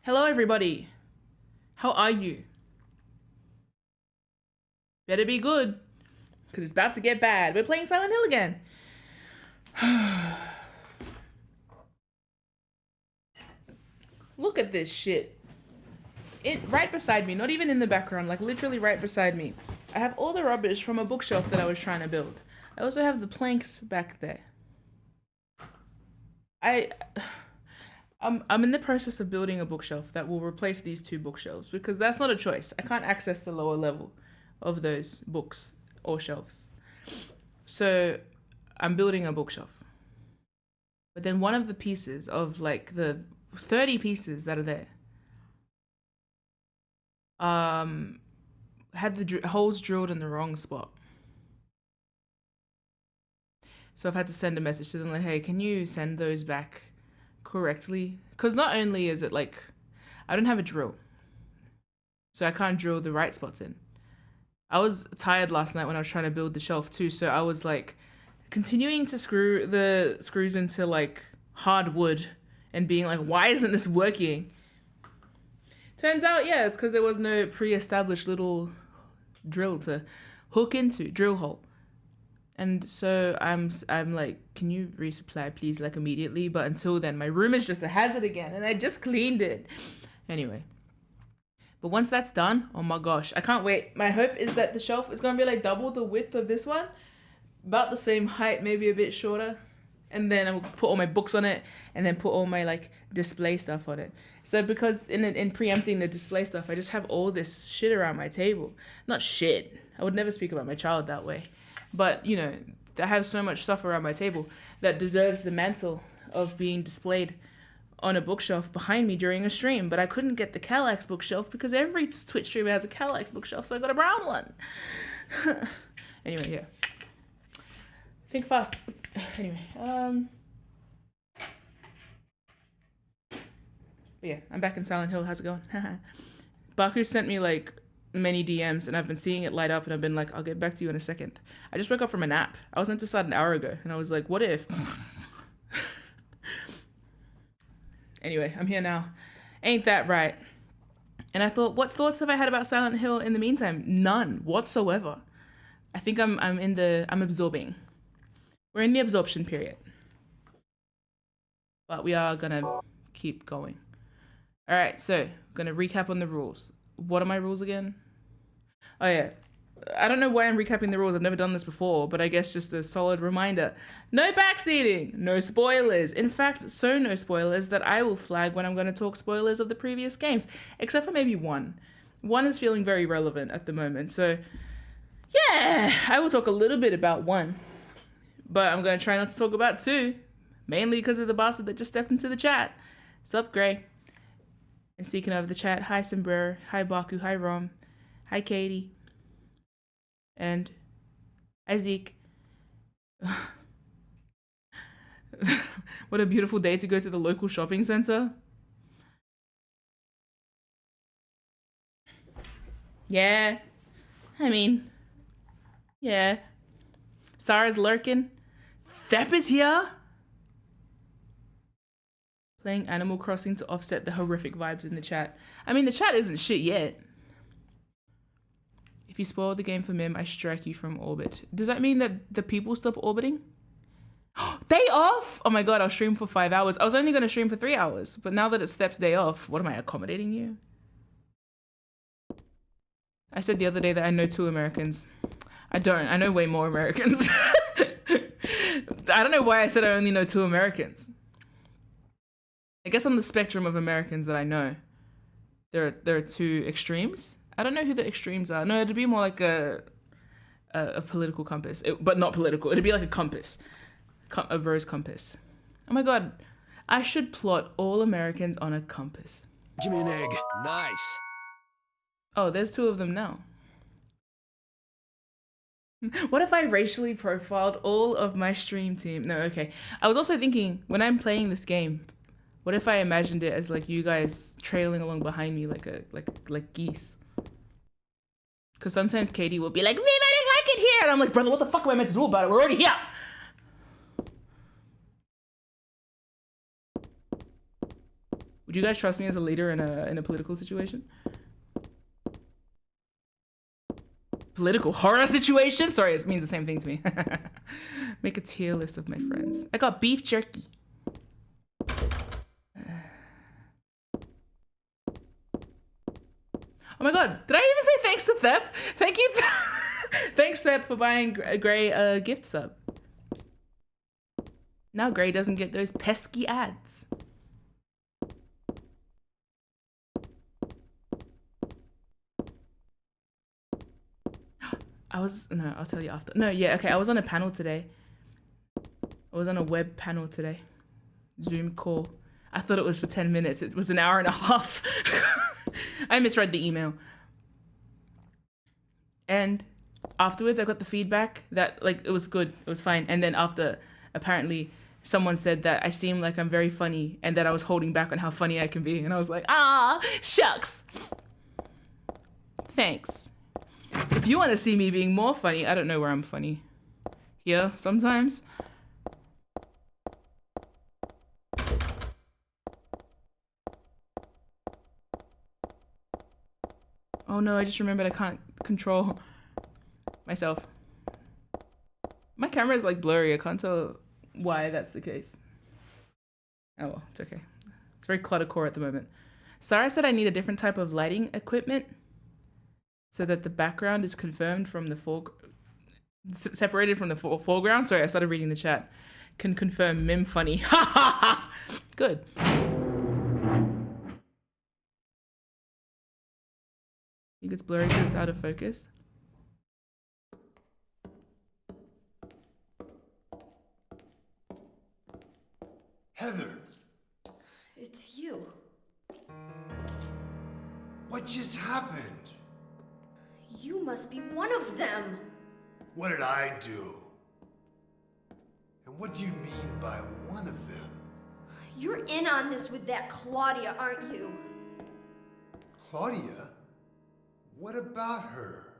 Hello, everybody. How are you? Better be good, because it's about to get bad. We're playing Silent Hill again. Look at this shit. Right beside me, not even in the background, like literally right beside me. I have all the rubbish from a bookshelf that I was trying to build. I also have the planks back there. I'm in the process of building a bookshelf that will replace these two bookshelves because that's not a choice. I can't access the lower level of those books or shelves. So I'm building a bookshelf. But then one of the pieces of like the 30 pieces that are there had the holes drilled in the wrong spot. So I've had to send a message to them like, hey, can you send those back correctly? Because not only is it like, I don't have a drill. So I can't drill the right spots in. I was tired last night when I was trying to build the shelf too. So I was like continuing to screw the screws into like hard wood and being like, why isn't this working? Turns out, yeah, it's because there was no pre-established little drill to hook into, drill hole. And so I'm like, can you resupply please, like immediately? But until then, my room is just a hazard again, and I just cleaned it. Anyway, but once that's done, oh my gosh, I can't wait. My hope is that the shelf is gonna be like double the width of this one, about the same height, maybe a bit shorter. And then I'll put all my books on it, and then put all my like display stuff on it. So because in preempting the display stuff, I just have all this shit around my table. Not shit. I would never speak about my child that way. But, you know, I have so much stuff around my table that deserves the mantle of being displayed on a bookshelf behind me during a stream. But I couldn't get the Kallax bookshelf because every Twitch streamer has a Kallax bookshelf, so I got a brown one. Anyway, yeah. Think fast. Anyway, yeah, I'm back in Silent Hill. How's it going? Baku sent me like many DMs and I've been seeing it light up and I've been like, I'll get back to you in a second. I just woke up from a nap. I was meant to start an hour ago and I was like, what if? Anyway, I'm here now. Ain't that right? And I thought, what thoughts have I had about Silent Hill in the meantime? None whatsoever. I think I'm absorbing. We're in the absorption period. But we are gonna keep going. All right, so I'm gonna recap on the rules. What are my rules again? Oh yeah, I don't know why I'm recapping the rules. I've never done this before, but I guess just a solid reminder. No backseating, no spoilers. In fact, so no spoilers that I will flag when I'm gonna talk spoilers of the previous games, except for maybe one. One is feeling very relevant at the moment, so yeah, I will talk a little bit about one. But I'm gonna try not to talk about two, mainly because of the bastard that just stepped into the chat. Sup, Gray? And speaking of the chat, hi Sombrero, hi Baku, hi Rom, hi Katie, and hi Zeke. What a beautiful day to go to the local shopping center. Yeah, I mean, yeah. Sarah's lurking. Thep is here. Playing Animal Crossing to offset the horrific vibes in the chat. I mean, the chat isn't shit yet. If you spoil the game for MIM, I strike you from orbit. Does that mean that the people stop orbiting? Day off? Oh my god, I'll stream for 5 hours. I was only going to stream for 3 hours, but now that it's Thep's day off, what am I, accommodating you? I said the other day that I know 2 Americans. I don't. I know way more Americans. I don't know why I said I only know 2 Americans. I guess on the spectrum of Americans that I know, there are 2 extremes. I don't know who the extremes are. No, it'd be more like a political compass, but not political. It'd be like a compass, a rose compass. Oh my god, I should plot all Americans on a compass. Give me an egg. Nice. Oh, there's 2 of them now. What if I racially profiled all of my stream team? No, okay. I was also thinking, when I'm playing this game, what if I imagined it as like you guys trailing along behind me like geese? Because sometimes Katie will be like, "Man, I didn't like it here," and I'm like, "Brother, what the fuck am I meant to do about it? We're already here." Would you guys trust me as a leader in a political situation? Political horror situation? Sorry, it means the same thing to me. Make a tier list of my friends. I got beef jerky. Oh my god, did I even say thanks to Thep? Thank you. Thanks, Thep, for buying Gray a gift sub. Now Gray doesn't get those pesky ads. No, I'll tell you after. No, yeah, okay, I was on a panel today. I was on a web panel today. Zoom call. I thought it was for 10 minutes. It was an hour and a half. I misread the email. And afterwards I got the feedback that like it was good. It was fine. And then after, apparently someone said that I seem like I'm very funny and that I was holding back on how funny I can be. And I was like, ah, shucks. Thanks. If you want to see me being more funny, I don't know where I'm funny. Here, sometimes. Oh no, I just remembered I can't control myself. My camera is like blurry. I can't tell why that's the case. Oh well, it's okay. It's very cluttercore at the moment. Sarah said I need a different type of lighting equipment so that the background is confirmed from the separated from the foreground. Sorry, I started reading the chat. Can confirm MIM funny. Ha ha ha! Good. I think it's blurry because it's out of focus. Heather, It's you. what just happened? You must be one of them. What did I do? And what do you mean by one of them? You're in on this with that Claudia, aren't you? Claudia? What about her?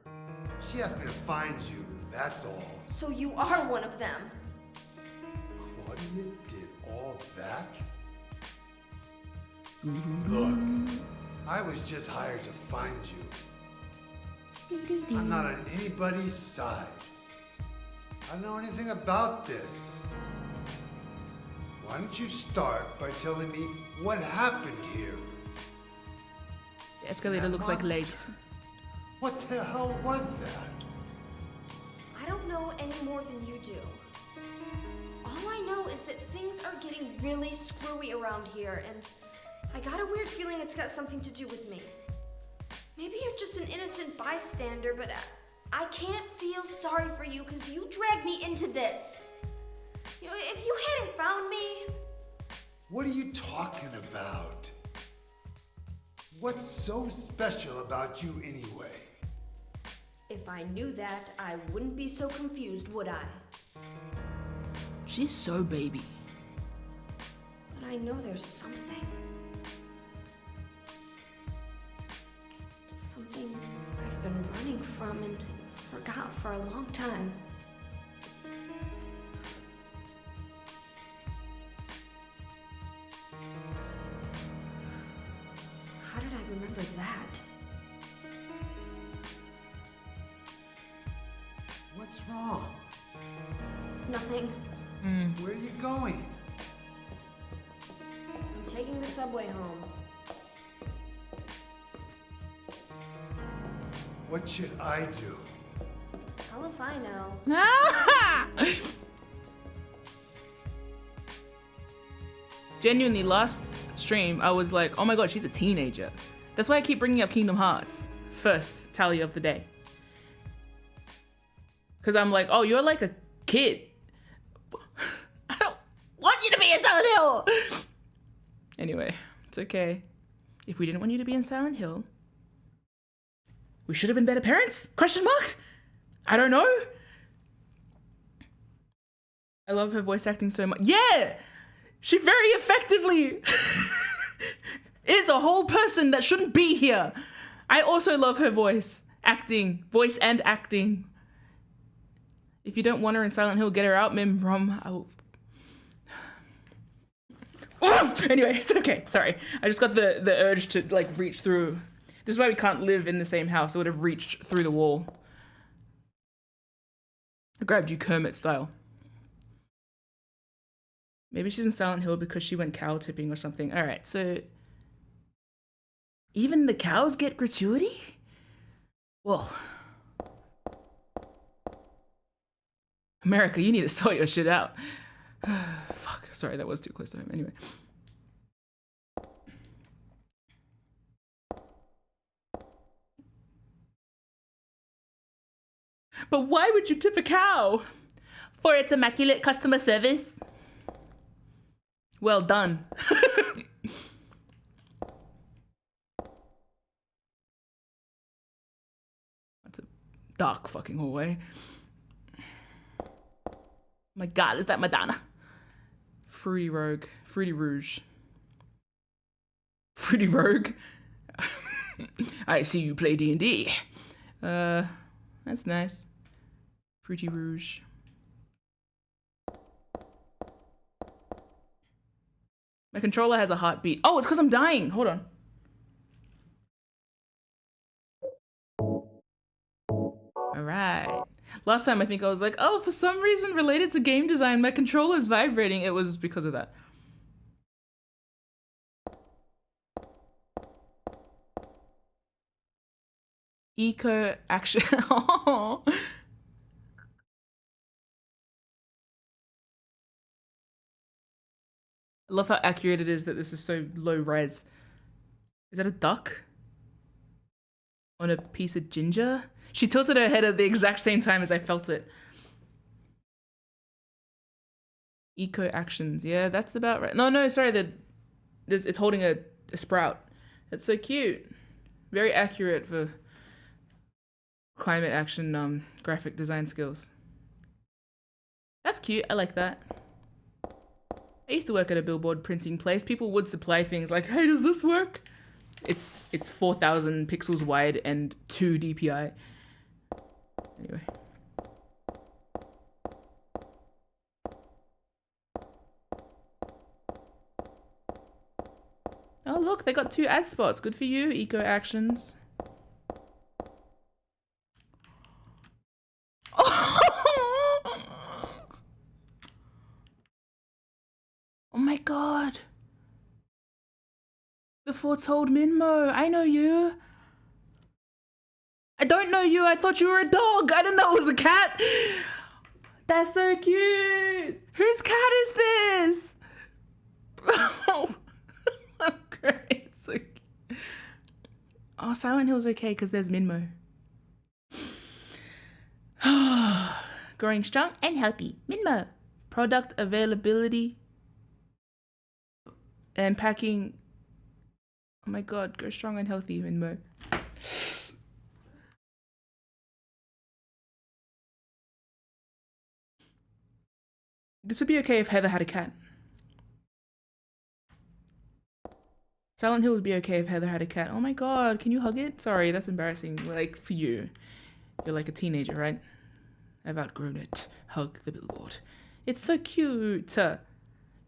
She asked me to find you, that's all. So you are one of them. Claudia did all that? Look, I was just hired to find you. I'm not on anybody's side. I don't know anything about this. Why don't you start by telling me what happened here? The escalator looks like legs. What the hell was that? I don't know any more than you do. All I know is that things are getting really screwy around here, and I got a weird feeling it's got something to do with me. Maybe you're just an innocent bystander, but I can't feel sorry for you because you dragged me into this. You know, if you hadn't found me... What are you talking about? What's so special about you anyway? If I knew that, I wouldn't be so confused, would I? She's so baby. But I know there's something. Something I've been running from and forgot for a long time. How did I remember that? What's wrong? Nothing. Where are you going? I'm taking the subway home. What should I do? Hell if I know. Genuinely, last stream, I was like, oh my god, she's a teenager. That's why I keep bringing up Kingdom Hearts. First tally of the day. Because I'm like, oh, you're like a kid. I don't want you to be in Silent Hill. Anyway, it's okay. If we didn't want you to be in Silent Hill, we should have been better parents? Question mark? I don't know. I love her voice acting so much. Yeah! She very effectively is a whole person that shouldn't be here. I also love her voice acting. Voice and acting. If you don't want her in Silent Hill, get her out, Mim Rom. Anyway, it's okay. Sorry. I just got the urge to like reach through. This is why we can't live in the same house. I would have reached through the wall. I grabbed you Kermit style. Maybe she's in Silent Hill because she went cow tipping or something. All right, so even the cows get gratuity? Whoa. America, you need to sort your shit out. Fuck, sorry, that was too close to home. Anyway. But why would you tip a cow? For its immaculate customer service. Well done. That's a dark fucking hallway. My God, is that Madonna? Fruity Rogue. Fruity Rouge. Fruity Rogue? I see you play D&D. That's nice. Fruity Rouge. My controller has a heartbeat. Oh, it's because I'm dying. Hold on. All right. Last time I think I was like, oh, for some reason related to game design, my controller is vibrating. It was because of that. Eco action. Oh. I love how accurate it is that this is so low res. Is that a duck? On a piece of ginger? She tilted her head at the exact same time as I felt it. Eco actions. Yeah, that's about right. No, sorry. It's holding a sprout. That's so cute. Very accurate for climate action graphic design skills. That's cute. I like that. I used to work at a billboard printing place. People would supply things like, hey, does this work? It's 4,000 pixels wide and 2 DPI. Anyway. Oh, look, they got 2 ad spots. Good for you, Eco Actions. Oh my God. The foretold Minmo. I know you. I don't know you. I thought you were a dog. I didn't know it was a cat. That's so cute. Whose cat is this? Oh, great. So cute. Oh, Silent Hill's okay because there's Minmo. Growing strong and healthy. Minmo. Product availability and packing. Oh my God, go strong and healthy, Minmo. This would be okay if Heather had a cat. Silent Hill would be okay if Heather had a cat. Oh my God, can you hug it? Sorry, that's embarrassing. Like, for you. You're like a teenager, right? I've outgrown it. Hug the billboard. It's so cute.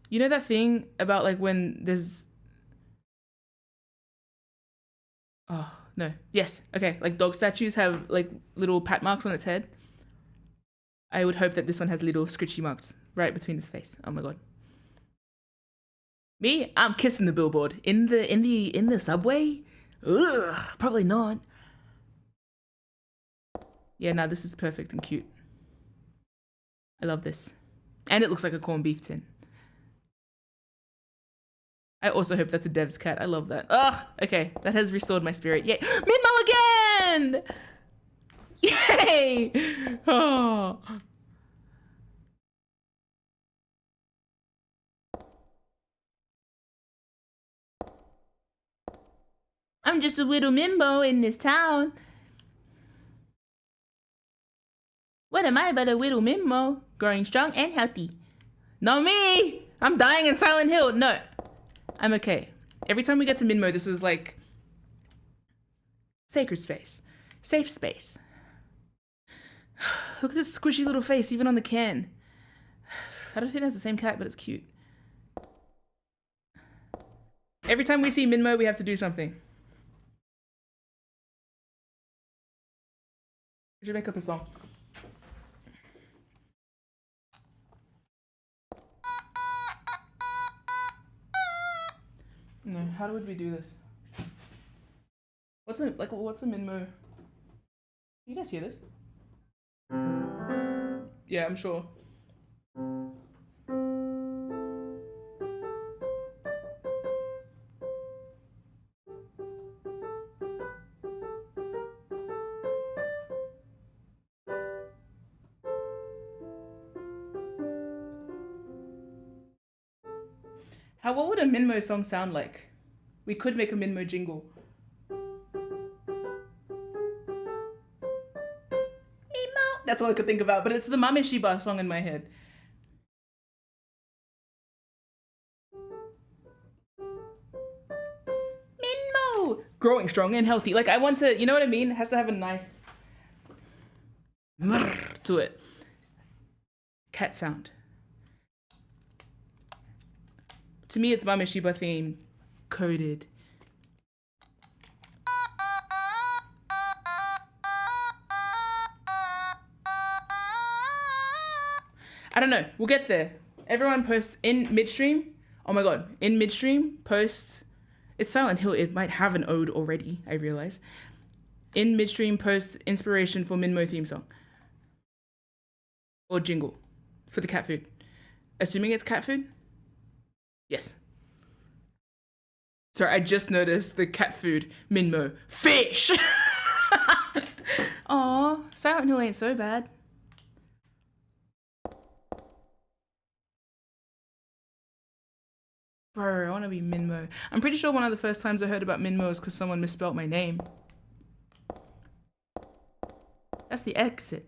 You know that thing about like when there's... Oh, no. Yes. Okay. Like dog statues have like little pat marks on its head. I would hope that this one has little scritchy marks right between its face. Oh my God. Me? I'm kissing the billboard. In the subway? Ugh, probably not. Yeah, no, this is perfect and cute. I love this. And it looks like a corned beef tin. I also hope that's a dev's cat. I love that. Ugh, okay. That has restored my spirit. Yay. Minmo again! Yay! Oh. I'm just a little Minmo in this town. What am I but a little Minmo? Growing strong and healthy. No me! I'm dying in Silent Hill. No. I'm okay. Every time we get to Minmo, this is like sacred space. Safe space. Look at this squishy little face, even on the can. I don't think that's the same cat, but it's cute. Every time we see Minmo, we have to do something. We should make up a song. No, how would we do this? What's a Minmo? You guys hear this? Yeah, I'm sure. What would a Minmo song sound like? We could make a Minmo jingle. Minmo! That's all I could think about, but it's the Mame Shiba song in my head. Minmo! Growing strong and healthy. Like, I want to, you know what I mean? It has to have a nice to it. Cat sound. To me, it's Mame Shiba theme coded. I don't know. We'll get there. Everyone posts in midstream. Oh my god. In midstream, post. It's Silent Hill. It might have an ode already, I realize. In midstream, post inspiration for Minmo theme song. Or jingle. For the cat food. Assuming it's cat food? Yes. Sorry, I just noticed the cat food. Minmo. Fish! Aw, Silent Hill ain't so bad. Bro, I want to be Minmo. I'm pretty sure one of the first times I heard about Minmo is because someone misspelled my name. That's the exit.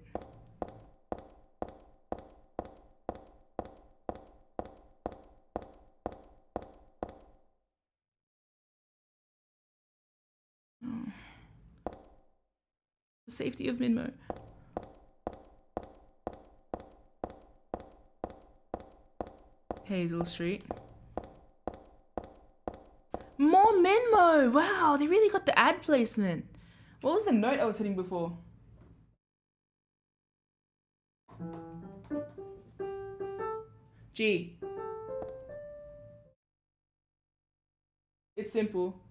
Oh. The safety of Minmo. Hazel Street. More Minmo! Wow, they really got the ad placement. What was the note I was hitting before? G. It's simple.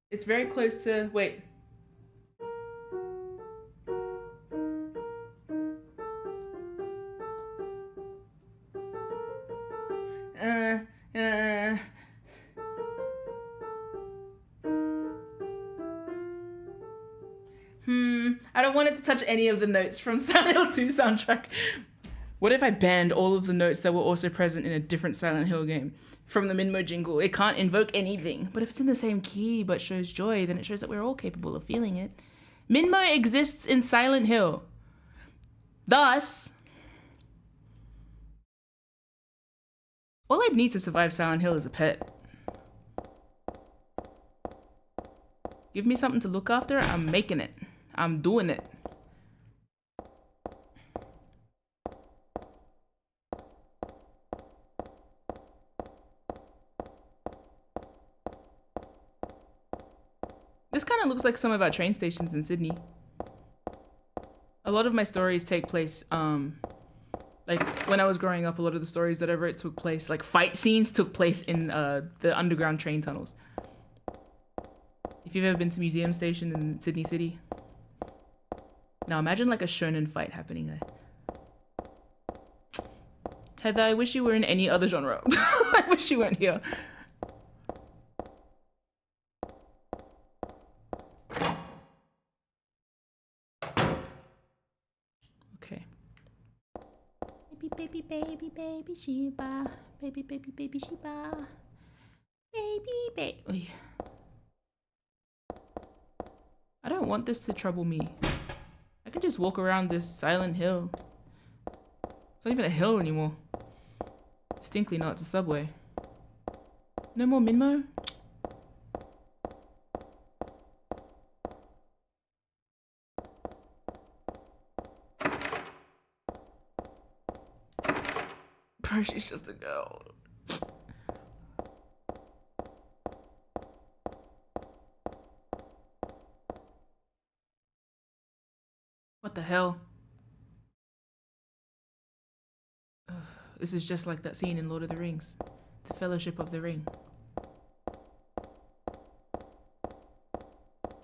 It's very close to... Wait. I don't want it to touch any of the notes from Silent Hill 2 soundtrack. What if I banned all of the notes that were also present in a different Silent Hill game from the Minmo jingle? It can't invoke anything. But if it's in the same key but shows joy, then it shows that we're all capable of feeling it. Minmo exists in Silent Hill. Thus, all I'd need to survive Silent Hill is a pet. Give me something to look after, I'm making it. I'm doing it. This kind of looks like some of our train stations in Sydney. A lot of my stories take place, like when I was growing up, a lot of the stories that I wrote took place, like fight scenes took place in the underground train tunnels. If you've ever been to Museum Station in Sydney City. Now imagine like a shonen fight happening there. Heather, I wish you were in any other genre. I wish you weren't here. Okay. Baby, baby, baby, baby Shiba. Baby, baby, baby Shiba. Baby, baby. I don't want this to trouble me. I can just walk around this Silent Hill. It's not even a hill anymore. Distinctly not, it's a subway. No more Minmo? Bro, she's just a girl. What the hell? Ugh, this is just like that scene in Lord of the Rings. The Fellowship of the Ring.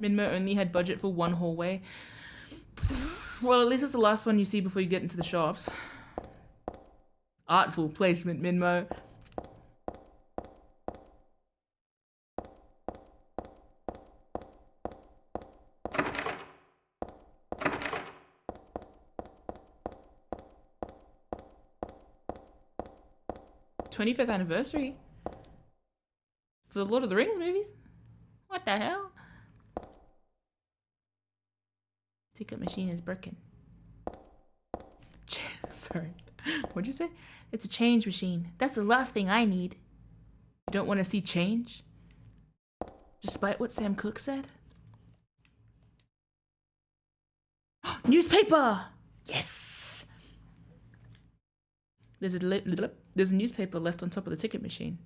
Minmo only had budget for one hallway. Well, at least it's the last one you see before you get into the shops. Artful placement, Minmo. '25th anniversary for the Lord of the Rings movies. What the hell? Ticket machine is broken. Sorry. What'd you say? It's a change machine. That's the last thing I need. You don't want to see change? Despite what Sam Cooke said? Newspaper! Yes! There's a newspaper left on top of the ticket machine.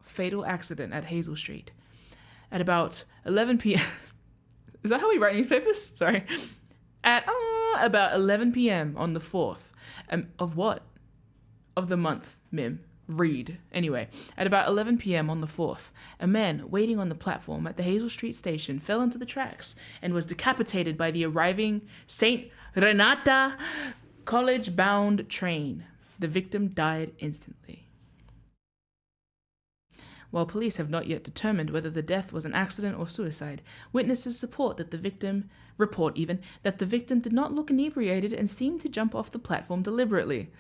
Fatal accident at Hazel Street. At about 11 p.m. Is that how we write newspapers? Sorry. At about 11 p.m. on the 4th. Of what? Of the month, Mim. Read. Anyway, at about 11 p.m. on the 4th, a man waiting on the platform at the Hazel Street station fell into the tracks and was decapitated by the arriving St. Renata college-bound train. The victim died instantly. While police have not yet determined whether the death was an accident or suicide, witnesses report that the victim did not look inebriated and seemed to jump off the platform deliberately.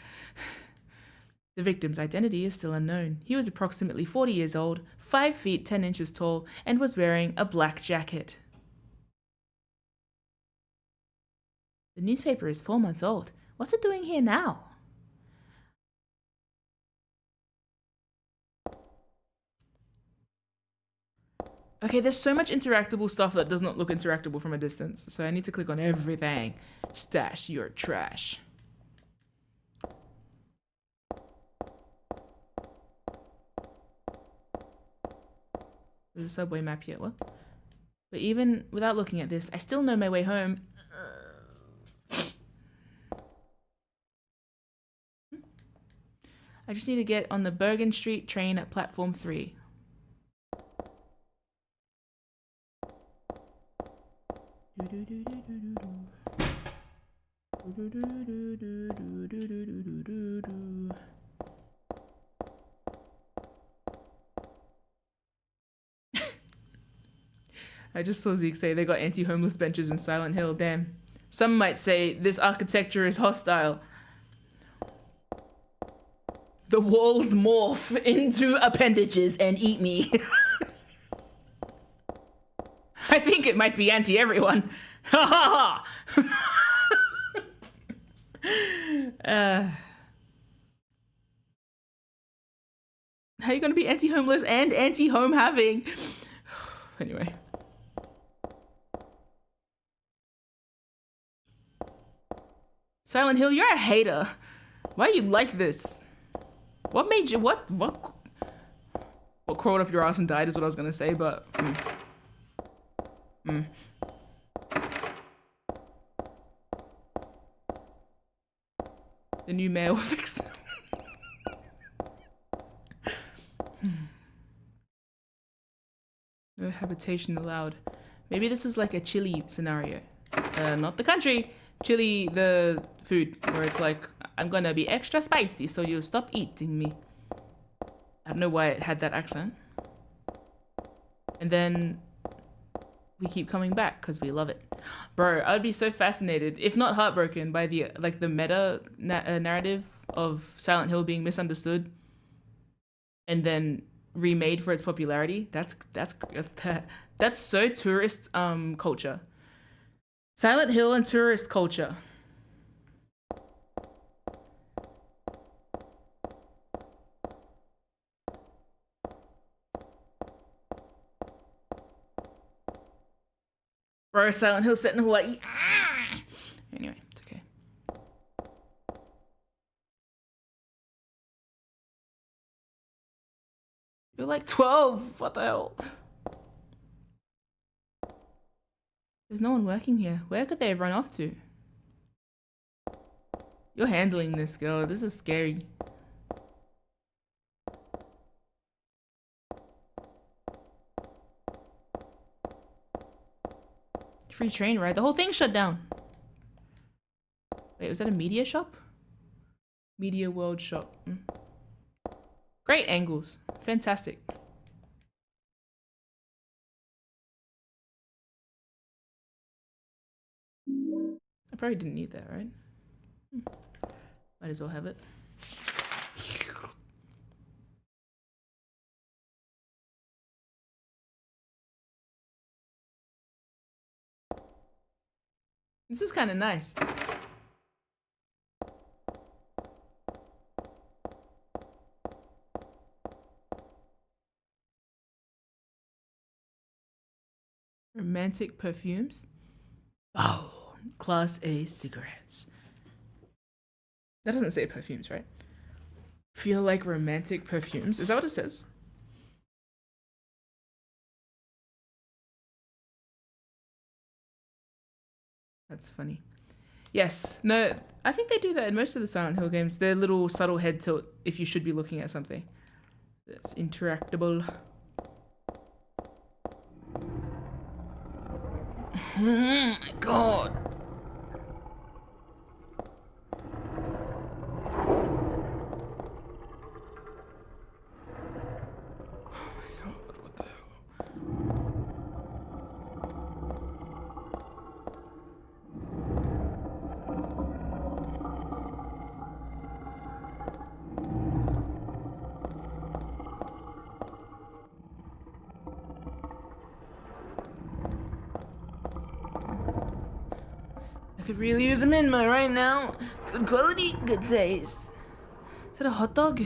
The victim's identity is still unknown. He was approximately 40 years old, 5 feet 10 inches tall, and was wearing a black jacket. The newspaper is 4 months old. What's it doing here now? Okay, there's so much interactable stuff that does not look interactable from a distance, so I need to click on everything. Stash your trash. There's a subway map yet, what? But even without looking at this, I still know my way home. I just need to get on the Bergen Street train at platform 3. I just saw Zeke say they got anti-homeless benches in Silent Hill. Damn. Some might say this architecture is hostile. The walls morph into appendages and eat me. I think it might be anti-everyone. Ha ha ha! How are you gonna be anti-homeless and anti-home having? Anyway. Silent Hill, you're a hater. Why are you like this? What made you, what crawled up your ass and died is what I was gonna say, but The new mayor will fix them. No habitation allowed. Maybe this is like a Chile scenario. Not the country. Chili, the food, where it's like, I'm gonna be extra spicy so you stop eating me. I don't know why it had that accent. And then we keep coming back because we love it. Bro, I'd be so fascinated, if not heartbroken, by the meta narrative of Silent Hill being misunderstood and then remade for its popularity. That's so tourist culture. Silent Hill and tourist culture. Bro, Silent Hill set in Hawaii. Ah! Anyway, it's okay. You're like 12. What the hell? There's no one working here. Where could they have run off to? You're handling this, girl. This is scary. Free train ride. The whole thing shut down. Wait, was that a media shop? Media World shop. Great angles. Fantastic. I probably didn't need that, right? Might as well have it. This is kind of nice. Romantic perfumes. Oh, Class A cigarettes. That doesn't say perfumes, right? Feel like romantic perfumes. Is that what it says? That's funny. Yes. No, I think they do that in most of the Silent Hill games. They're little subtle head tilt if you should be looking at something. That's interactable. Oh my god. Could really use a Minmo right now. Good quality, good taste. Is that a hot dog?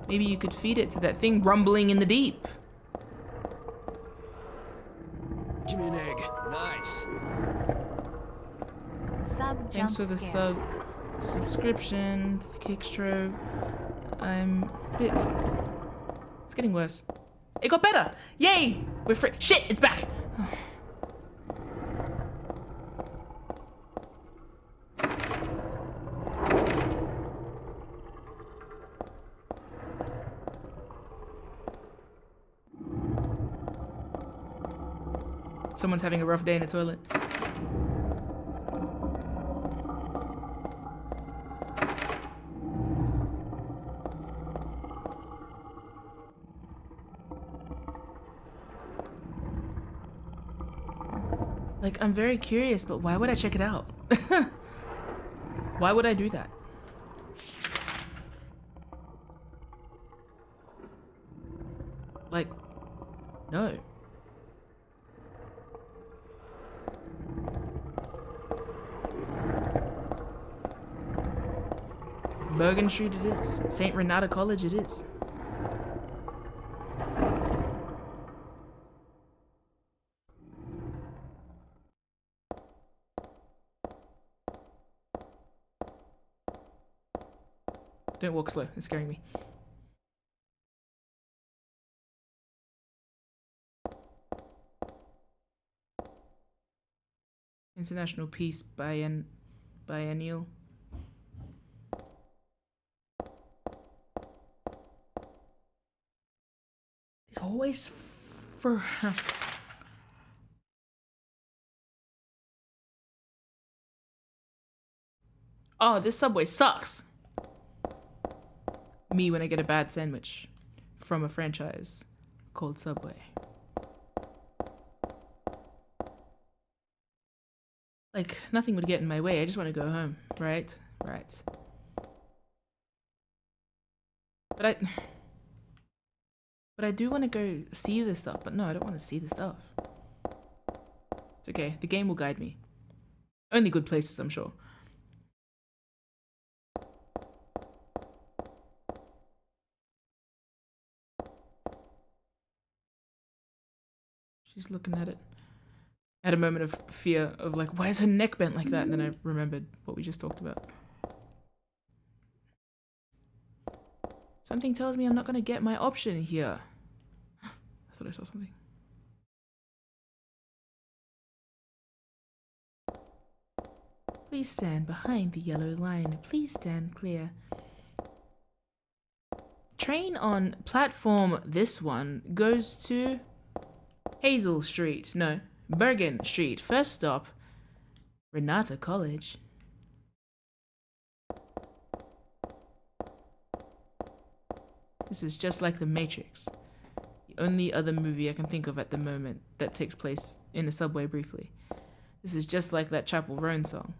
Maybe you could feed it to that thing rumbling in the deep. Give me an egg. Nice. Thanks for the subscription, Kickstroke. I'm a bit. It's getting worse. It got better. Yay! We're free. Shit! It's back. Someone's having a rough day in the toilet. Like, I'm very curious, but why would I check it out? Why would I do that? Like, no. Bergen Street it is. St. Renata College it is. Don't walk slow, it's scaring me. International Peace Biennial. It's always for her. Oh, this Subway sucks. Me when I get a bad sandwich from a franchise called Subway. Like, nothing would get in my way. I just want to go home, right? Right. But I do want to go see this stuff. But no, I don't want to see the stuff. It's okay. The game will guide me. Only good places, I'm sure. She's looking at it. I had a moment of fear of like, why is her neck bent like that? And then I remembered what we just talked about. Something tells me I'm not going to get my option here. I thought I saw something. Please stand behind the yellow line. Please stand clear. Train on platform this one goes to Hazel Street. No, Bergen Street. First stop, Renata College. This is just like The Matrix. The only other movie I can think of at the moment that takes place in a subway briefly. This is just like that Chapel Roan song.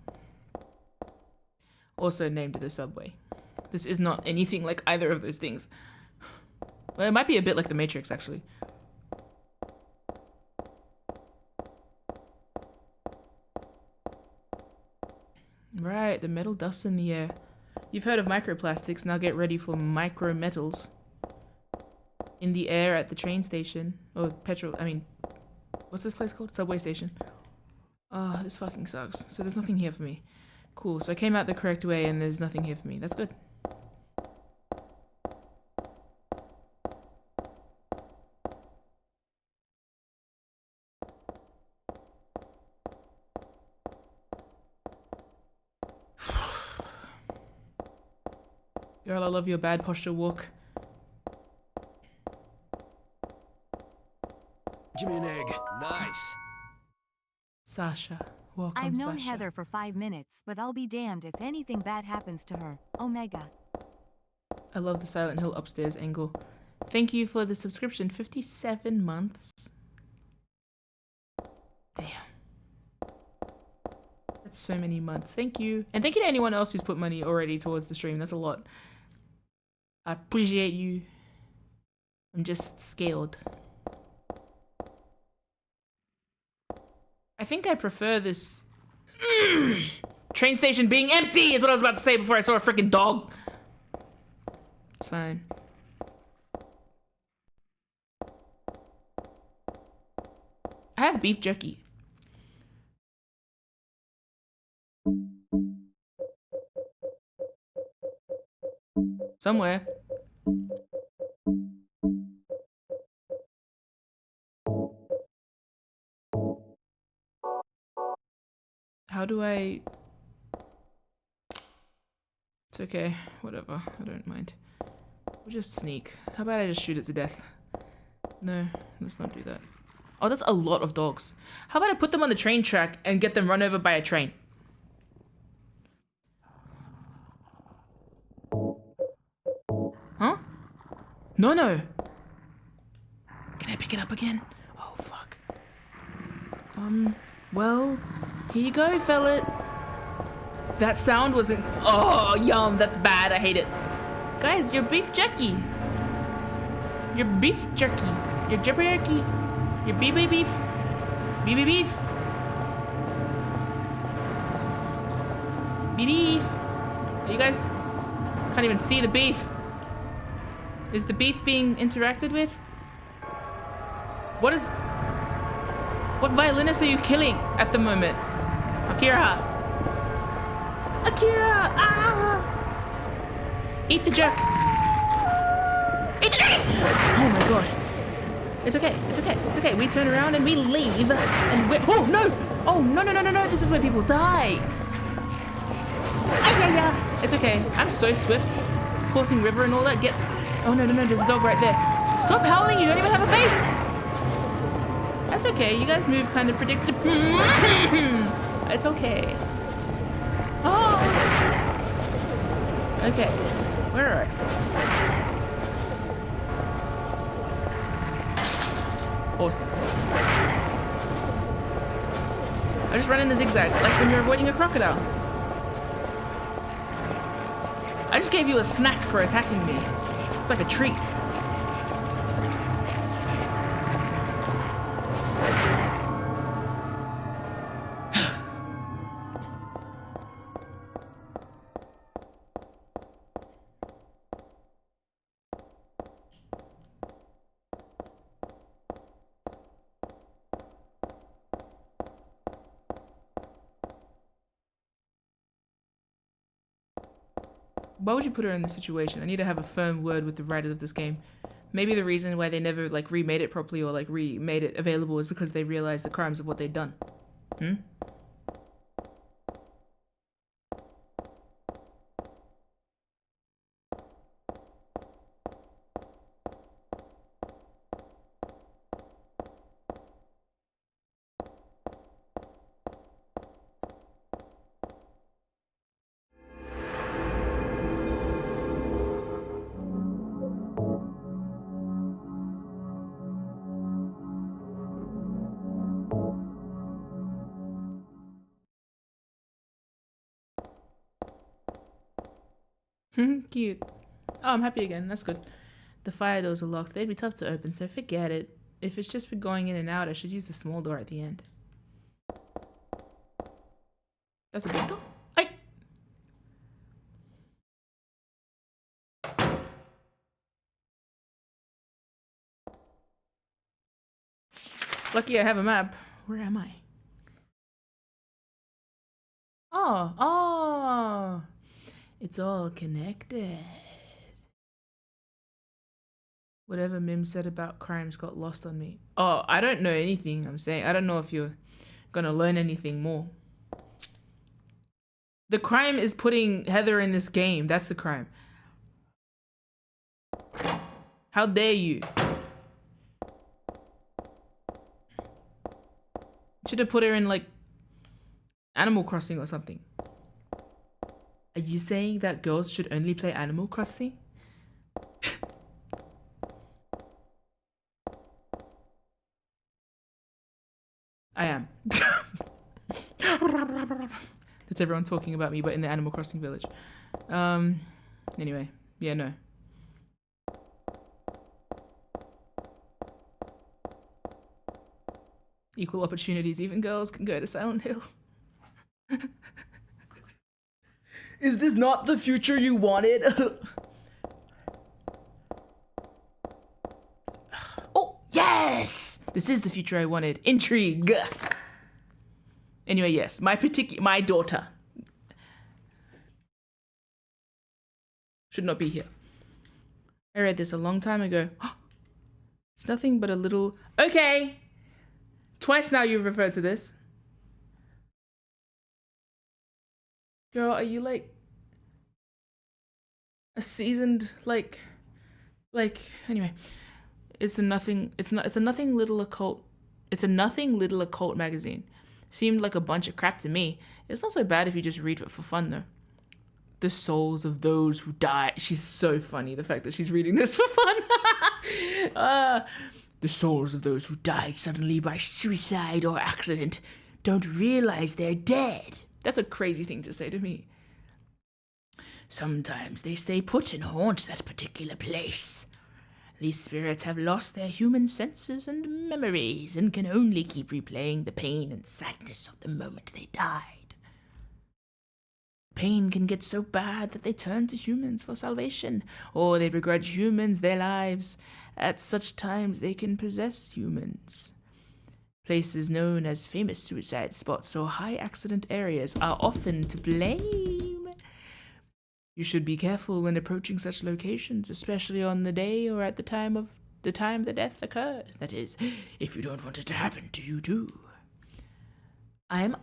Also named The Subway. This is not anything like either of those things. Well, it might be a bit like The Matrix, actually. Right, the metal dust in the air. You've heard of microplastics, now get ready for micrometals. In the air at the train station. Or what's this place called? Subway station. Oh, this fucking sucks. So there's nothing here for me. Cool, so I came out the correct way and there's nothing here for me. That's good. Girl, I love your bad posture walk. Give me an egg. Nice. Sasha. Welcome, I've known Sasha. Heather for 5 minutes, but I'll be damned if anything bad happens to her. Omega. I love the Silent Hill upstairs angle. Thank you for the subscription. 57 months. Damn. That's so many months. Thank you. And thank you to anyone else who's put money already towards the stream. That's a lot. I appreciate you. I'm just scared. I think I prefer this train station being empty is what I was about to say before I saw a freaking dog. It's fine. I have beef jerky. Somewhere. How do I... It's okay. Whatever. I don't mind. We'll just sneak. How about I just shoot it to death? No, let's not do that. Oh, that's a lot of dogs. How about I put them on the train track and get them run over by a train? Huh? No. Can I pick it up again? Oh, fuck. Well, here you go, fella. That sound wasn't... Oh, yum, that's bad. I hate it. Guys, your beef jerky. Your beef jerky. Your jerky. Your BB beef. BB beef. BB beef. You guys can't even see the beef. Is the beef being interacted with? What violinist are you killing at the moment? Akira! Ah! Eat the jerk! Eat the jerk! Oh my god. It's okay. We turn around and we leave and we're... Oh no! Oh no. This is where people die. Yeah. It's okay. I'm so swift. Coursing river and all that. Oh no. There's a dog right there. Stop howling. You don't even have a face. That's okay. You guys move kind of predictable. It's okay. Oh. Okay. We're alright. Awesome. I just run in a zigzag, like when you're avoiding a crocodile. I just gave you a snack for attacking me. It's like a treat. Why would you put her in this situation? I need to have a firm word with the writers of this game. Maybe the reason why they never like remade it properly or like remade it available is because they realized the crimes of what they'd done. Cute. Oh, I'm happy again. That's good. The fire doors are locked. They'd be tough to open, so forget it. If it's just for going in and out, I should use the small door at the end. That's a big door. Hey! Lucky I have a map. Where am I? Oh. It's all connected. Whatever Mim said about crimes got lost on me. Oh, I don't know anything, I'm saying. I don't know if you're gonna learn anything more. The crime is putting Heather in this game. That's the crime. How dare you? Should have put her in, like, Animal Crossing or something. Are you saying that girls should only play Animal Crossing? I am. That's everyone talking about me, but in the Animal Crossing village. Anyway, yeah, no. Equal opportunities, even girls can go to Silent Hill. Is this not the future you wanted? Oh, yes! This is the future I wanted. Intrigue. Anyway, yes, my daughter should not be here. I read this a long time ago. It's nothing but a little... Okay! Twice now you've referred to this. Girl, are you like a seasoned anyway. It's a nothing little occult magazine. Seemed like a bunch of crap to me. It's not so bad if you just read it for fun though. The souls of those who died. She's so funny, the fact that she's reading this for fun. The souls of those who died suddenly by suicide or accident don't realize they're dead. That's a crazy thing to say to me. Sometimes they stay put and haunt that particular place. These spirits have lost their human senses and memories and can only keep replaying the pain and sadness of the moment they died. Pain can get so bad that they turn to humans for salvation, or they begrudge humans their lives. At such times they can possess humans. Places known as famous suicide spots or high accident areas are often to blame. You should be careful when approaching such locations, especially on the day or at the time the death occurred. That is, if you don't want it to happen to you too. I'm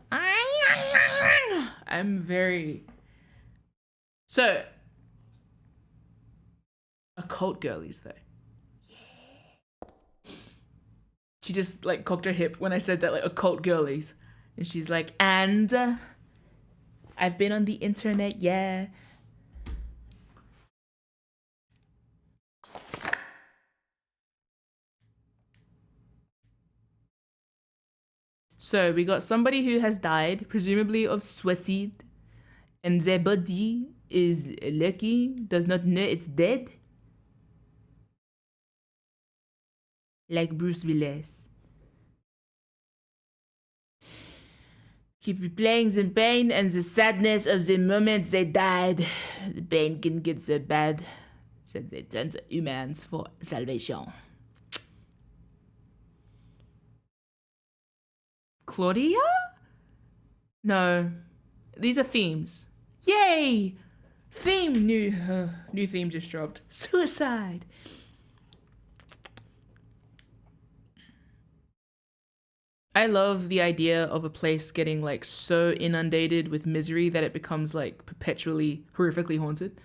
very... So, occult girlies though. Yeah. She just like cocked her hip when I said that, like occult girlies. And she's like, and I've been on the internet, yeah. So we got somebody who has died, presumably of suicide, and their body is lucky, does not know it's dead. Like Bruce Willis. Keep replaying the pain and the sadness of the moment they died. The pain can get so bad that they turn to humans for salvation. Claudia? No. These are themes. Yay! Theme, new theme just dropped. Suicide. I love the idea of a place getting like so inundated with misery that it becomes like perpetually horrifically haunted.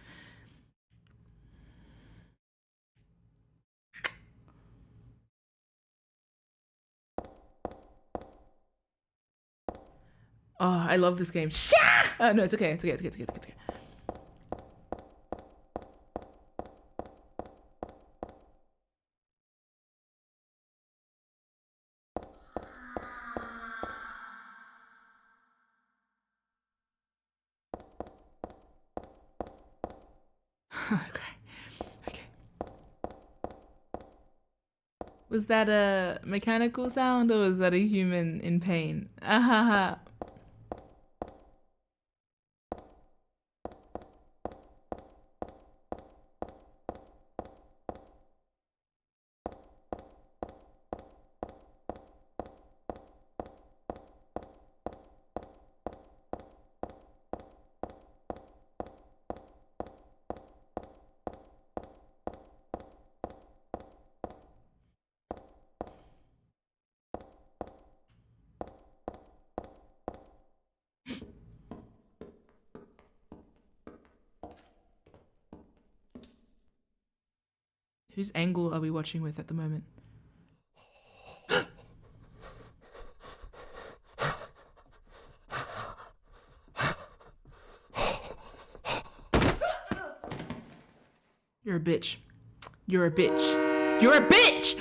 Oh, I love this game. No, it's okay. It's okay. Okay. Was that a mechanical sound or was that a human in pain? Ahaha. Whose angle are we watching with at the moment? You're a bitch. You're a bitch. You're a bitch!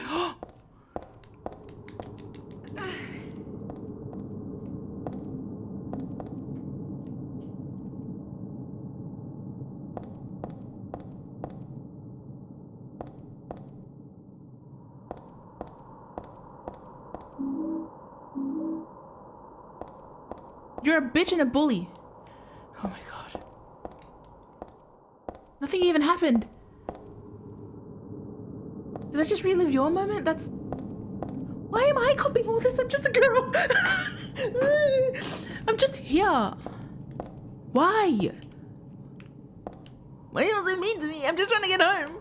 You're a bitch and a bully. Oh my god. Nothing even happened. Did I just relive your moment? That's... Why am I copying all this? I'm just a girl. I'm just here. Why? Why are you so mean to me? I'm just trying to get home.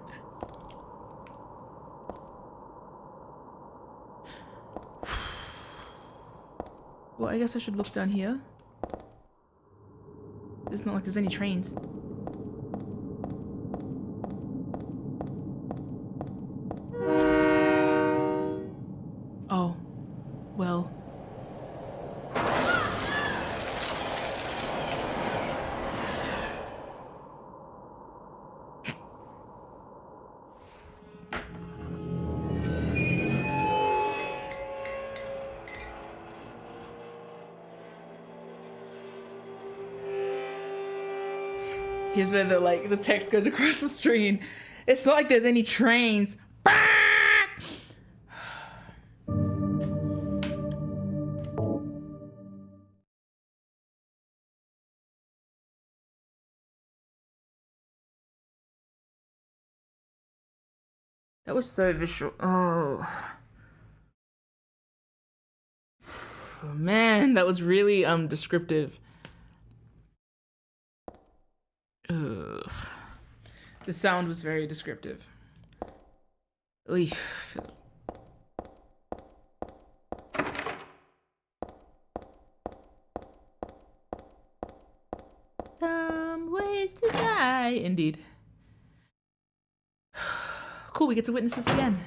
Well, I guess I should look down here. It's not like there's any trains. Oh, well. Here's where the text goes across the screen. It's not like there's any trains. That was so visual. Oh. Man, that was really descriptive. Ugh. The sound was very descriptive. Oy. Some ways to die. Indeed. Cool, we get to witness this again.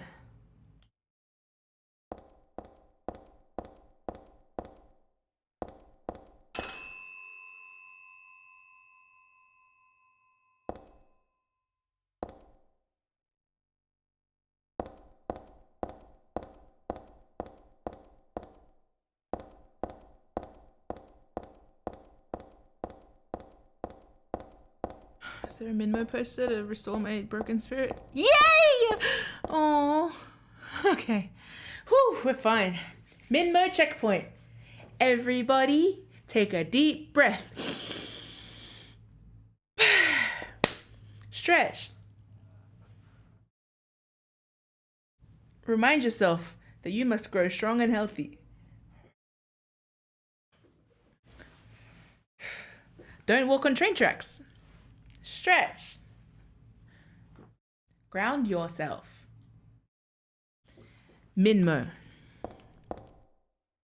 Is there a Minmo poster to restore my broken spirit? Yay! Oh, okay. Whew, we're fine. Minmo checkpoint. Everybody, take a deep breath. Stretch. Remind yourself that you must grow strong and healthy. Don't walk on train tracks. Stretch. Ground yourself. Minmo.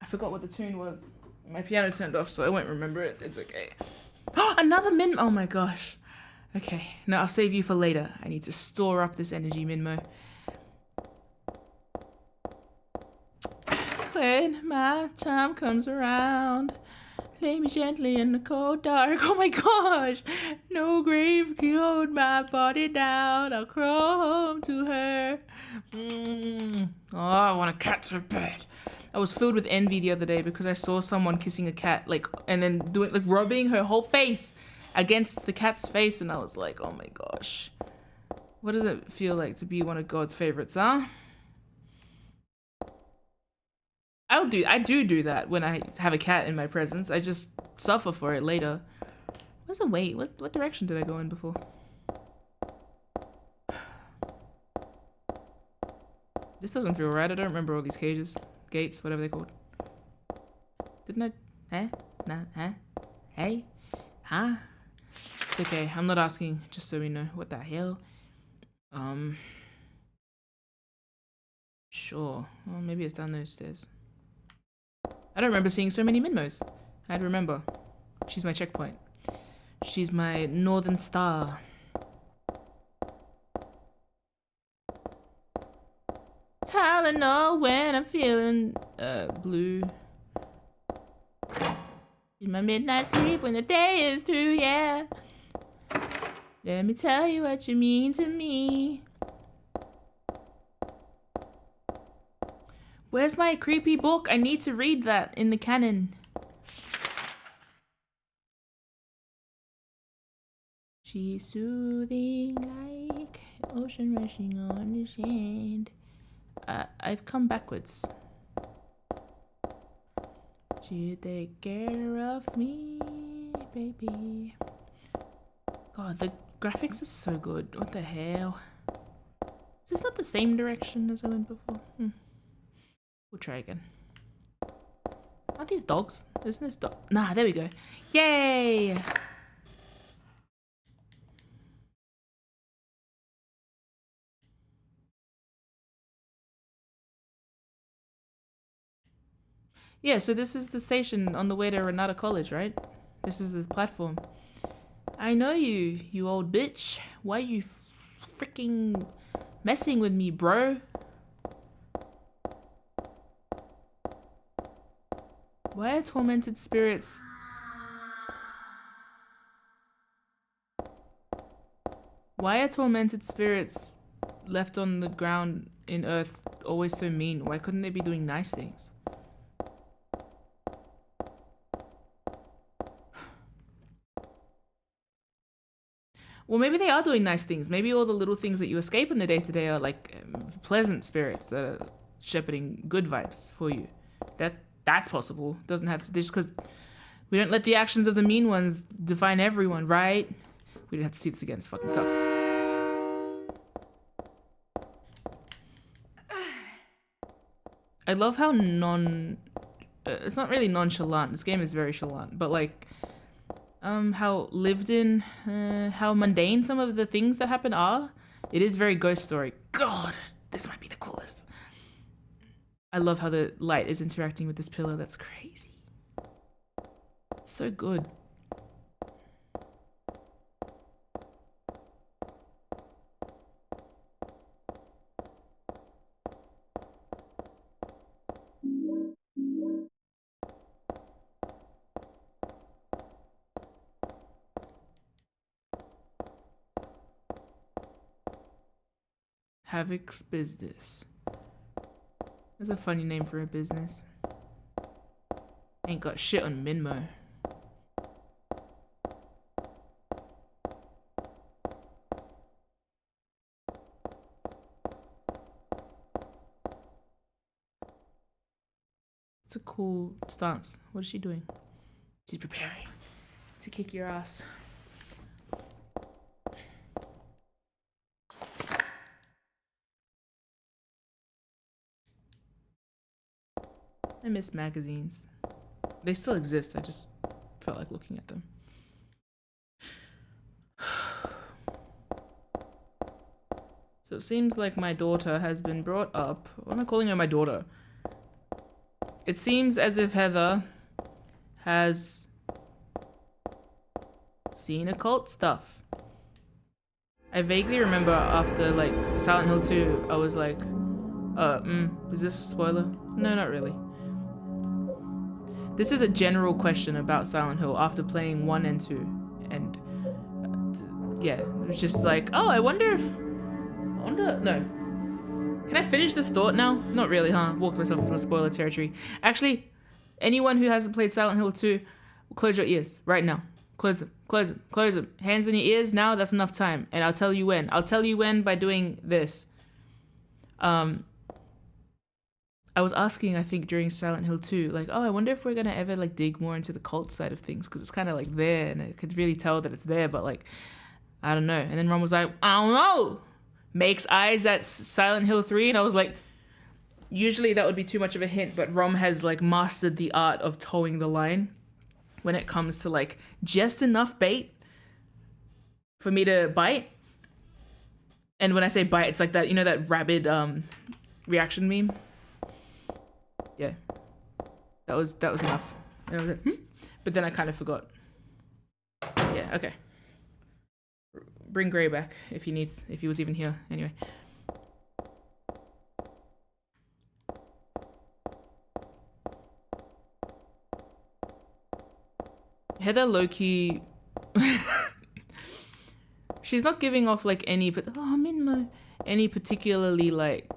I forgot what the tune was. My piano turned off, so I won't remember it. It's okay. Oh, another Minmo. Oh my gosh. Okay, no, I'll save you for later. I need to store up this energy, Minmo. When my time comes around, lay me gently in the cold dark. Oh my gosh! No grave can hold my body down. I'll crawl home to her. Oh, I want a cat so bad. I was filled with envy the other day because I saw someone kissing a cat, and then rubbing her whole face against the cat's face, and I was like, oh my gosh. What does it feel like to be one of God's favorites, huh? I do that when I have a cat in my presence. I just suffer for it later. Where's the wait? What direction did I go in before? This doesn't feel right. I don't remember all these cages. Gates, whatever they're called. Didn't I? Huh? Nah, huh? Hey? Huh? It's okay. I'm not asking, just so we know. What the hell? Sure. Well, maybe it's down those stairs. I don't remember seeing so many Minmos. I'd remember. She's my checkpoint. She's my northern star. Tylenol when I'm feeling blue. In my midnight sleep when the day is through, yeah. Let me tell you what you mean to me. Where's my creepy book? I need to read that in the canon. She's soothing like ocean rushing on the sand. I've come backwards. She take care of me, baby. God, the graphics are so good. What the hell? Is this not the same direction as I went before? We'll try again. Aren't these dogs? Isn't this dog? Nah, there we go. Yay! Yeah, so this is the station on the way to Renata College, right? This is the platform. I know you, you old bitch. Why you freaking messing with me, bro? Why are tormented spirits... Why are tormented spirits left on the ground in Earth always so mean? Why couldn't they be doing nice things? Well, maybe they are doing nice things. Maybe all the little things that you escape in the day-to-day are like pleasant spirits that are shepherding good vibes for you. That's possible. Doesn't have to, just because we don't let the actions of the mean ones define everyone, right? We didn't have to see this again. This fucking sucks. I love how it's not really nonchalant. This game is very chalant, but like, how lived in, how mundane some of the things that happen are. It is very Ghost Story. God, this might be the coolest. I love how the light is interacting with this pillar. That's crazy. It's so good. Havoc's business. That's a funny name for a business. Ain't got shit on Minmo. It's a cool stance. What is she doing? She's preparing to kick your ass. I miss magazines. They still exist. I just felt like looking at them. So it seems like my daughter has been brought up. Why am I calling her my daughter? It seems as if Heather has seen occult stuff. I vaguely remember after like Silent Hill 2, I was like, is this a spoiler? No, not really. This is a general question about Silent Hill after playing 1 and 2. And yeah, it was just like, oh, I wonder, no. Can I finish this thought now? Not really, huh? I've walked myself into a spoiler territory. Actually, anyone who hasn't played Silent Hill 2, close your ears right now. Close them, close them, close them. Hands in your ears now, that's enough time. And I'll tell you when. I'll tell you when by doing this. I was asking, I think, during Silent Hill 2, like, oh, I wonder if we're gonna ever like dig more into the cult side of things, because it's kind of like there, and I could really tell that it's there, but like, I don't know. And then Ron was like, I don't know. Makes eyes at Silent Hill 3, and I was like, usually that would be too much of a hint, but Rom has like mastered the art of towing the line when it comes to like just enough bait for me to bite. And when I say bite, it's like that, you know, that rabid reaction meme. Yeah, that was enough. And I was like, but then I kind of forgot. Yeah, okay. Bring Gray back if he was even here. Anyway. Heather low-key... she's not giving off like any... Minmo. Any particularly like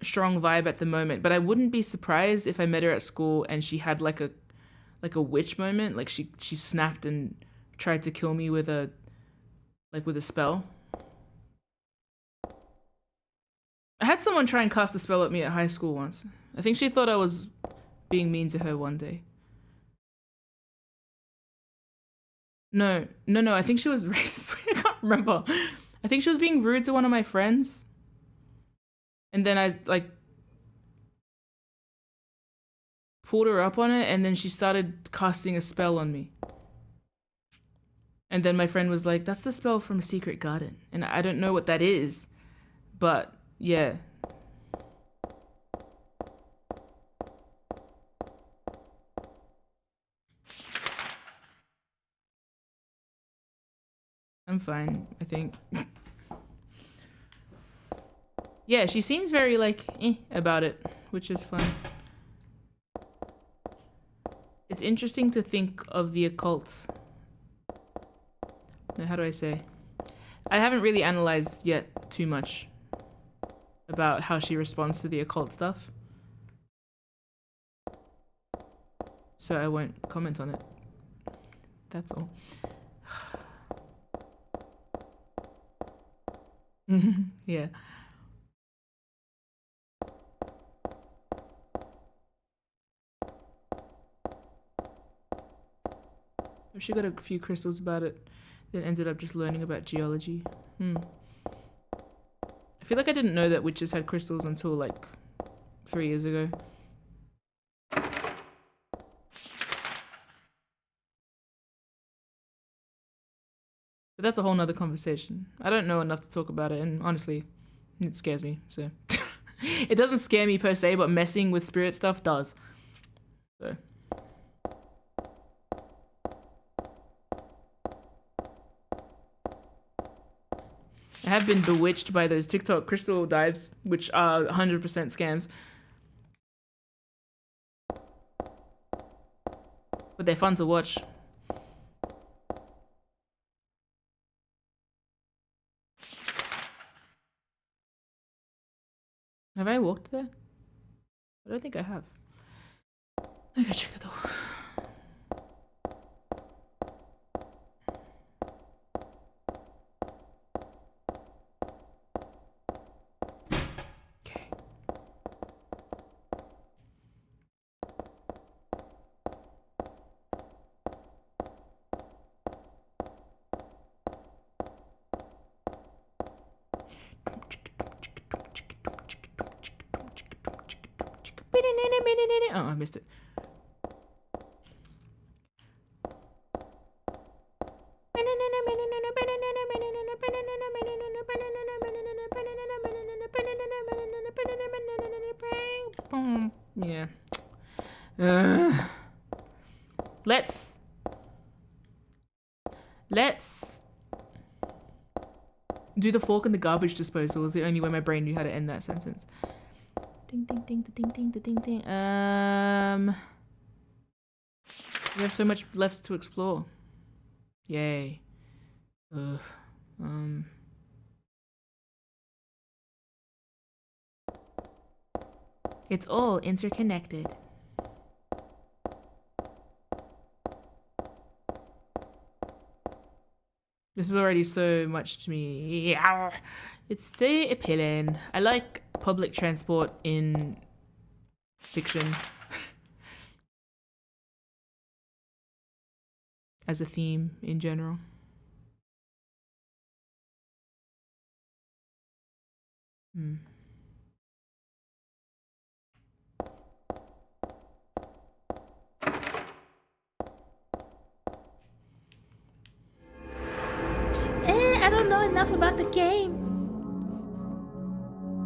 strong vibe at the moment, but I wouldn't be surprised if I met her at school and she had like a witch moment, like she snapped and tried to kill me with a spell. I had someone try and cast a spell at me at high school once. I think she thought I was being mean to her one day. No, I think she was racist. I can't remember. I think she was being rude to one of my friends. And then I like pulled her up on it, and then she started casting a spell on me. And then my friend was like, that's the spell from Secret Garden. And I don't know what that is, but yeah. I'm fine, I think. Yeah, she seems very like about it, which is fun. It's interesting to think of the occult. No, how do I say? I haven't really analyzed yet too much about how she responds to the occult stuff, so I won't comment on it. That's all. Yeah. She got a few crystals about it, then ended up just learning about geology. I feel like I didn't know that witches had crystals until like 3 years ago. But that's a whole nother conversation. I don't know enough to talk about it, and honestly, it scares me, so. It doesn't scare me per se, but messing with spirit stuff does. So. I have been bewitched by those TikTok crystal dives, which are 100% scams. But they're fun to watch. Have I walked there? I don't think I have. I gotta check the door. Okay. Oh, I missed it. Yeah. Let's do the fork and the garbage disposal is the only way my brain knew how to end that sentence. Ding ding ding ding ding ding ding. We have so much left to explore. Yay. Ugh. It's all interconnected. This is already so much to me. It's so appealing. I like public transport in fiction as a theme in general. I don't know enough about the game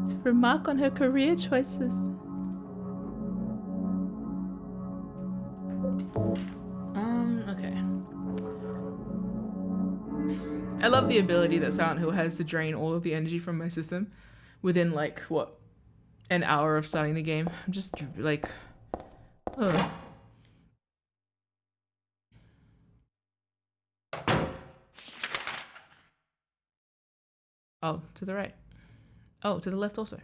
to remark on her career choices. Okay. I love the ability that Silent Hill has to drain all of the energy from my system within, like, what, an hour of starting the game. I'm just, like, ugh. Oh, to the right. Oh, to the left also.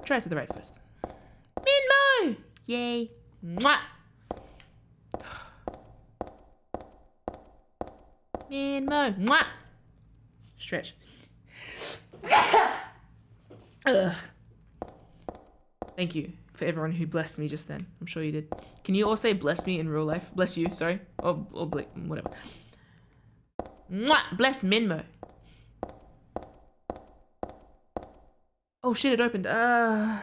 Try to the right first. Minmo! Yay. Mwah! Minmo! Mwah! Stretch. Ugh. Thank you for everyone who blessed me just then. I'm sure you did. Can you all say bless me in real life? Bless you, sorry. Or whatever. Mwah! Bless Minmo. Oh shit, it opened. Oh,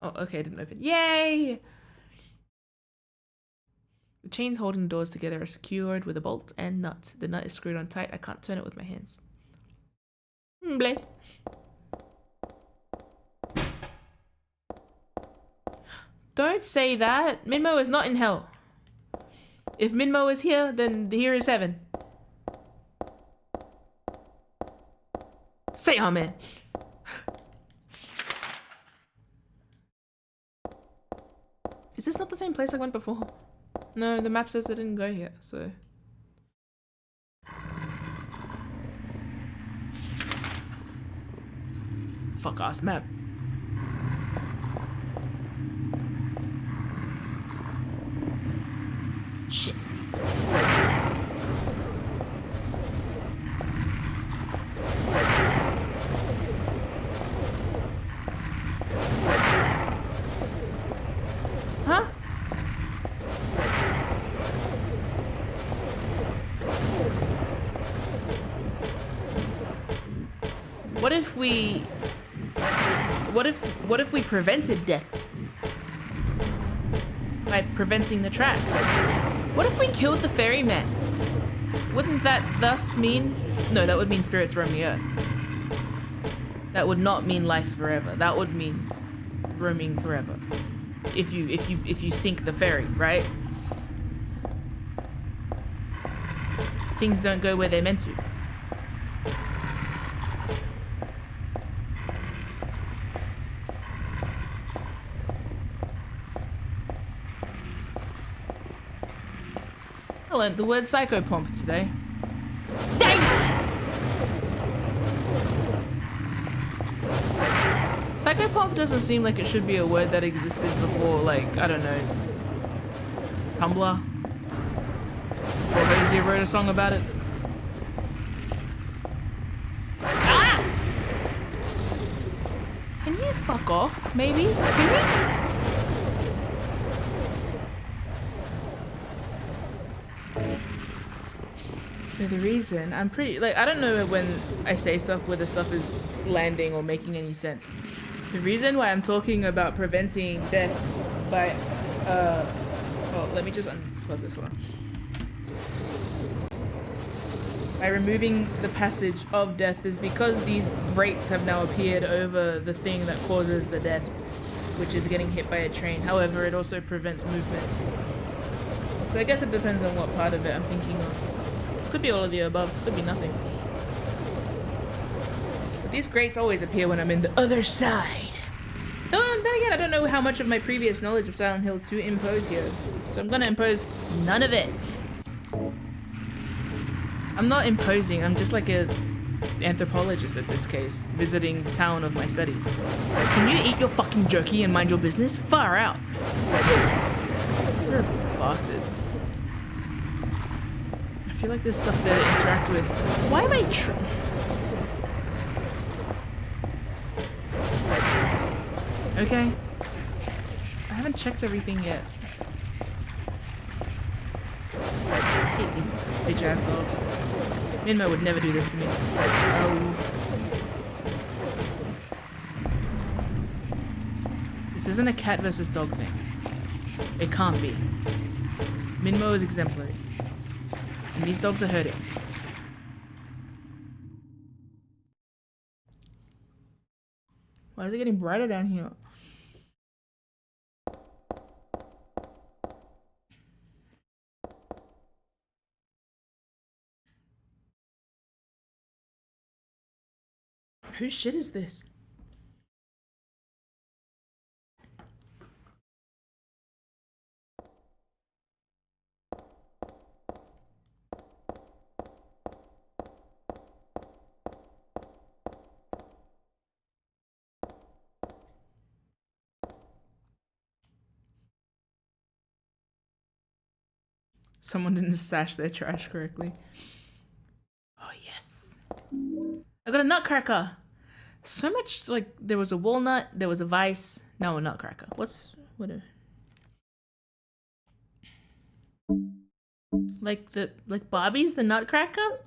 okay, it didn't open. Yay! The chains holding the doors together are secured with a bolt and nut. The nut is screwed on tight. I can't turn it with my hands. Bless. Don't say that. Minmo is not in hell. If Minmo is here, then here is heaven. Say amen. Is this not the same place I went before? No, the map says I didn't go here, so... Fuck ass map. Shit. Huh? What if we prevented death? By preventing the tracks? What if we killed the ferryman? Wouldn't that thus mean... No, that would mean spirits roam the earth. That would not mean life forever. That would mean roaming forever. If you sink the ferry, right? Things don't go where they're meant to. I learned the word psychopomp today. Psychopomp doesn't seem like it should be a word that existed before, like, I don't know, Tumblr? Before Hosea wrote a song about it. Ah! Can you fuck off, maybe? Can you? So the reason, I'm pretty, like, I don't know when I say stuff whether stuff is landing or making any sense. The reason why I'm talking about preventing death by, oh, let me just unplug this one. By removing the passage of death is because these grates have now appeared over the thing that causes the death, which is getting hit by a train. However, it also prevents movement. So I guess it depends on what part of it I'm thinking of. Could be all of the above, could be nothing. But these grates always appear when I'm in the other side. Though, then again, I don't know how much of my previous knowledge of Silent Hill to impose here. So I'm gonna impose none of it. I'm not imposing, I'm just like a anthropologist in this case, visiting the town of my study. Can you eat your fucking jerky and mind your business? Far out. You're a bastard. feel like there's stuff there to interact with. Why am I okay. I haven't checked everything yet. I hate these bitch ass dogs. Minmo would never do this to me. Oh. This isn't a cat versus dog thing. It can't be. Minmo is exemplary. And these dogs are hurting. Why is it getting brighter down here? Whose shit is this? Someone didn't stash their trash correctly. Oh, yes. I got a nutcracker. So much, like, there was a walnut, there was a vice, now a nutcracker. What like Bobby's the nutcracker?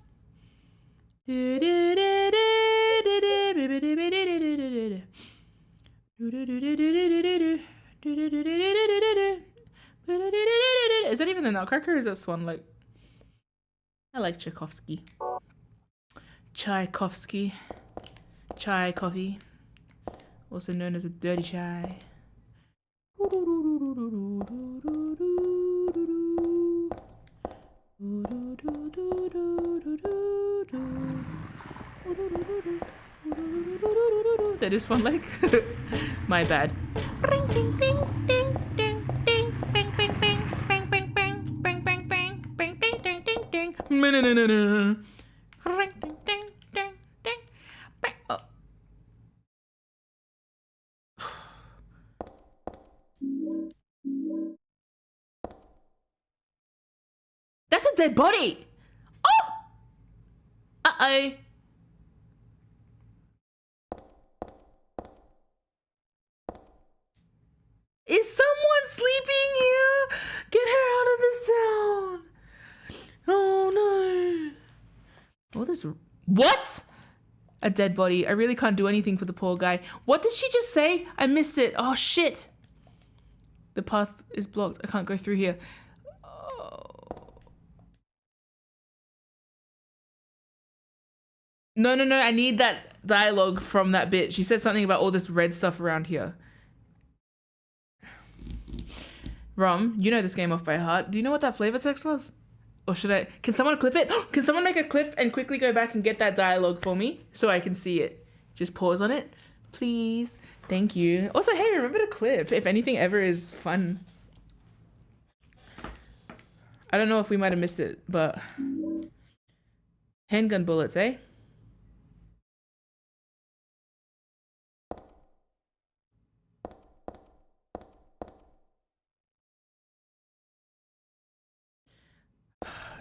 Is that even the nutcracker or is that Swan Lake? I like Tchaikovsky. Tchaikovsky. Chai coffee. Also known as a dirty chai. That is Swan Lake. My bad. That's a dead body! Oh! Uh-oh. Is someone sleeping here? Get her out of this town! Oh no. Oh, this. What? A dead body. I really can't do anything for the poor guy. What did she just say? I missed it. Oh shit. The path is blocked. I can't go through here. Oh. No. I need that dialogue from that bit. She said something about all this red stuff around here. Rom, you know this game off by heart. Do you know what that flavor text was? Or should I? Can someone clip it? Can someone make a clip and quickly go back and get that dialogue for me so I can see it? Just pause on it, please. Thank you. Also, hey, remember to clip if anything ever is fun. I don't know if we might have missed it, but handgun bullets, eh?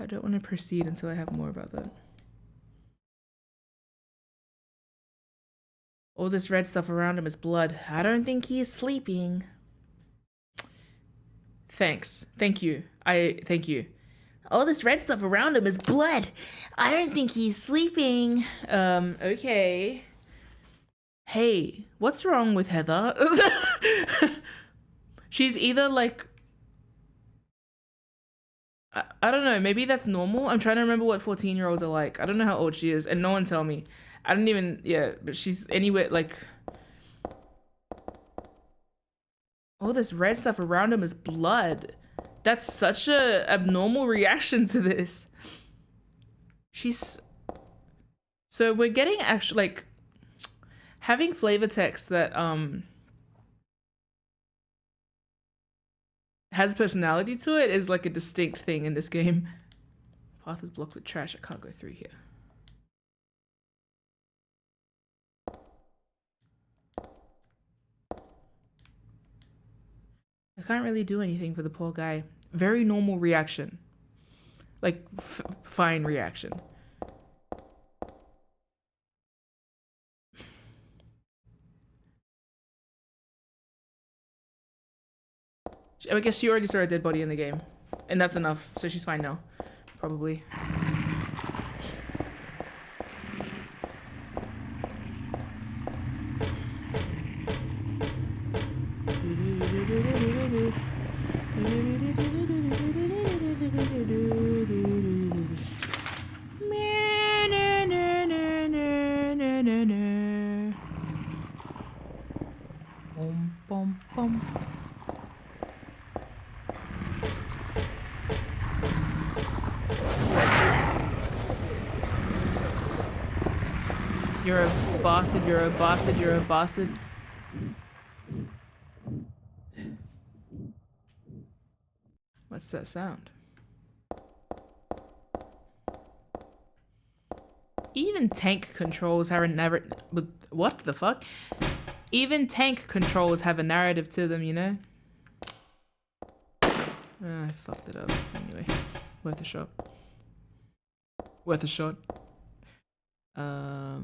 I don't want to proceed until I have more about that. All this red stuff around him is blood. I don't think he's sleeping. Thanks. Thank you. Thank you. All this red stuff around him is blood. I don't think he's sleeping. Okay. Hey, what's wrong with Heather? She's either like... I don't know, maybe that's normal. I'm trying to remember what 14-year-olds are like. I don't know how old she is, and no one tell me. I don't even, yeah, but she's anywhere, like... All this red stuff around him is blood. That's such a abnormal reaction to this. She's... So we're getting actually, like... Having flavor text that, has personality to it is like a distinct thing in this game. Path is blocked with trash. I can't go through here. I can't really do anything for the poor guy. Very normal reaction. Like, fine reaction. I guess she already saw a dead body in the game. And that's enough, so she's fine now. Probably. You're a bastard, you're a bastard, you're a bastard. What's that sound? Even tank controls have a narrative. What the fuck? Even tank controls have a narrative to them, you know? I fucked it up. Anyway, worth a shot. Worth a shot. I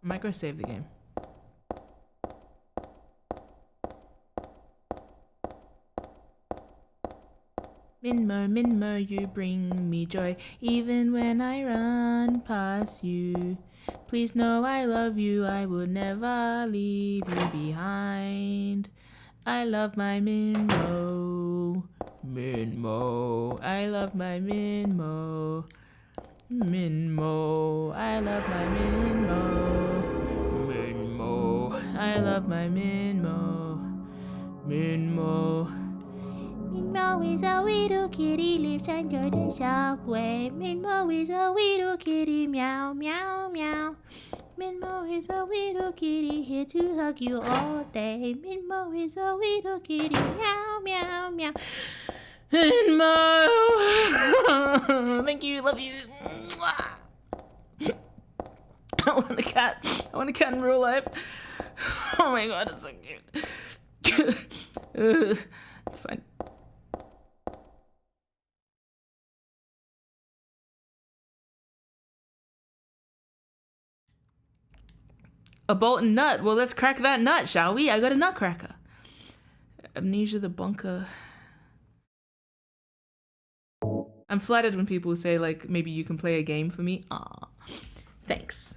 might go save the game. Minmo, Minmo, you bring me joy, even when I run past you. Please know I love you, I would never leave you behind. I love my Minmo, Minmo, I love my Minmo, Minmo, I love my Minmo, Minmo, I love my Minmo, Minmo. Minmo is a little kitty, lives under the subway. Minmo is a little kitty, meow, meow, meow. Minmo is a little kitty, here to hug you all day. Minmo is a little kitty, meow, meow, meow. Minmo! Thank you, love you. I want a cat. I want a cat in real life. Oh my god, it's so cute. It's fine. A Bolton nut. Well, let's crack that nut, shall we? I got a nutcracker. Amnesia the bunker. I'm flattered when people say, like, maybe you can play a game for me. Aw, thanks.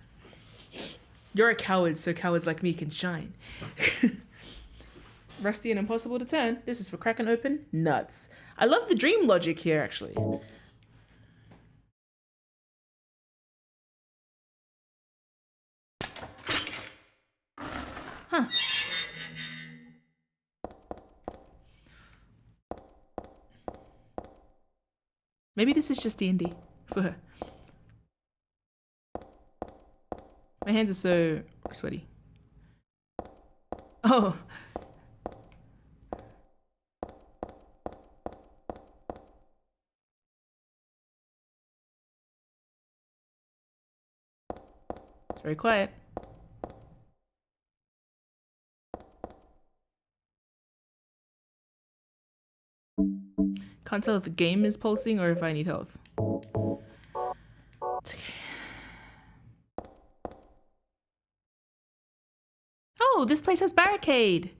You're a coward, so cowards like me can shine. Rusty and impossible to turn. This is for cracking open nuts. I love the dream logic here, actually. Huh. Maybe this is just D&D for her. My hands are so sweaty. Oh. It's very quiet. Can't tell if the game is pulsing or if I need health. It's okay. Oh, this place has barricade.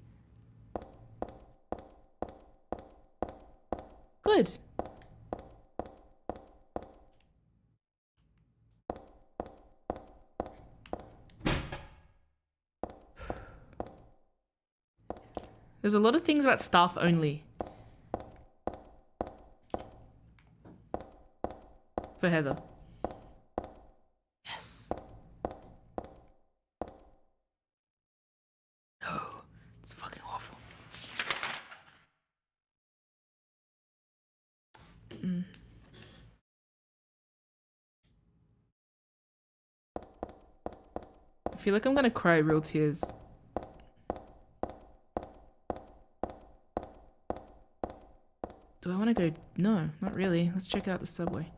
Good. There's a lot of things about staff only. For Heather. Yes. No, it's fucking awful. I feel like I'm gonna cry real tears. Do I want to go? No, not really. Let's check out the subway.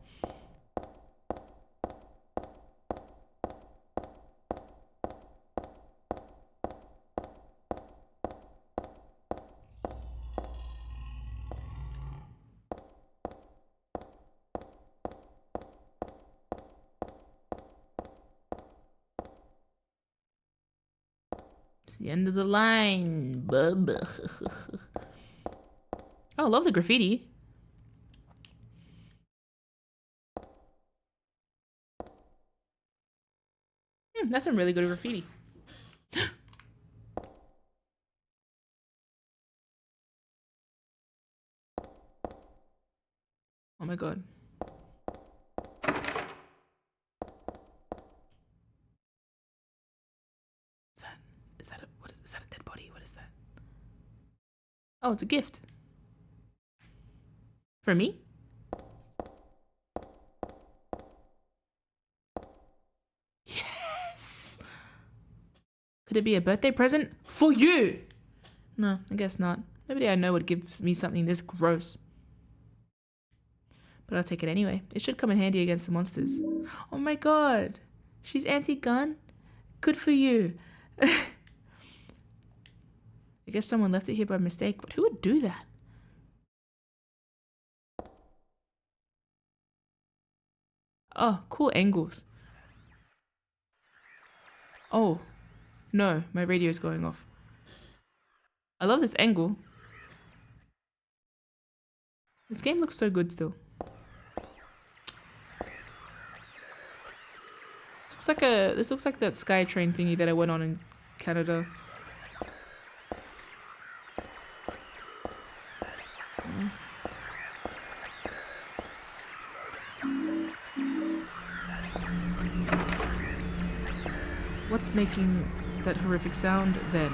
It's the end of the line. Oh, I love the graffiti. That's some really good graffiti. Oh my god. Is that a dead body? What is that? Oh, it's a gift. For me? Yes! Could it be a birthday present? For you! No, I guess not. Nobody I know would give me something this gross. But I'll take it anyway. It should come in handy against the monsters. Oh my god! She's anti-gun? Good for you. I guess someone left it here by mistake, but who would do that? Oh, cool angles. Oh, no, my radio's going off. I love this angle. This game looks so good still. This looks like that SkyTrain thingy that I went on in Canada. What's making that horrific sound then?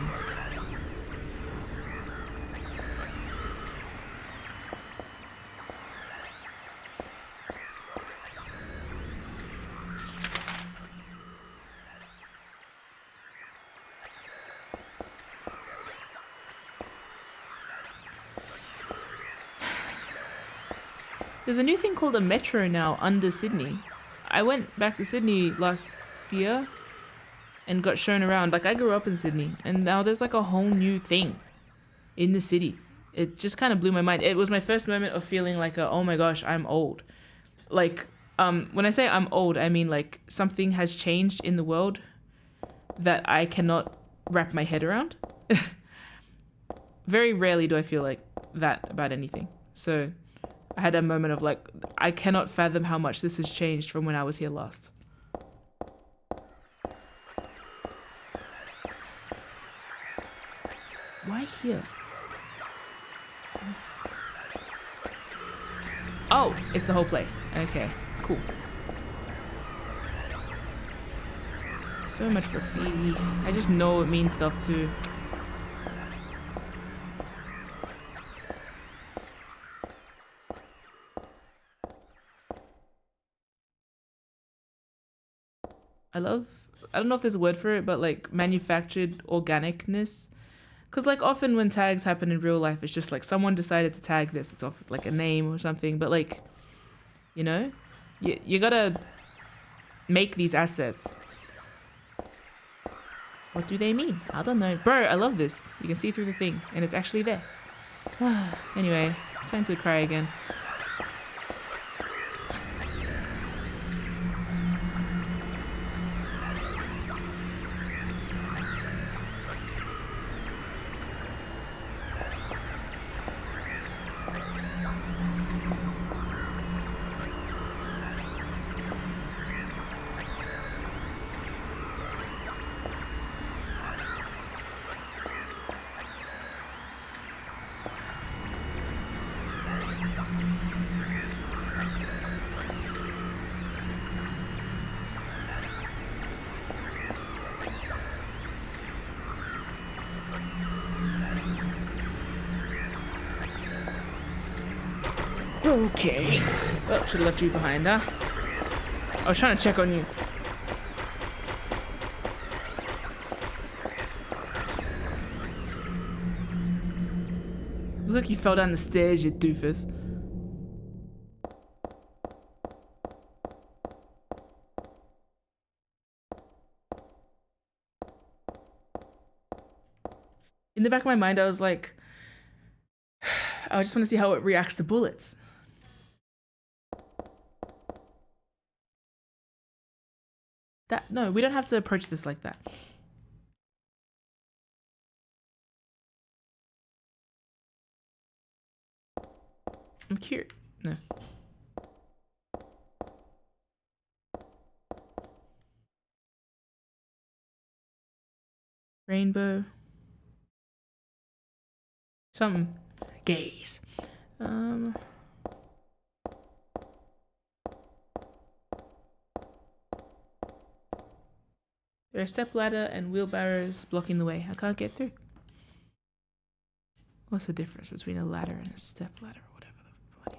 There's a new thing called a metro now under Sydney. I went back to Sydney last year and got shown around. Like, I grew up in Sydney, and now there's like a whole new thing in the city. It just kind of blew my mind. It was my first moment of feeling like oh my gosh, I'm old. Like, when I say I'm old, I mean like something has changed in the world that I cannot wrap my head around. Very rarely do I feel like that about anything. So I had a moment of like, I cannot fathom how much this has changed from when I was here last. Why here? Oh, it's the whole place. Okay, cool. So much graffiti. I just know it means stuff too. I don't know if there's a word for it, but like manufactured organicness. Because like often when tags happen in real life, it's just like someone decided to tag this. It's off like a name or something. But like, you know, you gotta make these assets. What do they mean? I don't know. Bro, I love this. You can see through the thing and it's actually there. Anyway, time to cry again. Okay. Well, should have left you behind, huh? I was trying to check on you. Looks like you fell down the stairs, you doofus. In the back of my mind, I was like, I just want to see how it reacts to bullets. No, we don't have to approach this like that. I'm curious. No. Rainbow. Something. Gaze. There are step ladder and wheelbarrows blocking the way. I can't get through. What's the difference between a ladder and a step ladder or whatever the bloody...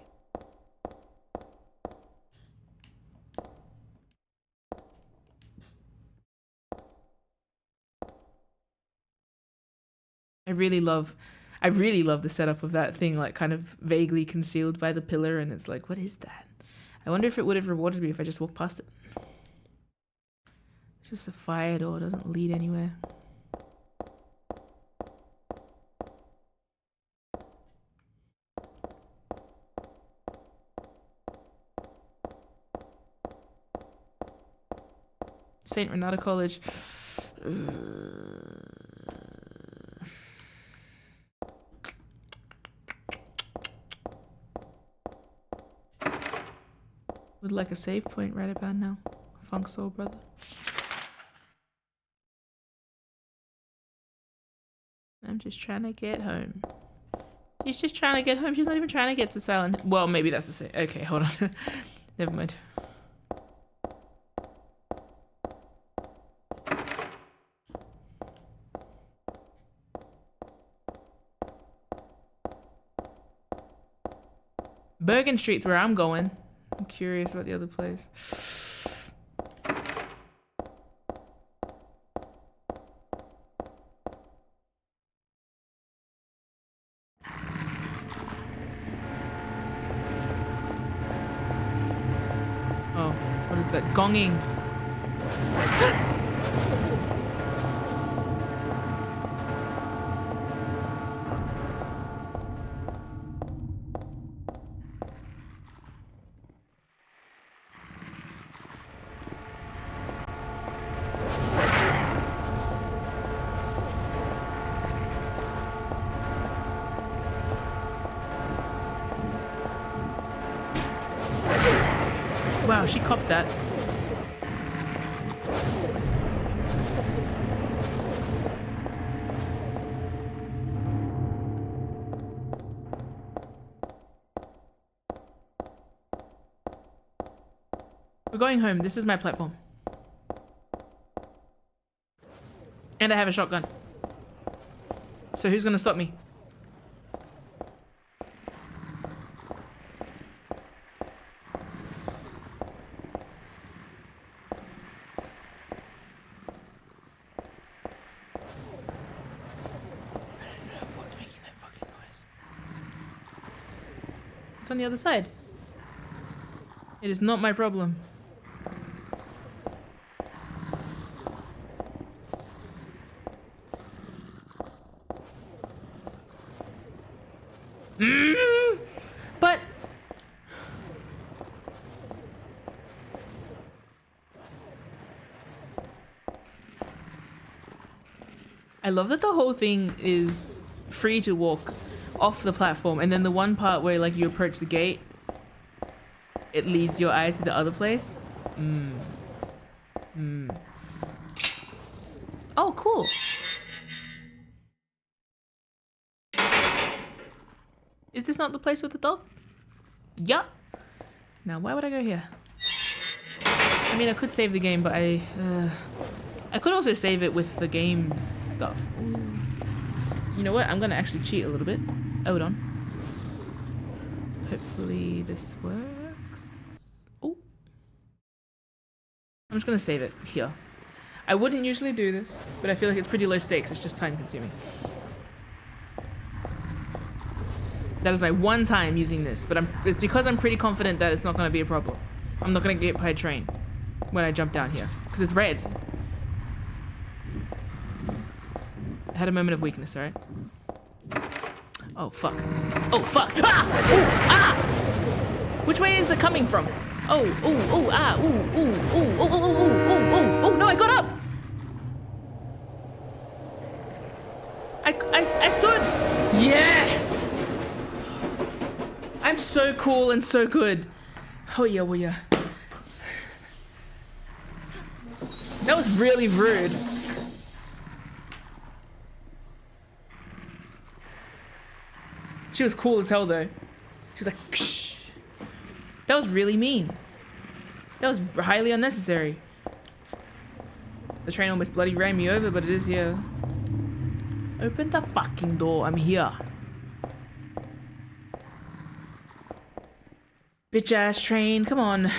I really love the setup of that thing, like kind of vaguely concealed by the pillar, and it's like, what is that? I wonder if it would have rewarded me if I just walked past it. It's just a fire door, it doesn't lead anywhere. St. Renata College. Would like a save point right about now. Funk Soul Brother. I'm just trying to get home. She's just trying to get home. She's not even trying to get to Silent. Well, maybe that's the same. Okay, hold on. Never mind. Bergen Street's where I'm going. I'm curious about the other place. Oh, what is that? Gonging. Wow, she copped that. We're going home. This is my platform. And I have a shotgun. So who's gonna stop me? What's making that fucking noise? It's on the other side. It is not my problem. But I love that the whole thing is free to walk off the platform, and then the one part where like you approach the gate, it leads your eye to the other place. Oh, cool. Is this not the place with the dog? Yup. Now, why would I go here? I mean, I could save the game, but I could also save it with the game's stuff. Ooh. You know what? I'm gonna actually cheat a little bit. Hold on. Hopefully this works. Oh. I'm just gonna save it here. I wouldn't usually do this, but I feel like it's pretty low stakes. It's just time consuming. That is my one time using this, but it's because I'm pretty confident that it's not going to be a problem. I'm not going to get hit by a train when I jump down here, because it's red. I had a moment of weakness, alright? Oh, fuck. Oh, fuck! Ah! Ooh, ah! Which way is it coming from? Oh, ooh, ooh, ah, ooh, ooh, ooh, ooh, ooh, ooh, ooh, ooh, ooh, no, I got up! I stood! Yes! I'm so cool and so good. Oh yeah, well yeah. That was really rude. She was cool as hell though. She was like, Ksh. That was really mean. That was highly unnecessary. The train almost bloody ran me over, but it is here. Open the fucking door, I'm here. Bitch ass train, come on.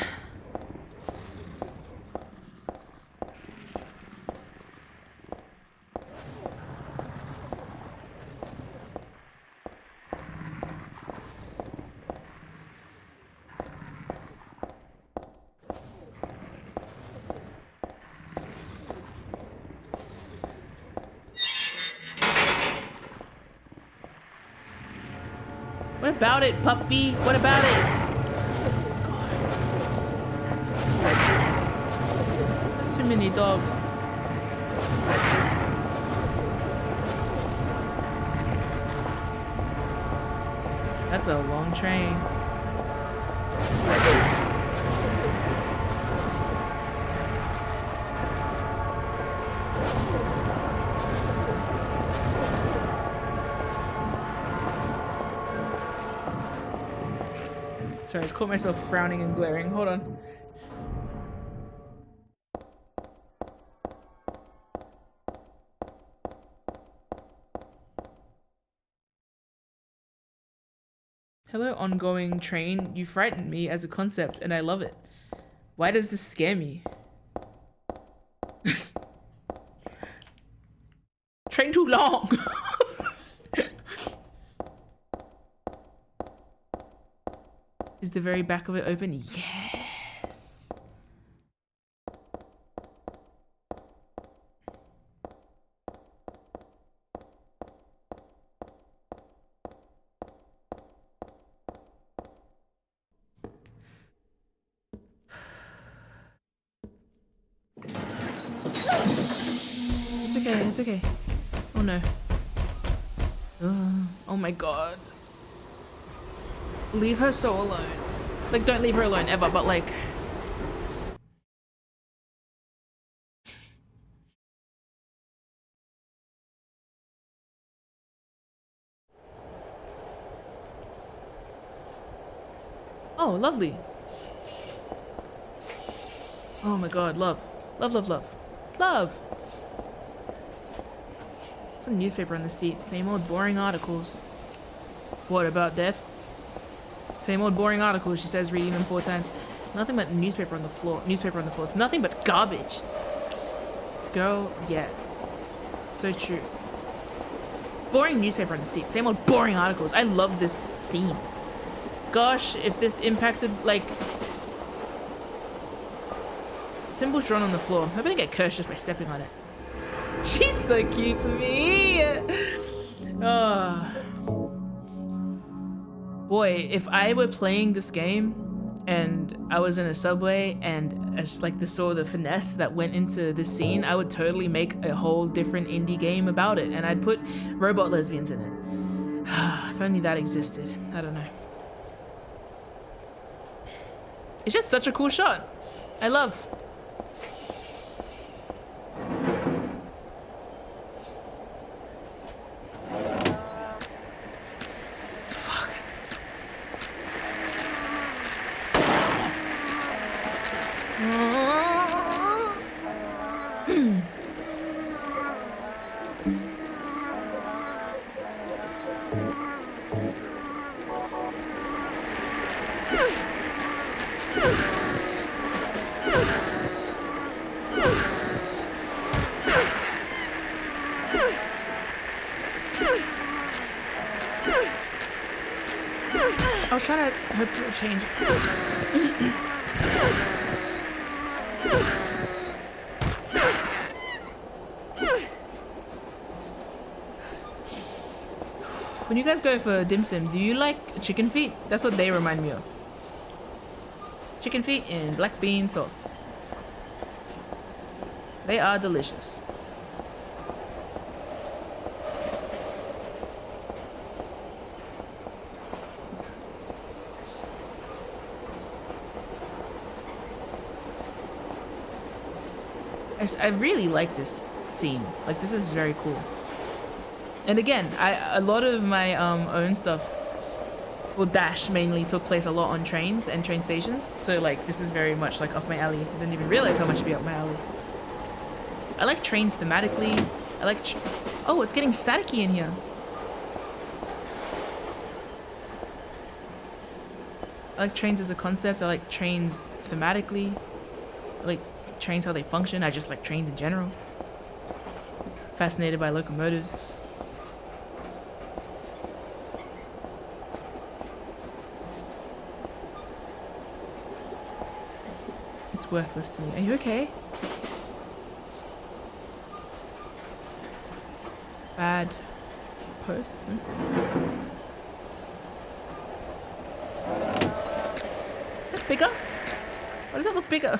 What about it, puppy? What about it? God. There's too many dogs. That's a long train. Sorry, I just caught myself frowning and glaring. Hold on. Hello, ongoing train. You frightened me as a concept, and I love it. Why does this scare me? Train too long! Is the very back of it open? Yes! It's okay, it's okay. Oh no. Oh my god. Leave her so alone. Like, don't leave her alone ever, but like... Oh, lovely. Oh my god, love. Love, love, love. Love! It's a newspaper on the seat. Same old boring articles. What about death? Same old boring articles, she says, reading them 4 times. Nothing but newspaper on the floor. Newspaper on the floor. It's nothing but garbage. Girl, yeah. So true. Boring newspaper on the seat. Same old boring articles. I love this scene. Gosh, if this impacted, like... Symbols drawn on the floor. I'm hoping to get cursed just by stepping on it. She's so cute to me. Oh. Boy, if I were playing this game and I was in a subway and as like saw the finesse that went into this scene, I would totally make a whole different indie game about it, and I'd put robot lesbians in it. If only that existed. I don't know. It's just such a cool shot. I love. I was trying to hope it would change. When you guys go for dim sum, do you like chicken feet? That's what they remind me of. Chicken feet in black bean sauce. They are delicious. I really like this scene. Like, this is very cool. And again, a lot of my own stuff, well, Dash mainly took place a lot on trains and train stations. So like, this is very much like up my alley. I didn't even realize how much it'd be up my alley. I like trains thematically. I like. Oh, it's getting staticky in here. I like trains as a concept. I like trains thematically. I like trains how they function. I just like trains in general. Fascinated by locomotives. It's worthless to me. Are you okay? Bad post. Is that bigger? Why does that look bigger?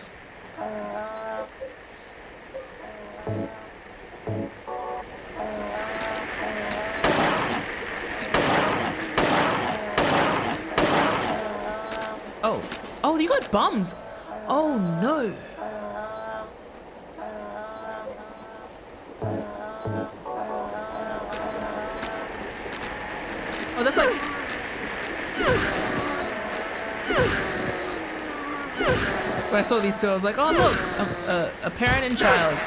Oh. Oh, you got bums. Oh no. Oh, that's like... When I saw these two, I was like, oh look, a parent and child.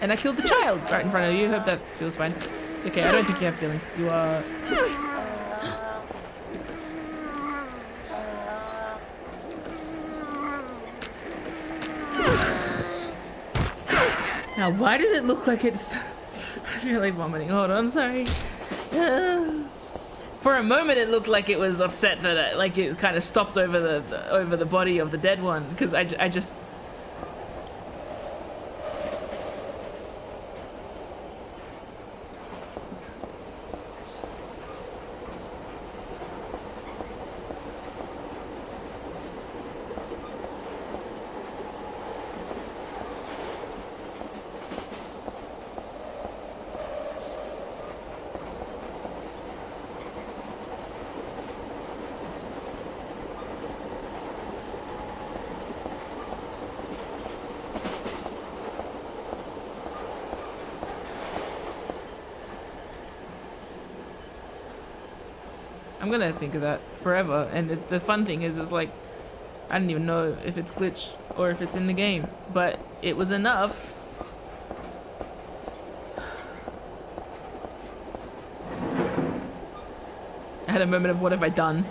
And I killed the child right in front of you. Hope that feels fine. It's okay, I don't think you have feelings. You are... Now, why does it look like it's... I feel like vomiting. Hold on, sorry. For a moment, it looked like it was upset that like it kind of stopped over the body of the dead one, because I just... I'm gonna think of that forever, and the fun thing is like, I don't even know if it's glitched or if it's in the game, but it was enough. I had a moment of what have I done?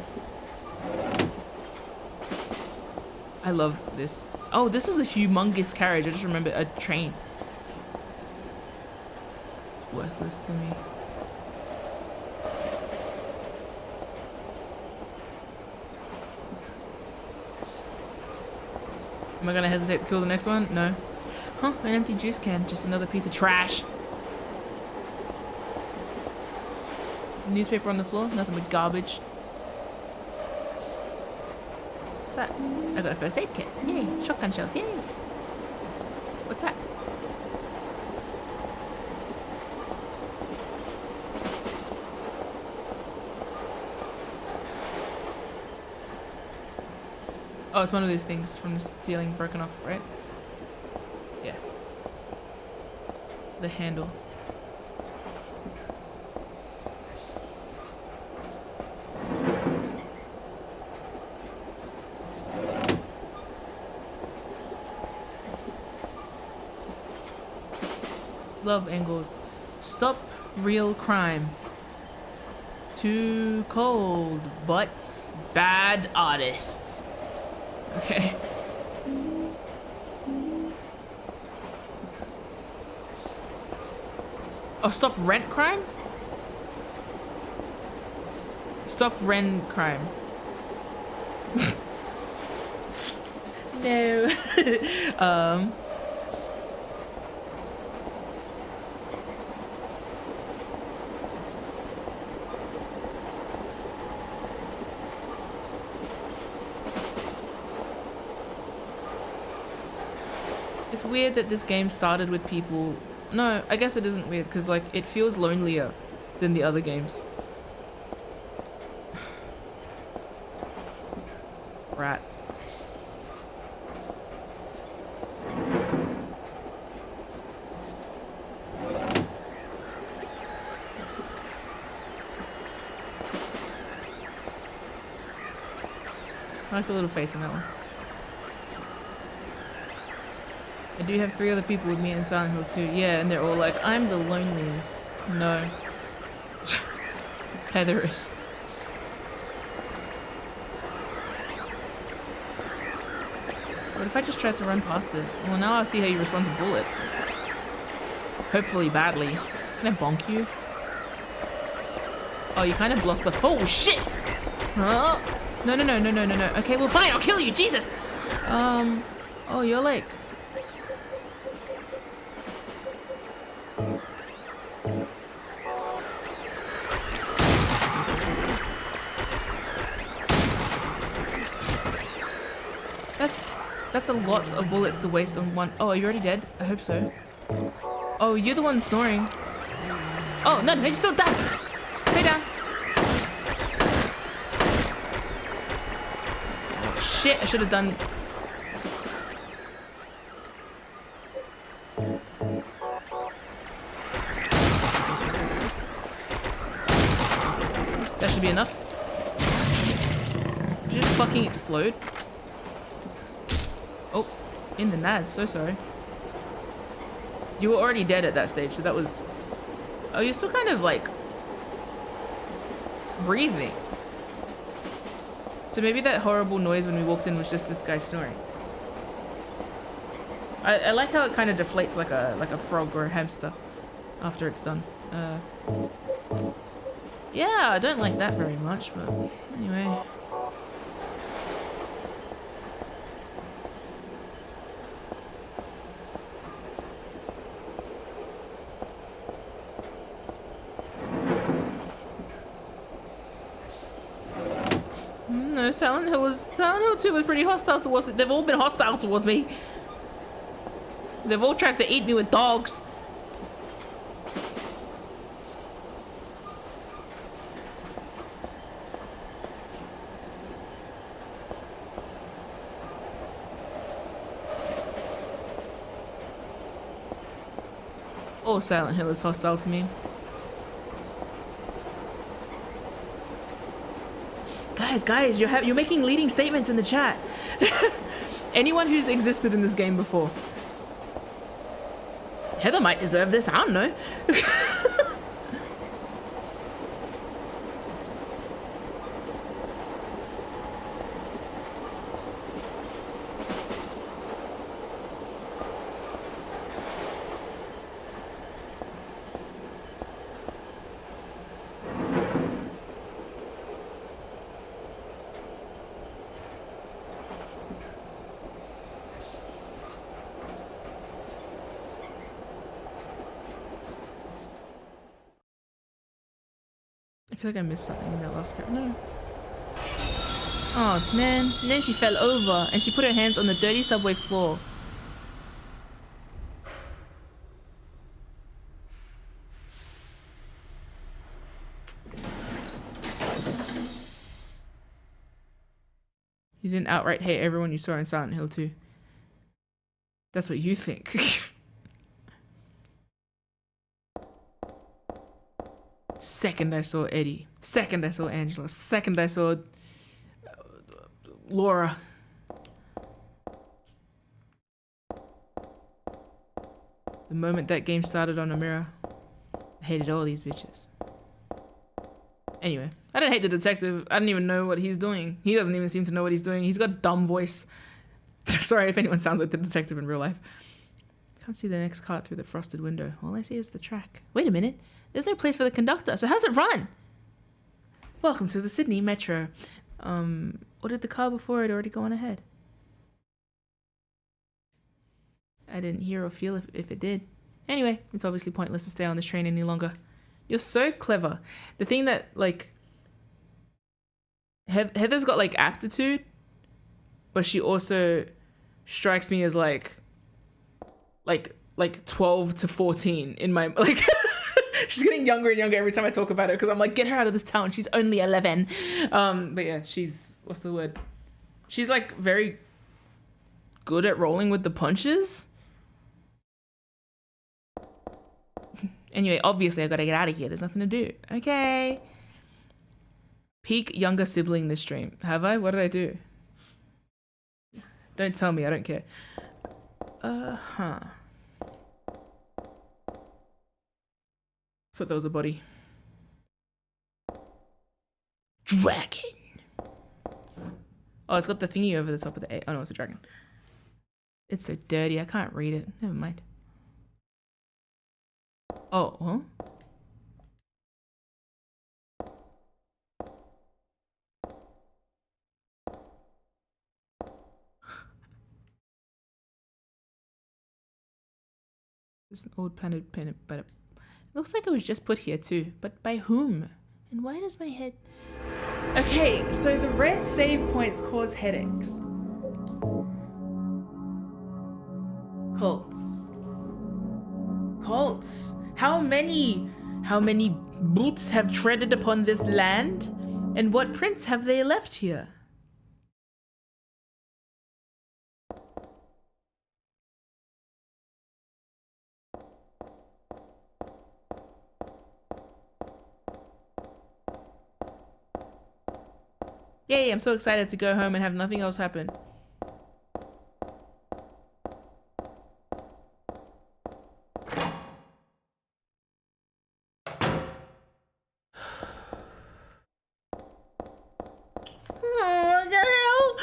I love this. Oh, this is a humongous carriage. I just remember a train. Worthless to me. Am I gonna hesitate to kill the next one? No. Huh, an empty juice can. Just another piece of trash. Newspaper on the floor. Nothing but garbage. What's that? I got a first aid kit. Yay. Shotgun shells. Yay. What's that? Oh, it's one of those things from the ceiling broken off, right? Yeah. The handle. Love angles. Stop real crime. Too cold, but bad artists. Okay. Oh, stop rent crime? Stop rent crime. No. It's weird that this game started with people... No, I guess it isn't weird, because like it feels lonelier than the other games. Rat. I like the little face on that one. I do have 3 other people with me in Silent Hill too. Yeah, and they're all like, I'm the loneliest. No. Heather is. What if I just tried to run past it? Well, now I'll see how you respond to bullets. Hopefully badly. Can I bonk you? Oh, you kind of blocked the- Oh, shit! Huh? No. Okay, well, fine, I'll kill you, Jesus! Oh, you're like... That's a lot of bullets to waste on one. Oh, are you already dead? I hope so. Oh, you're the one snoring. Oh, no, you're still down. Stay down. Oh, shit, I should have done... That should be enough. Did you just fucking explode? Oh, in the nads, so sorry. You were already dead at that stage, so that was... Oh, you're still kind of, like... breathing. So maybe that horrible noise when we walked in was just this guy snoring. I like how it kind of deflates like a frog or a hamster after it's done. Yeah, I don't like that very much, but anyway... No, Silent Hill 2 was pretty hostile towards me. They've all been hostile towards me. They've all tried to eat me with dogs. All Silent Hill is hostile to me. Guys, you're making leading statements in the chat. Anyone who's existed in this game before. Heather might deserve this, I don't know. I feel like I missed something in that last part. No. Oh man, and then she fell over and she put her hands on the dirty subway floor. You didn't outright hate everyone you saw in Silent Hill 2. That's what you think. Second I saw Eddie. Second I saw Angela. Second I saw Laura. The moment that game started on a mirror, I hated all these bitches. Anyway, I didn't hate the detective. I didn't even know what he's doing. He doesn't even seem to know what he's doing. He's got a dumb voice. Sorry if anyone sounds like the detective in real life. Can't see the next cart through the frosted window. All I see is the track. Wait a minute. There's no place for the conductor, so how does it run? Welcome to the Sydney Metro. Or did the car before it already go on ahead? I didn't hear or feel if it did. Anyway, it's obviously pointless to stay on this train any longer. You're so clever. The thing that, like... Heather's got, like, aptitude, but she also strikes me as, like 12 to 14 in my... like. She's getting younger and younger every time I talk about her because I'm like, get her out of this town. She's only 11. But yeah, she's... what's the word? She's, like, very good at rolling with the punches. Anyway, obviously I gotta get out of here. There's nothing to do. Okay. Peak younger sibling this stream. Have I? What did I do? Don't tell me, I don't care. Huh. Thought that was a body. Dragon! Oh, it's got the thingy over the top of the A. Oh no, it's a dragon. It's so dirty, I can't read it. Never mind. Oh, huh? It's an old painted pen, but it looks like it was just put here too. But by whom? And why does my head... Okay, so the red save points cause headaches. Cults. Cults. How many boots have treaded upon this land? And what prints have they left here? Yay, I'm so excited to go home and have nothing else happen. Oh, what the hell?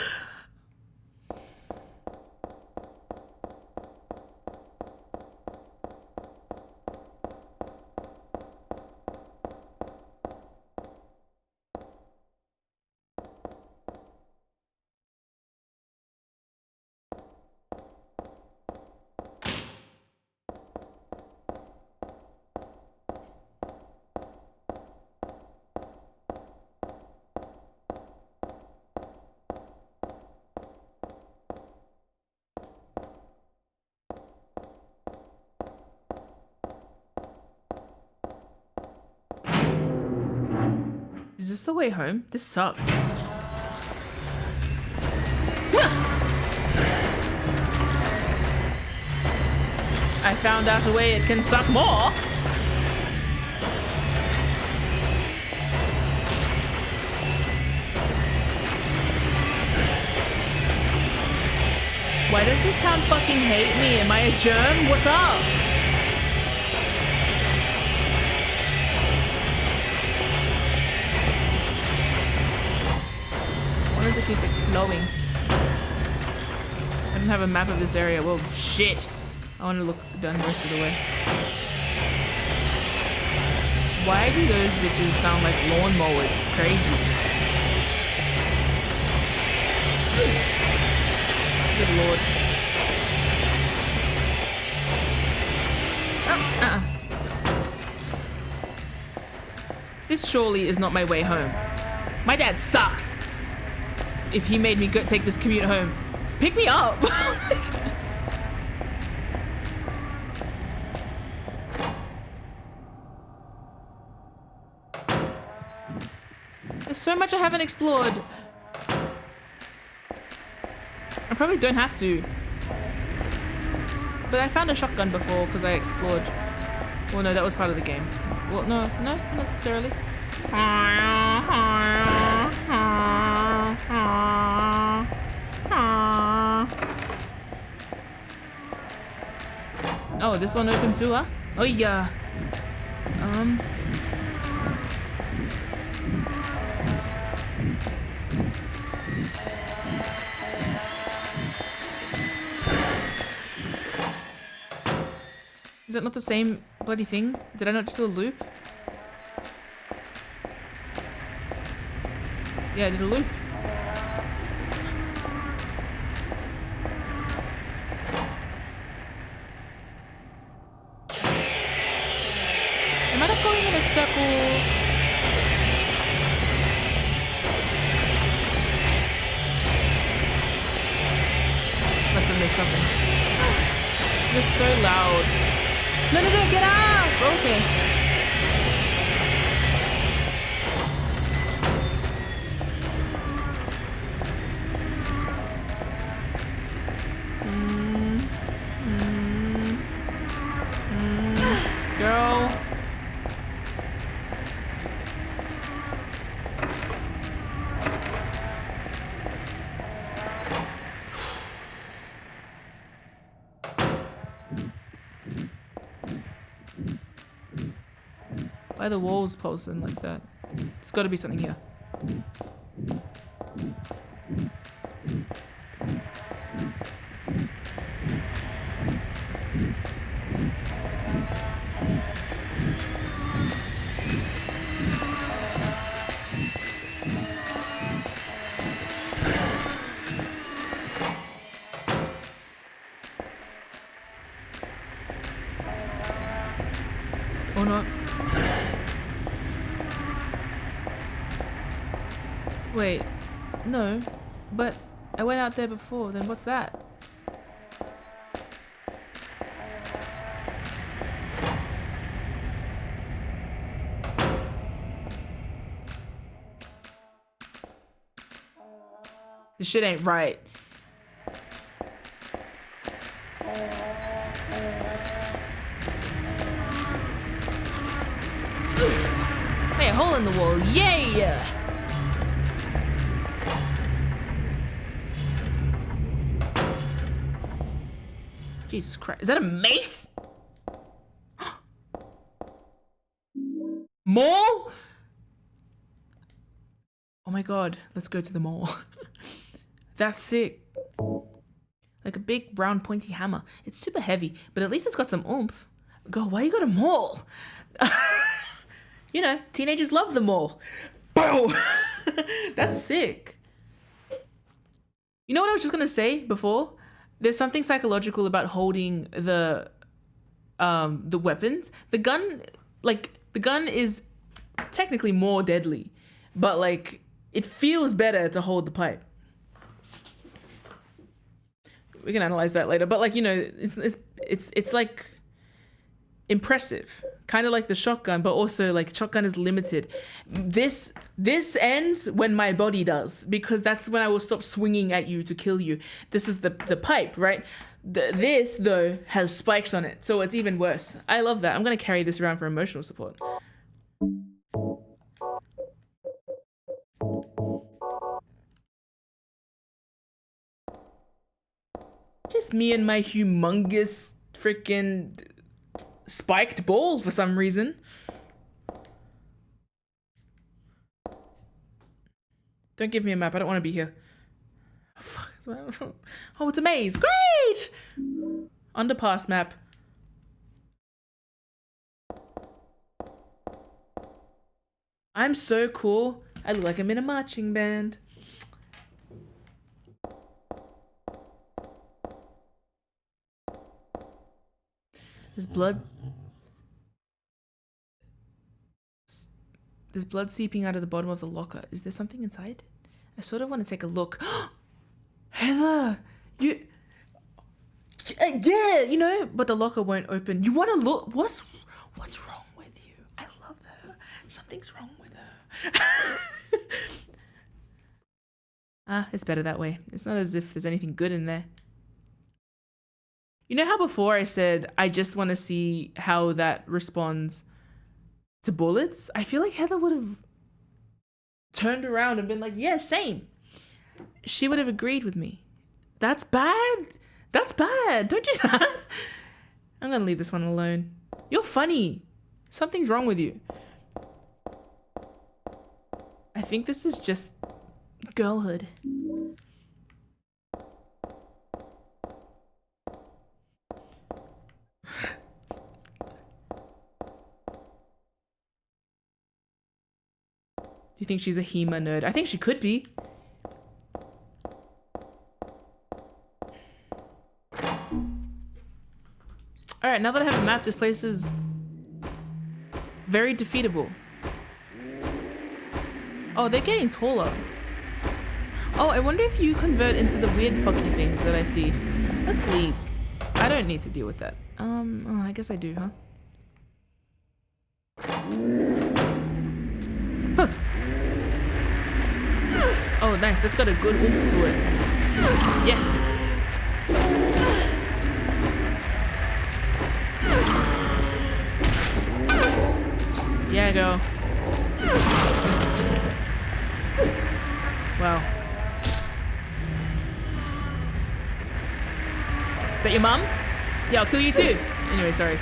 Is this the way home? This sucks. I found out a way it can suck more. Why does this town fucking hate me? Am I a germ? What's up? Why does it keep exploding? I don't have a map of this area. Well, shit. I want to look down the rest of the way. Why do those bitches sound like lawnmowers? It's crazy. Good lord. This surely is not my way home. My dad sucks. If he made me go take this commute home, pick me up. There's so much I haven't explored. I probably don't have to. But I found a shotgun before because I explored. Well, no, that was part of the game. Well, no, not necessarily. Oh, this one open too, huh? Oh, yeah. Is that not the same bloody thing? Did I not just do a loop? Yeah, I did a loop. Am I not going in a circle? Must have missed something. You're so loud. No, get up! Okay. Girl. Why are the walls pulsing like that? There's got to be something here. Or not. Wait, no, but I went out there before, then what's that? This shit ain't right. Hey, a hole in the wall, yay! Jesus Christ, is that a mace? Mall? Oh my god, let's go to the mall. That's sick. Like a big brown pointy hammer. It's super heavy, but at least it's got some oomph. God, why you got a mall? You know, teenagers love the mall. Boom! That's sick. You know what I was just gonna say before? There's something psychological about holding the weapons. The gun is technically more deadly, but like it feels better to hold the pipe. We can analyze that later, but like, you know, it's like impressive, kind of like the shotgun, but also like shotgun is limited. This ends when my body does, because that's when I will stop swinging at you to kill you. This is the pipe, right? This though has spikes on it, so it's even worse. I love that. I'm gonna carry this around for emotional support. Just me and my humongous freaking spiked ball for some reason. Don't give me a map. I don't want to be here. Oh, fuck. Oh, it's a maze. Great! Underpass map. I'm so cool. I look like I'm in a marching band. There's blood. There's blood seeping out of the bottom of the locker. Is there something inside? I sort of want to take a look. Heather, you... Yeah, you know, but the locker won't open. You want to look? What's wrong with you? I love her. Something's wrong with her. It's better that way. It's not as if there's anything good in there. You know how before I said, I just want to see how that responds to bullets? I feel like Heather would have turned around and been like, yeah, same. She would have agreed with me. That's bad. That's bad. Don't do that. I'm going to leave this one alone. You're funny. Something's wrong with you. I think this is just girlhood. Do you think she's a HEMA nerd? I think she could be. Alright, now that I have a map, this place is very defeatable. Oh, they're getting taller. Oh, I wonder if you convert into the weird fucky things that I see. Let's leave. I don't need to deal with that. Oh, I guess I do, huh? Huh. Oh, nice. That's got a good oomph to it. Yes. Yeah, go. Wow. Is that your mom? Yeah, I'll kill you too. Anyway, sorry.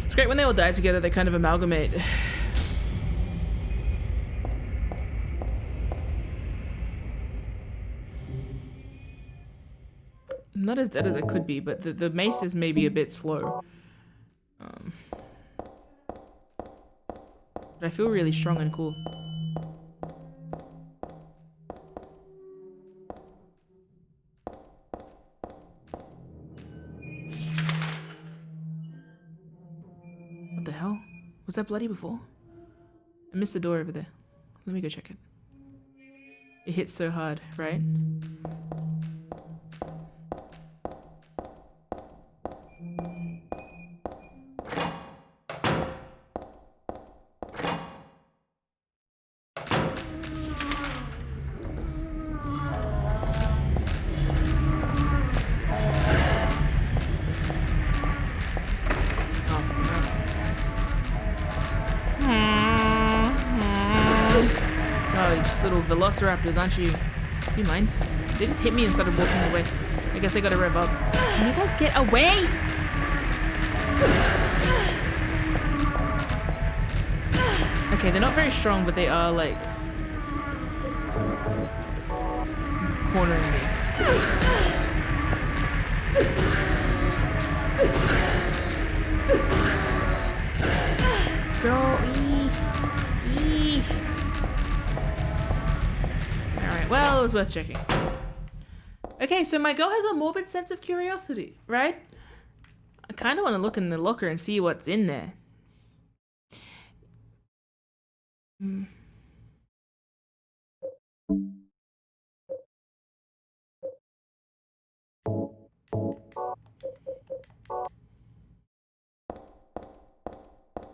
It's great when they all die together, they kind of amalgamate. I'm not as dead as I could be, but the mace is maybe a bit slow. But I feel really strong and cool. What the hell? Was that bloody before? I missed the door over there. Let me go check it. It hits so hard, right? Oh, you're just little velociraptors, aren't you? Do you mind? They just hit me and started walking away. I guess they gotta rev up. Can you guys get away? Okay, they're not very strong, but they are like cornering me. Go, eee. Alright, well, it was worth checking. Okay, so my girl has a morbid sense of curiosity, right? I kind of want to look in the locker and see what's in there.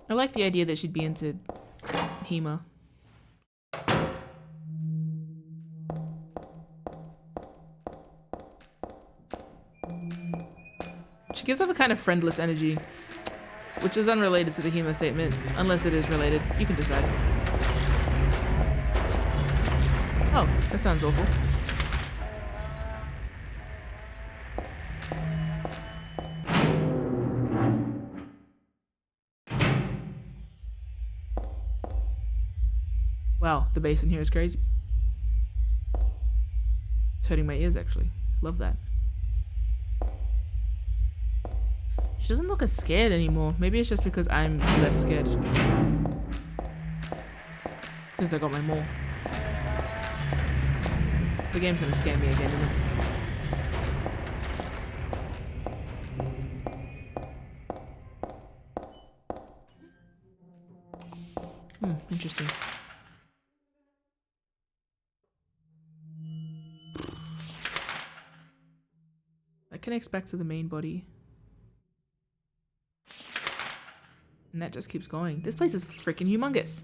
I like the idea that she'd be into Hema. She gives off a kind of friendless energy, which is unrelated to the Hema statement, unless it is related. You can decide. Oh, that sounds awful. Wow, the bass in here is crazy. It's hurting my ears, actually. Love that. She doesn't look as scared anymore. Maybe it's just because I'm less scared. Since I got my maul. The game's gonna scare me again, isn't it? Interesting. That connects back to the main body. And that just keeps going. This place is freaking humongous.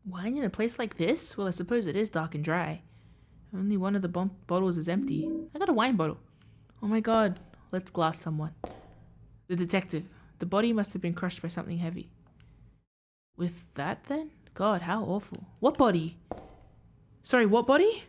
Wine in a place like this? Well, I suppose it is dark and dry. Only one of the bottles is empty. I got a wine bottle. Oh my god. Let's glass someone. The detective. The body must have been crushed by something heavy. With that then? God, how awful. What body? Sorry, what body?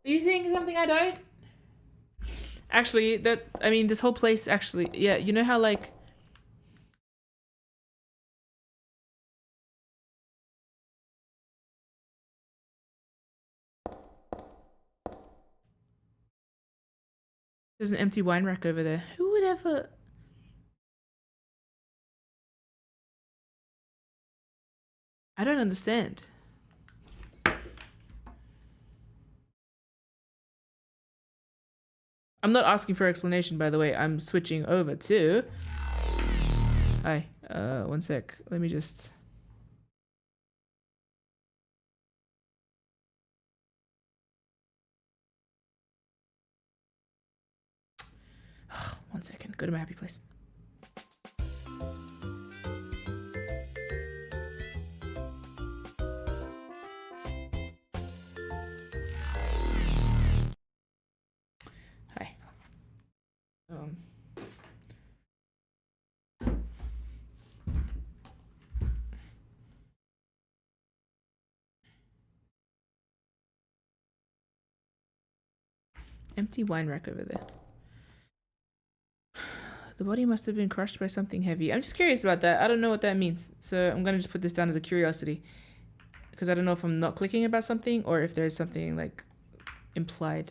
Are you seeing something I don't? Actually, this whole place actually, yeah, you know how like... There's an empty wine rack over there. Who would ever... I don't understand. I'm not asking for explanation, by the way. I'm switching over to... Hi. One sec. Let me just... One second. Go to my happy place. Hi. Empty wine rack over there. The body must have been crushed by something heavy. I'm just curious about that. I don't know what that means. So I'm going to just put this down as a curiosity. Because I don't know if I'm not clicking about something or if there's something like implied.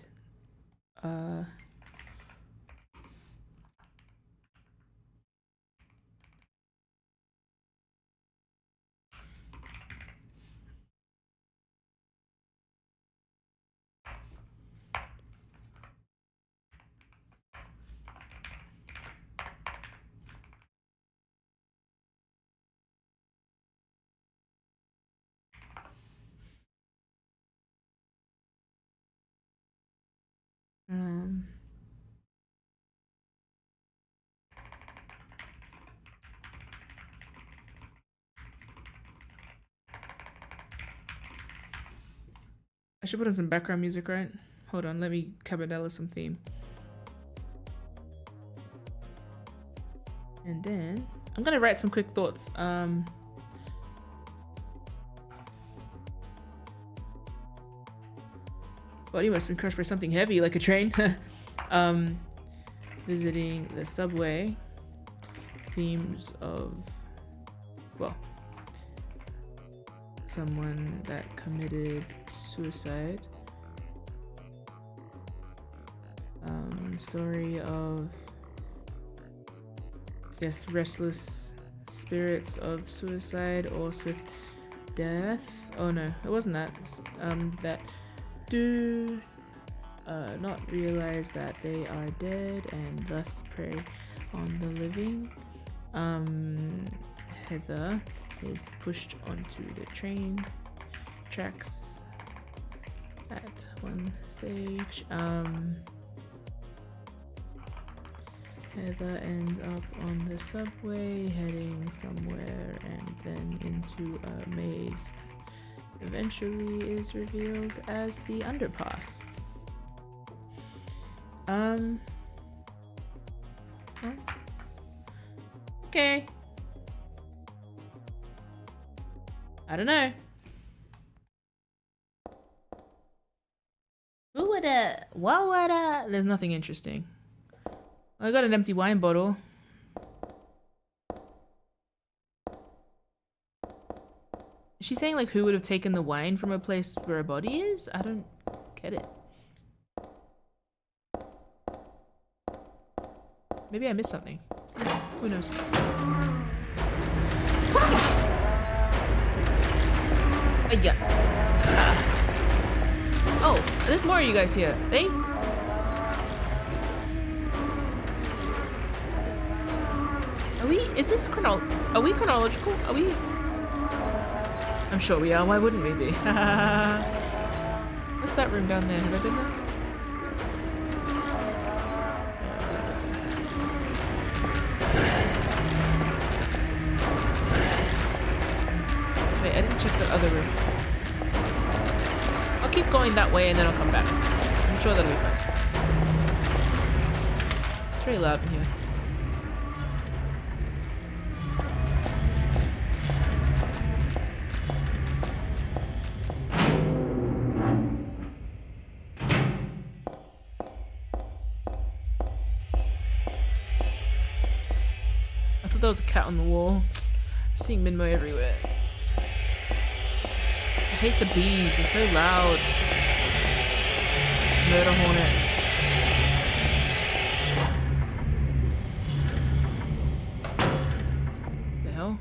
I should put on some background music, right? Hold on, let me cabadella some theme. And then I'm gonna write some quick thoughts. Body must have been crushed by something heavy, like a train. Visiting the subway. Themes of, well, someone that committed suicide. Story of, I guess, restless spirits of suicide or swift death. Oh no, it wasn't that. That do not realize that they are dead and thus prey on the living. Heather is pushed onto the train tracks at one stage. Heather ends up on the subway heading somewhere and then into a maze. Eventually is revealed as the underpass. Okay. I don't know. Who woulda? What woulda? There's nothing interesting. I got an empty wine bottle. Is she saying like who would have taken the wine from a place where a body is? I don't get it. Maybe I missed something. Who knows? Yeah. Oh, there's more of you guys here. Hey? Are we? Is this Are we chronological? Are we? I'm sure we are. Why wouldn't we be? What's that room down there? Have I been there? Wait, I didn't check the other room. I'll keep going that way and then I'll come back. I'm sure that'll be fine. It's really loud in here. I thought there was a cat on the wall. I'm seeing Minmo everywhere. I hate the bees, they're so loud. Murder hornets. The hell?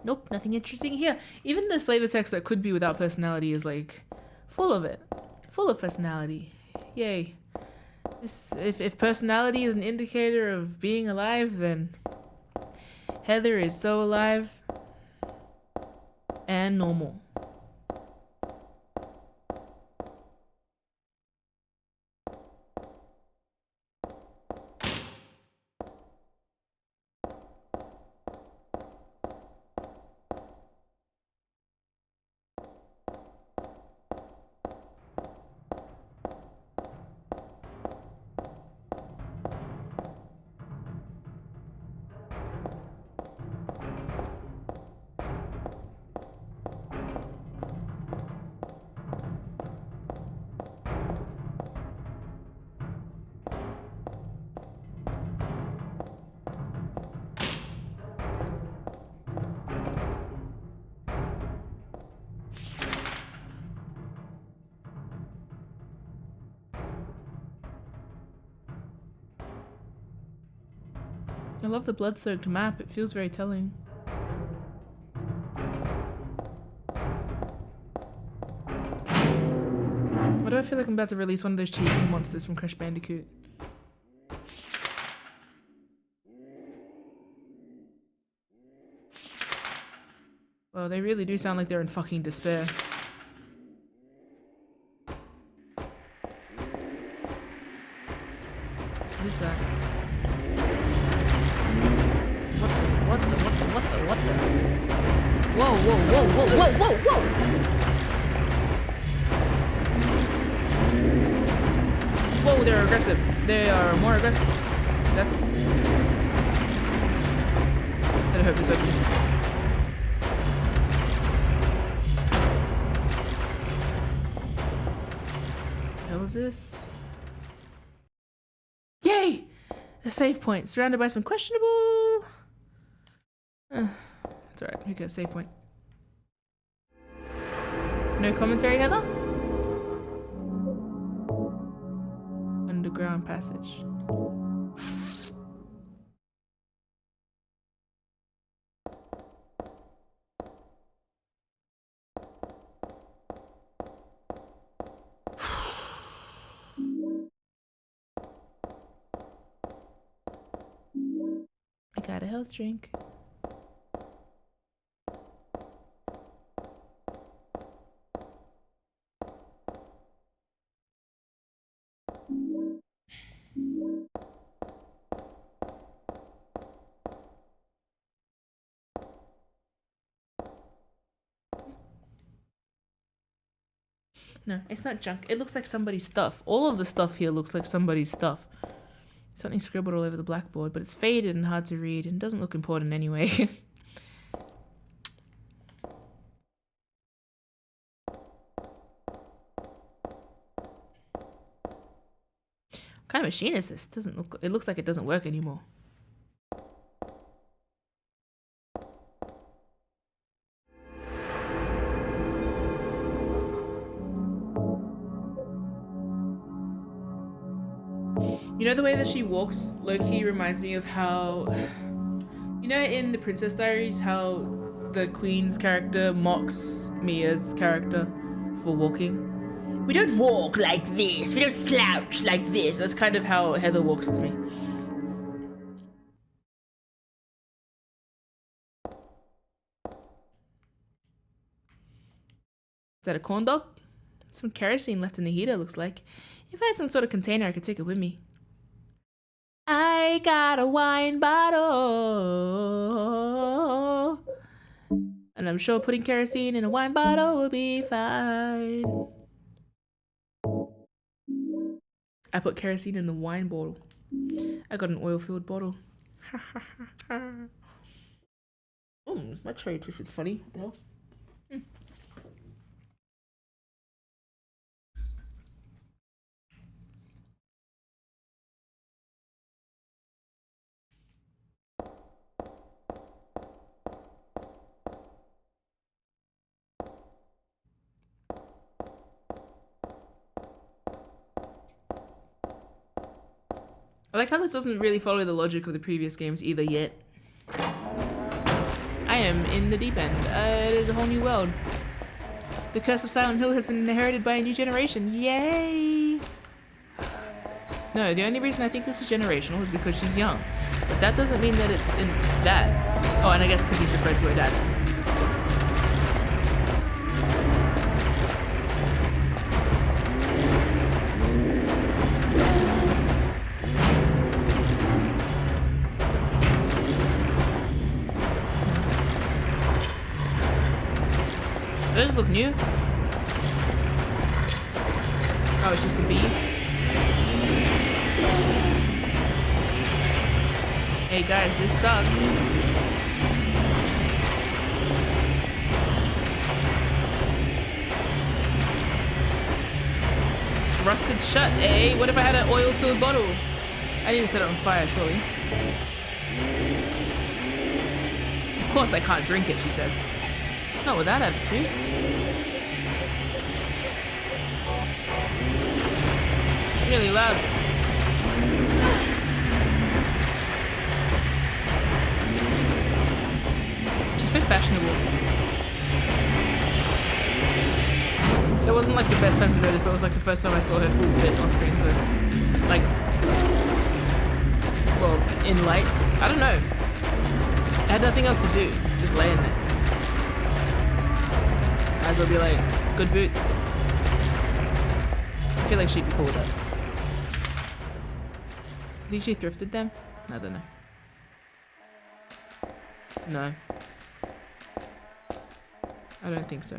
Nope, nothing interesting here. Even the flavor text that could be without personality is like full of it. Full of personality. Yay. If personality is an indicator of being alive, then Heather is so alive and normal. I love the blood-soaked map. It feels very telling. Why do I feel like I'm about to release one of those chasing monsters from Crash Bandicoot? Well, they really do sound like they're in fucking despair. What is that? What the? Whoa, whoa, whoa, whoa, whoa, whoa, whoa! Whoa, they're aggressive. They are more aggressive. That's... I hope this opens. What the hell is this? Yay! A save point, surrounded by some questionable... it's alright, we got a save point. No commentary, Heather? Underground passage. I got a health drink. No, it's not junk. It looks like somebody's stuff. All of the stuff here looks like somebody's stuff. Something scribbled all over the blackboard, but it's faded and hard to read and doesn't look important anyway. What kind of machine is this? Doesn't look. It looks like it doesn't work anymore. You know the way that she walks, low-key reminds me of how, you know in the Princess Diaries, how the Queen's character mocks Mia's character for walking? We don't walk like this, we don't slouch like this. That's kind of how Heather walks to me. Is that a corn dog? Some kerosene left in the heater, looks like. If I had some sort of container, I could take it with me. I got a wine bottle. And I'm sure putting kerosene in a wine bottle will be fine. I put kerosene in the wine bottle. I got an oil-filled bottle. That cherry tasted funny. What the hell? I like how this doesn't really follow the logic of the previous games either yet. I am in the deep end. It is a whole new world. The curse of Silent Hill has been inherited by a new generation. Yay! No, the only reason I think this is generational is because she's young. But that doesn't mean that it's in that. Oh, and I guess because he's referred to her dad. Those look new. Oh, it's just the bees. Hey guys, this sucks. Rusted shut, eh? What if I had an oil-filled bottle? I need to set it on fire, surely. Of course I can't drink it, she says. Not with that attitude. It's really loud. She's so fashionable. It wasn't like the best time to notice, but it was like the first time I saw her full fit on screen, so like, well, in light. I don't know. I had nothing else to do, just laying there. Might as well be like, good boots. I feel like she'd be cool with that. I think she thrifted them? I don't know. No. I don't think so.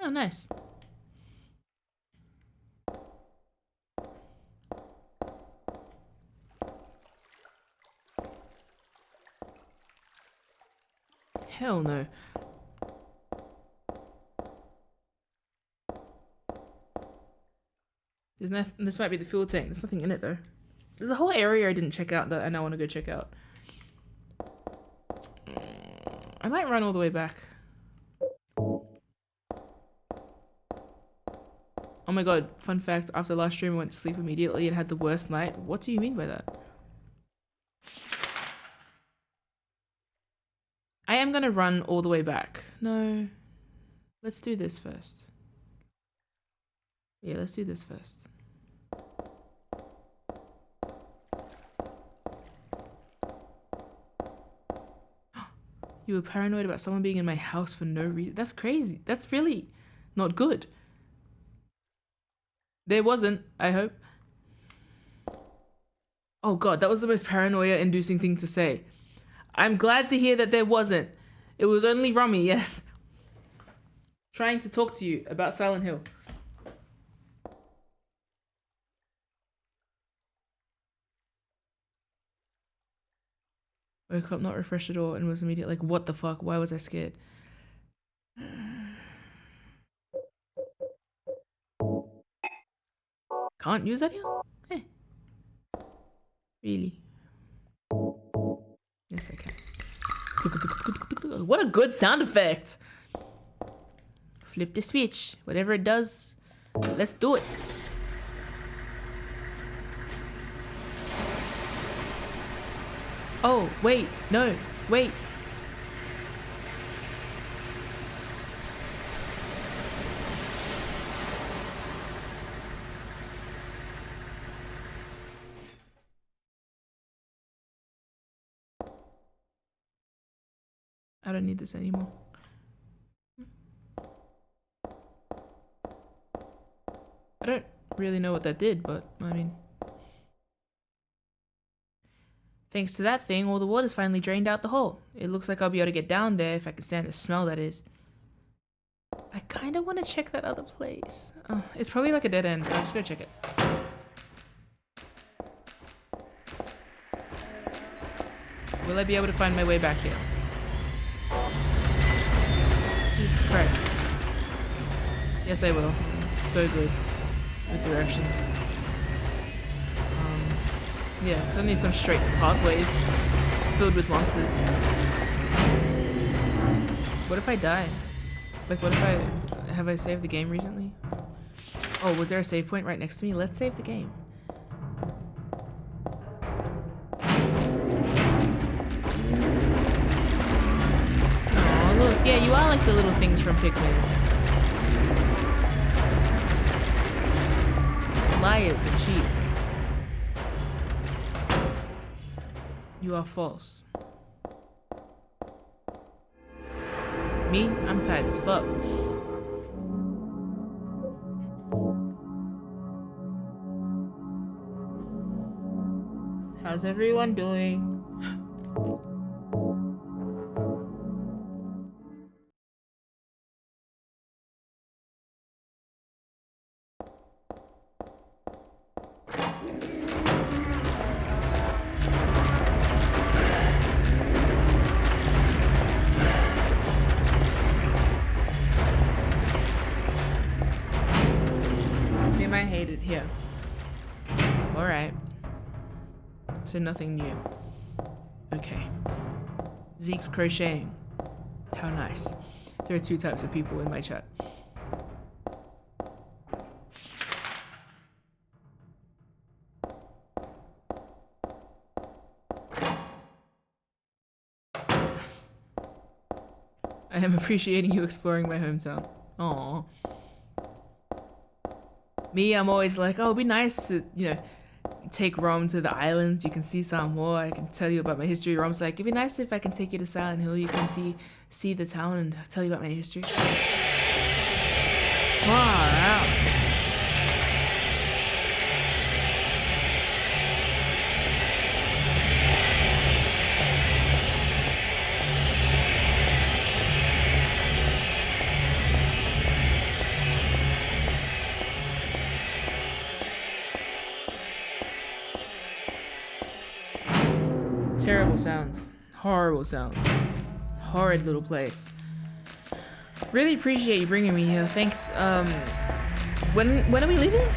Oh, nice. Hell no. There's nothing. This might be the fuel tank. There's nothing in it though. There's a whole area I didn't check out that I now want to go check out. I might run all the way back. Oh my god, fun fact, after last stream I went to sleep immediately and had the worst night. What do you mean by that? I am gonna run all the way back. No. Let's do this first. Yeah, let's do this first. You were paranoid about someone being in my house for no reason. That's crazy. That's really not good. There wasn't, I hope. Oh god, that was the most paranoia-inducing thing to say. I'm glad to hear that there wasn't. It was only Rummy, yes. Trying to talk to you about Silent Hill. Woke up, not refreshed at all, and was immediately like, what the fuck? Why was I scared? Can't use that here? Eh. Really? Yes, I can. What a good sound effect! Flip the switch. Whatever it does, let's do it. Oh, wait. No. Wait. I don't need this anymore. I don't really know what that did, but I mean... Thanks to that thing, all the water's finally drained out the hole. It looks like I'll be able to get down there if I can stand the smell, that is. I kind of want to check that other place. Oh, it's probably like a dead end. I'm just gonna check it. Will I be able to find my way back here? Jesus Christ. Yes, I will. So good with directions. Yeah, suddenly some straight pathways filled with monsters. What if I die? Like, what if have I saved the game recently? Oh, was there a save point right next to me? Let's save the game. you are like the little things from Pikmin. Liars and cheats. You are false. Me? I'm tired as fuck. How's everyone doing? Mim, I hate it here. Alright. So nothing new. Okay. Zeke's crocheting. How nice. There are two types of people in my chat. I am appreciating you exploring my hometown. Aww. Me, I'm always like, oh, it'd be nice to, you know, take Rome to the islands. You can see some more. I can tell you about my history. Rome's like, it'd be nice if I can take you to Silent Hill. You can see the town and tell you about my history. Far out. Terrible sounds. Horrible sounds. Horrid little place. Really appreciate you bringing me here. Thanks. When are we leaving?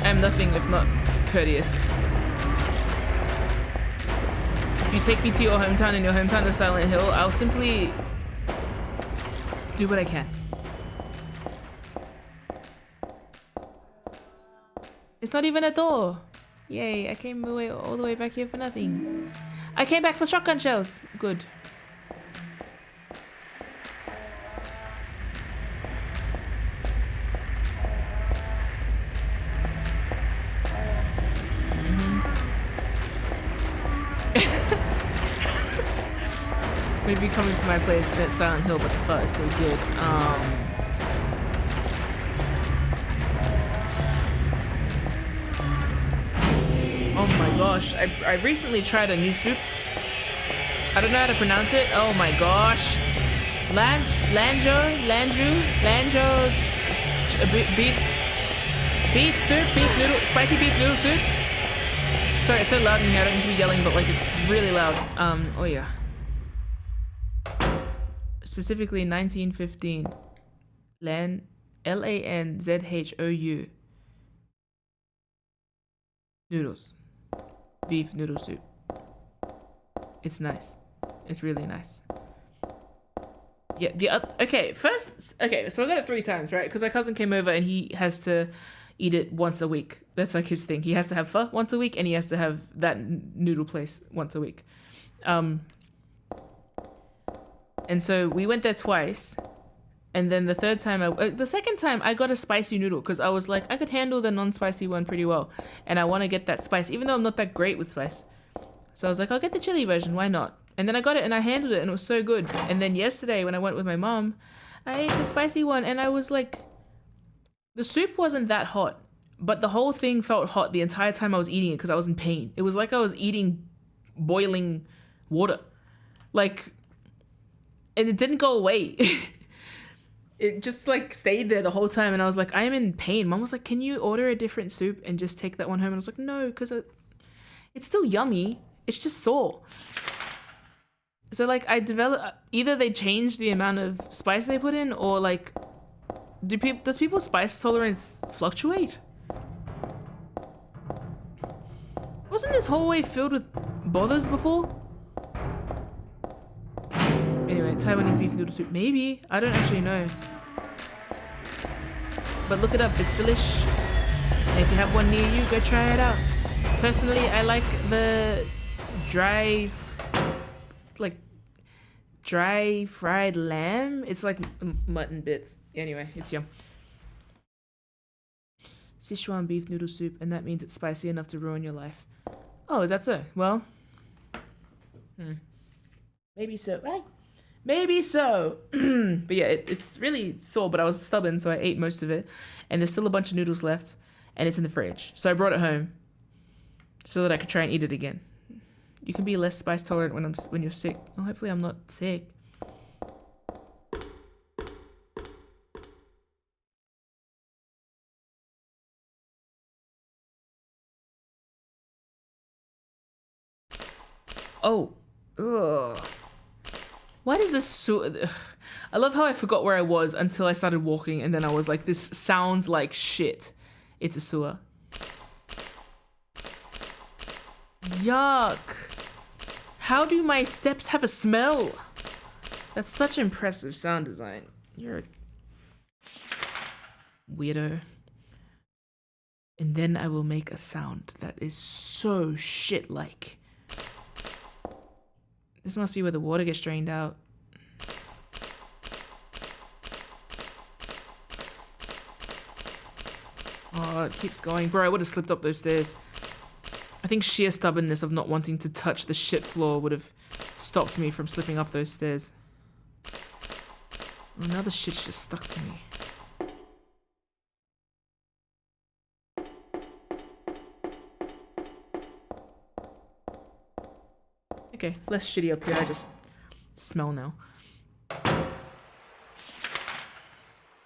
I'm nothing if not courteous. If you take me to your hometown and your hometown is Silent Hill, I'll simply do what I can. It's not even a door. Yay, I came all the way back here for nothing. I came back for shotgun shells. Good. Maybe coming to my place at Silent Hill, but the pho is still good. Oh my gosh, I recently tried a new soup. I don't know how to pronounce it. Oh my gosh. Lanjo's beef soup, spicy beef noodle soup. Sorry, it's so loud in here. I don't need to be yelling, but like it's really loud. Oh yeah. Specifically 1915. Lanzhou. Noodles. Beef noodle soup. It's nice. It's really nice. Yeah, okay, so I got it 3 times, right? Because my cousin came over and he has to eat it once a week. That's like his thing. He has to have pho once a week and he has to have that noodle place once a week. And so we went there twice. And then the second time I got a spicy noodle because I was like, I could handle the non-spicy one pretty well. And I want to get that spice, even though I'm not that great with spice. So I was like, I'll get the chili version, why not? And then I got it and I handled it and it was so good. And then yesterday when I went with my mom, I ate the spicy one and I was like, the soup wasn't that hot, but the whole thing felt hot the entire time I was eating it because I was in pain. It was like I was eating boiling water. Like, and it didn't go away. It just like stayed there the whole time and I was like, I am in pain. Mom was like, can you order a different soup and just take that one home? And I was like, no, because it's still yummy. It's just sore. So like I developed, either they change the amount of spice they put in or like, does people's spice tolerance fluctuate? Wasn't this hallway filled with bothers before? Anyway, Taiwanese beef noodle soup. Maybe. I don't actually know. But look it up. It's delish. And if you have one near you, go try it out. Personally, I like the dry, like dry fried lamb. It's like mutton bits. Anyway, it's yum. Sichuan beef noodle soup, and that means it's spicy enough to ruin your life. Oh, is that so? Well, maybe so. Maybe so. But yeah, it's really sore, but I was stubborn, so I ate most of it. And there's still a bunch of noodles left, and it's in the fridge. So I brought it home so that I could try and eat it again. You can be less spice tolerant when you're sick. Well, hopefully I'm not sick. Oh. Ugh. Why does this so... I love how I forgot where I was until I started walking, and then I was like, this sounds like shit. It's a sewer. Yuck. How do my steps have a smell? That's such impressive sound design. You're a weirdo. And then I will make a sound that is so shit-like. This must be where the water gets drained out. Oh, it keeps going. Bro, I would have slipped up those stairs. I think sheer stubbornness of not wanting to touch the shit floor would have stopped me from slipping up those stairs. Oh, now the shit's just stuck to me. Okay, less shitty up here. I just smell now.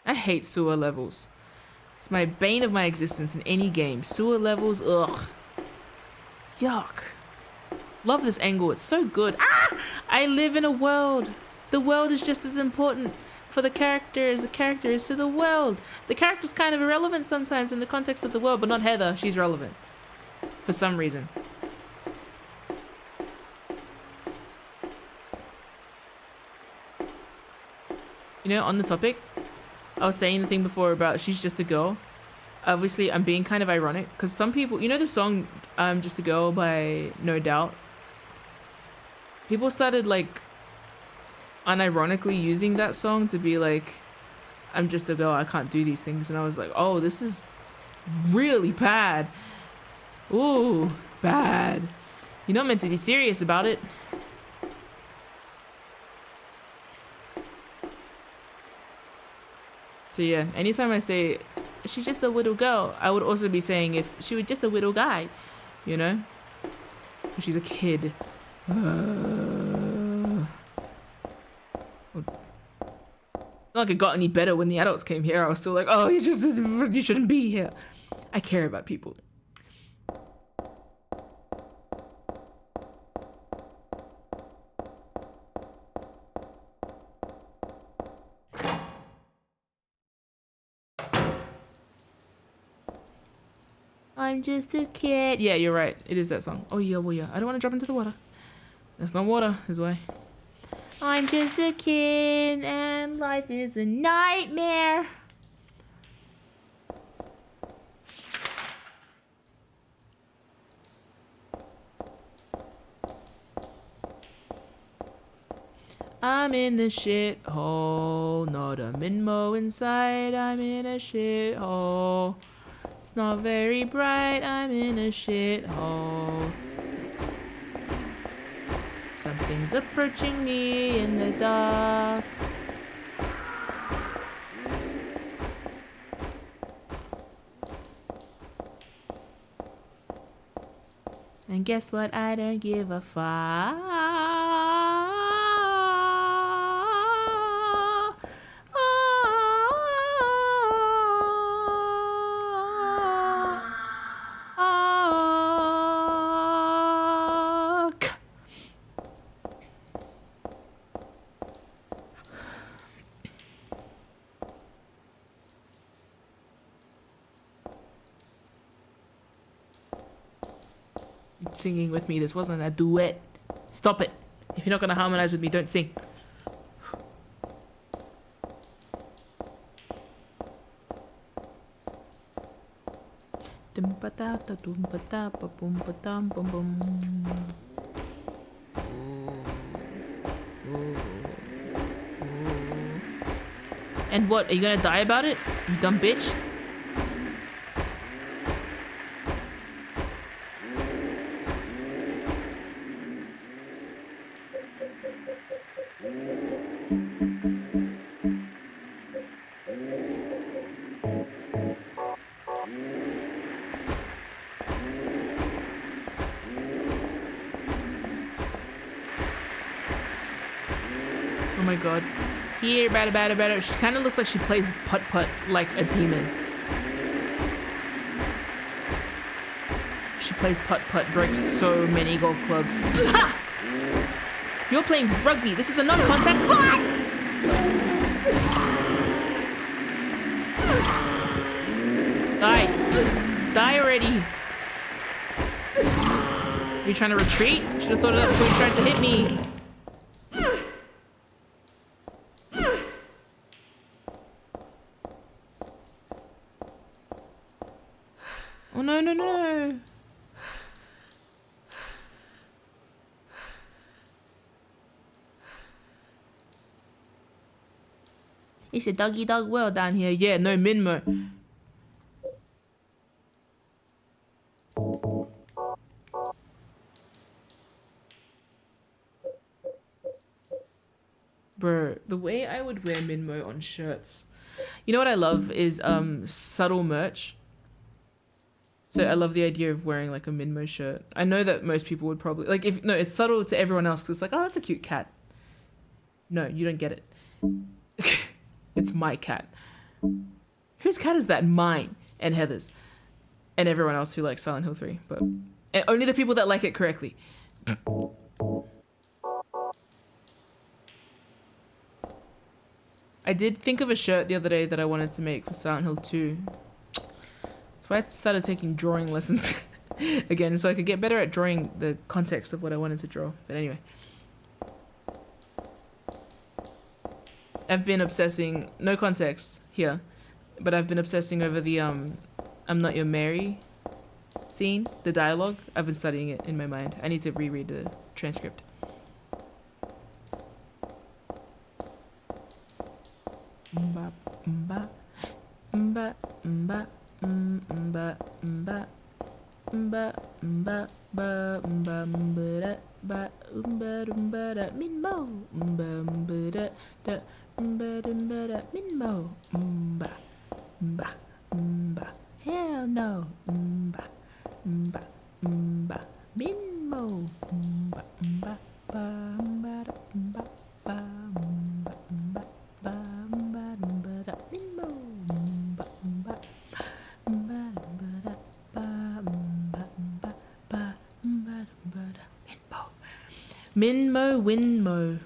I hate sewer levels. It's my bane of my existence in any game. Sewer levels, ugh. Yuck. Love this angle. It's so good. Ah! I live in a world. The world is just as important for the character as the character is to the world. The character's kind of irrelevant sometimes in the context of the world, but not Heather. She's relevant. For some reason. You know, on the topic, I was saying the thing before about she's just a girl. Obviously, I'm being kind of ironic because some people, you know the song I'm Just a Girl by No Doubt? People started like unironically using that song to be like, I'm just a girl, I can't do these things. And I was like, oh, this is really bad. Ooh, bad. You're not meant to be serious about it. So yeah, anytime I say she's just a little girl, I would also be saying if she was just a little guy, you know? She's a kid. Not like it got any better when the adults came here. I was still like, oh, you shouldn't be here. I care about people. I'm just a kid. Yeah, you're right. It is that song. Oh yeah, well yeah. I don't want to drop into the water. That's not water, is why. I'm just a kid and life is a nightmare. I'm in the shithole, not a Minmo inside. I'm in a shithole. It's not very bright, I'm in a shithole. Something's approaching me in the dark. And guess what? I don't give a fuck. Singing with me. This wasn't a duet. Stop it. If you're not going to harmonize with me, don't sing. And what, are you gonna die about it? You dumb bitch? Oh my god. Here, batter. She kind of looks like she plays putt-putt like a demon. She plays putt-putt, breaks so many golf clubs. Ha! You're playing rugby. This is a non-contact sport! Die. Die already. Are you trying to retreat? Should have thought of that before you tried to hit me. Oh no. It's a doggy dog world down here. Yeah, no Minmo. Bro, the way I would wear Minmo on shirts. You know what I love is subtle merch. So I love the idea of wearing like a Minmo shirt. I know that most people would probably like it's subtle to everyone else because it's like, oh, that's a cute cat. No, you don't get it. It's my cat. Whose cat is that? Mine and Heather's and everyone else who likes Silent Hill 3, but and only the people that like it correctly. I did think of a shirt the other day that I wanted to make for Silent Hill 2. That's why I started taking drawing lessons again, so I could get better at drawing the context of what I wanted to draw. But anyway. I've been obsessing, no context here, but I've been obsessing over the I'm Not Your Mary scene, the dialogue. I've been studying it in my mind. I need to reread the transcript. Minmo. Hell no. Minmo. Minmo, Winmo.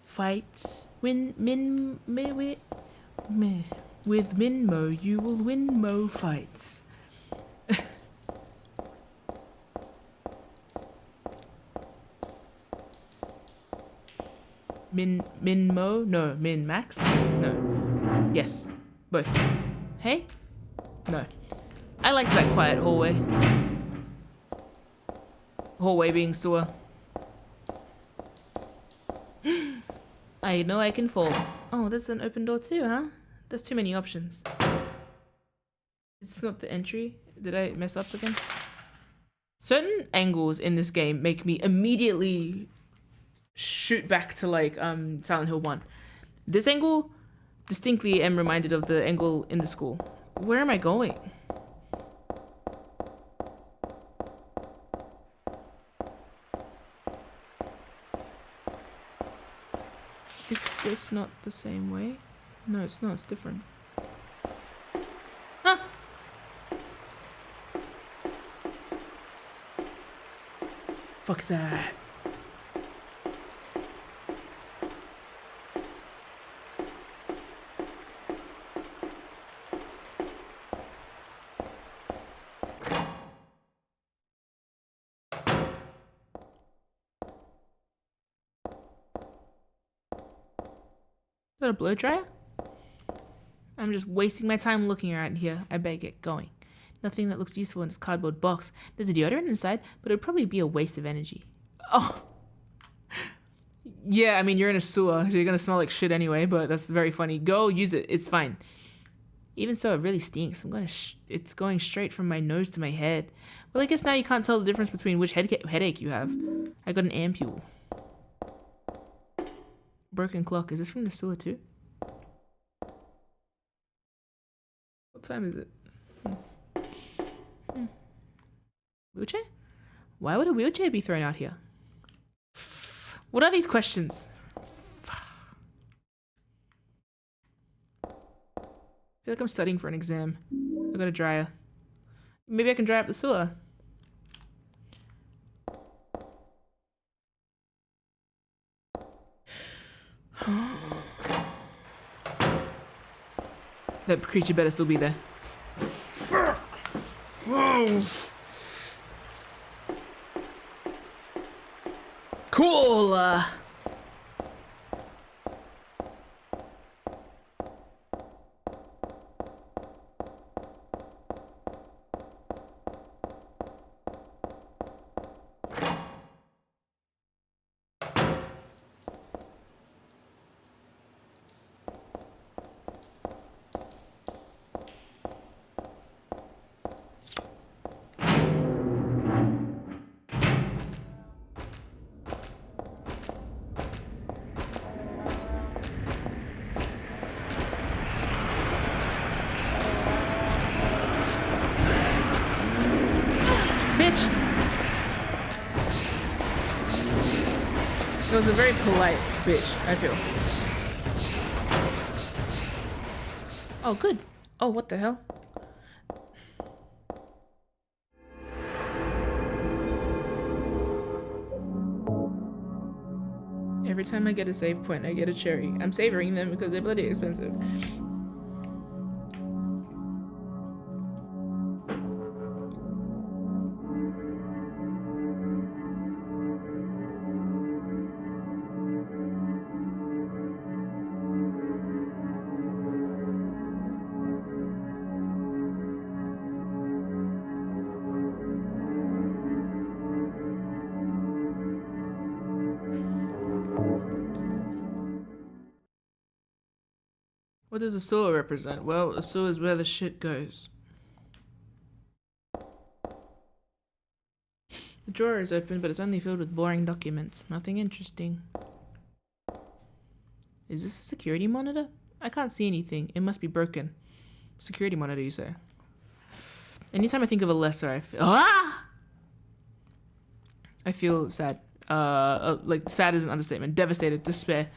Fights. With Minmo, you will win mo fights. Minmo? No. Min Max? No. Yes. Both. Hey? No. I liked that quiet hallway. Hallway being sewer. I know I can fall. Oh, there's an open door too, huh? There's too many options. Is this not the entry? Did I mess up again? Certain angles in this game make me immediately shoot back to like Silent Hill 1. This angle, distinctly am reminded of the angle in the school. Where am I going? Is this not the same way? No, it's not. It's different. Huh? Fuck's that? Is that a blow dryer? I'm just wasting my time looking around here. I better get going. Nothing that looks useful in this cardboard box. There's a deodorant inside, but it would probably be a waste of energy. Oh! Yeah, I mean, you're in a sewer, so you're gonna smell like shit anyway, but that's very funny. Go use it. It's fine. Even so, it really stinks. It's going straight from my nose to my head. Well, I guess now you can't tell the difference between which headache you have. I got an ampule. Broken clock. Is this from the sewer too? What time is it? Wheelchair? Why would a wheelchair be thrown out here? What are these questions? I feel like I'm studying for an exam. I got a dryer. Maybe I can dry up the sewer. That creature better still be there. Cool! Bitch! It was a very polite bitch, I feel. Oh, good. Oh, what the hell? Every time I get a save point, I get a cherry. I'm savoring them because they're bloody expensive. What does a sewer represent? Well, a sewer is where the shit goes. The drawer is open, but it's only filled with boring documents. Nothing interesting. Is this a security monitor? I can't see anything. It must be broken. Security monitor, you say? Anytime I think of a lesser, I feel sad. Like sad is an understatement. Devastated, despair,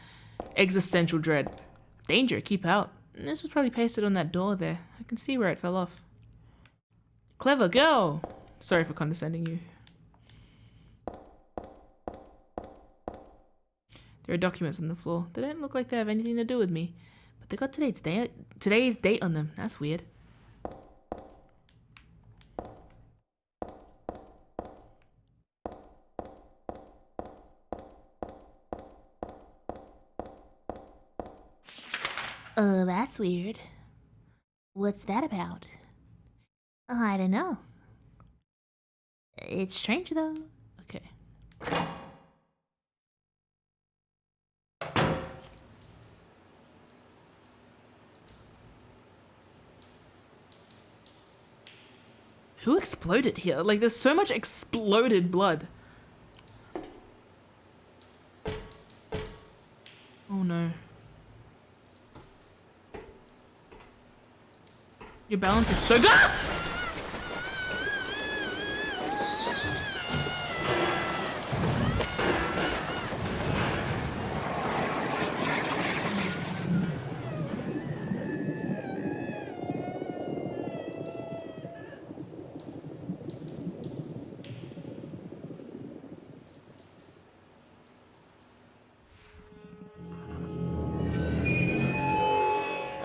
existential dread. Danger, keep out. This was probably pasted on that door there. I can see where it fell off. Clever girl! Sorry for condescending you. There are documents on the floor. They don't look like they have anything to do with me. But they got today's date on them. That's weird. That's weird. What's that about? I don't know. It's strange though. Okay. Who exploded here? Like, there's so much exploded blood. Oh no. Your balance is so good.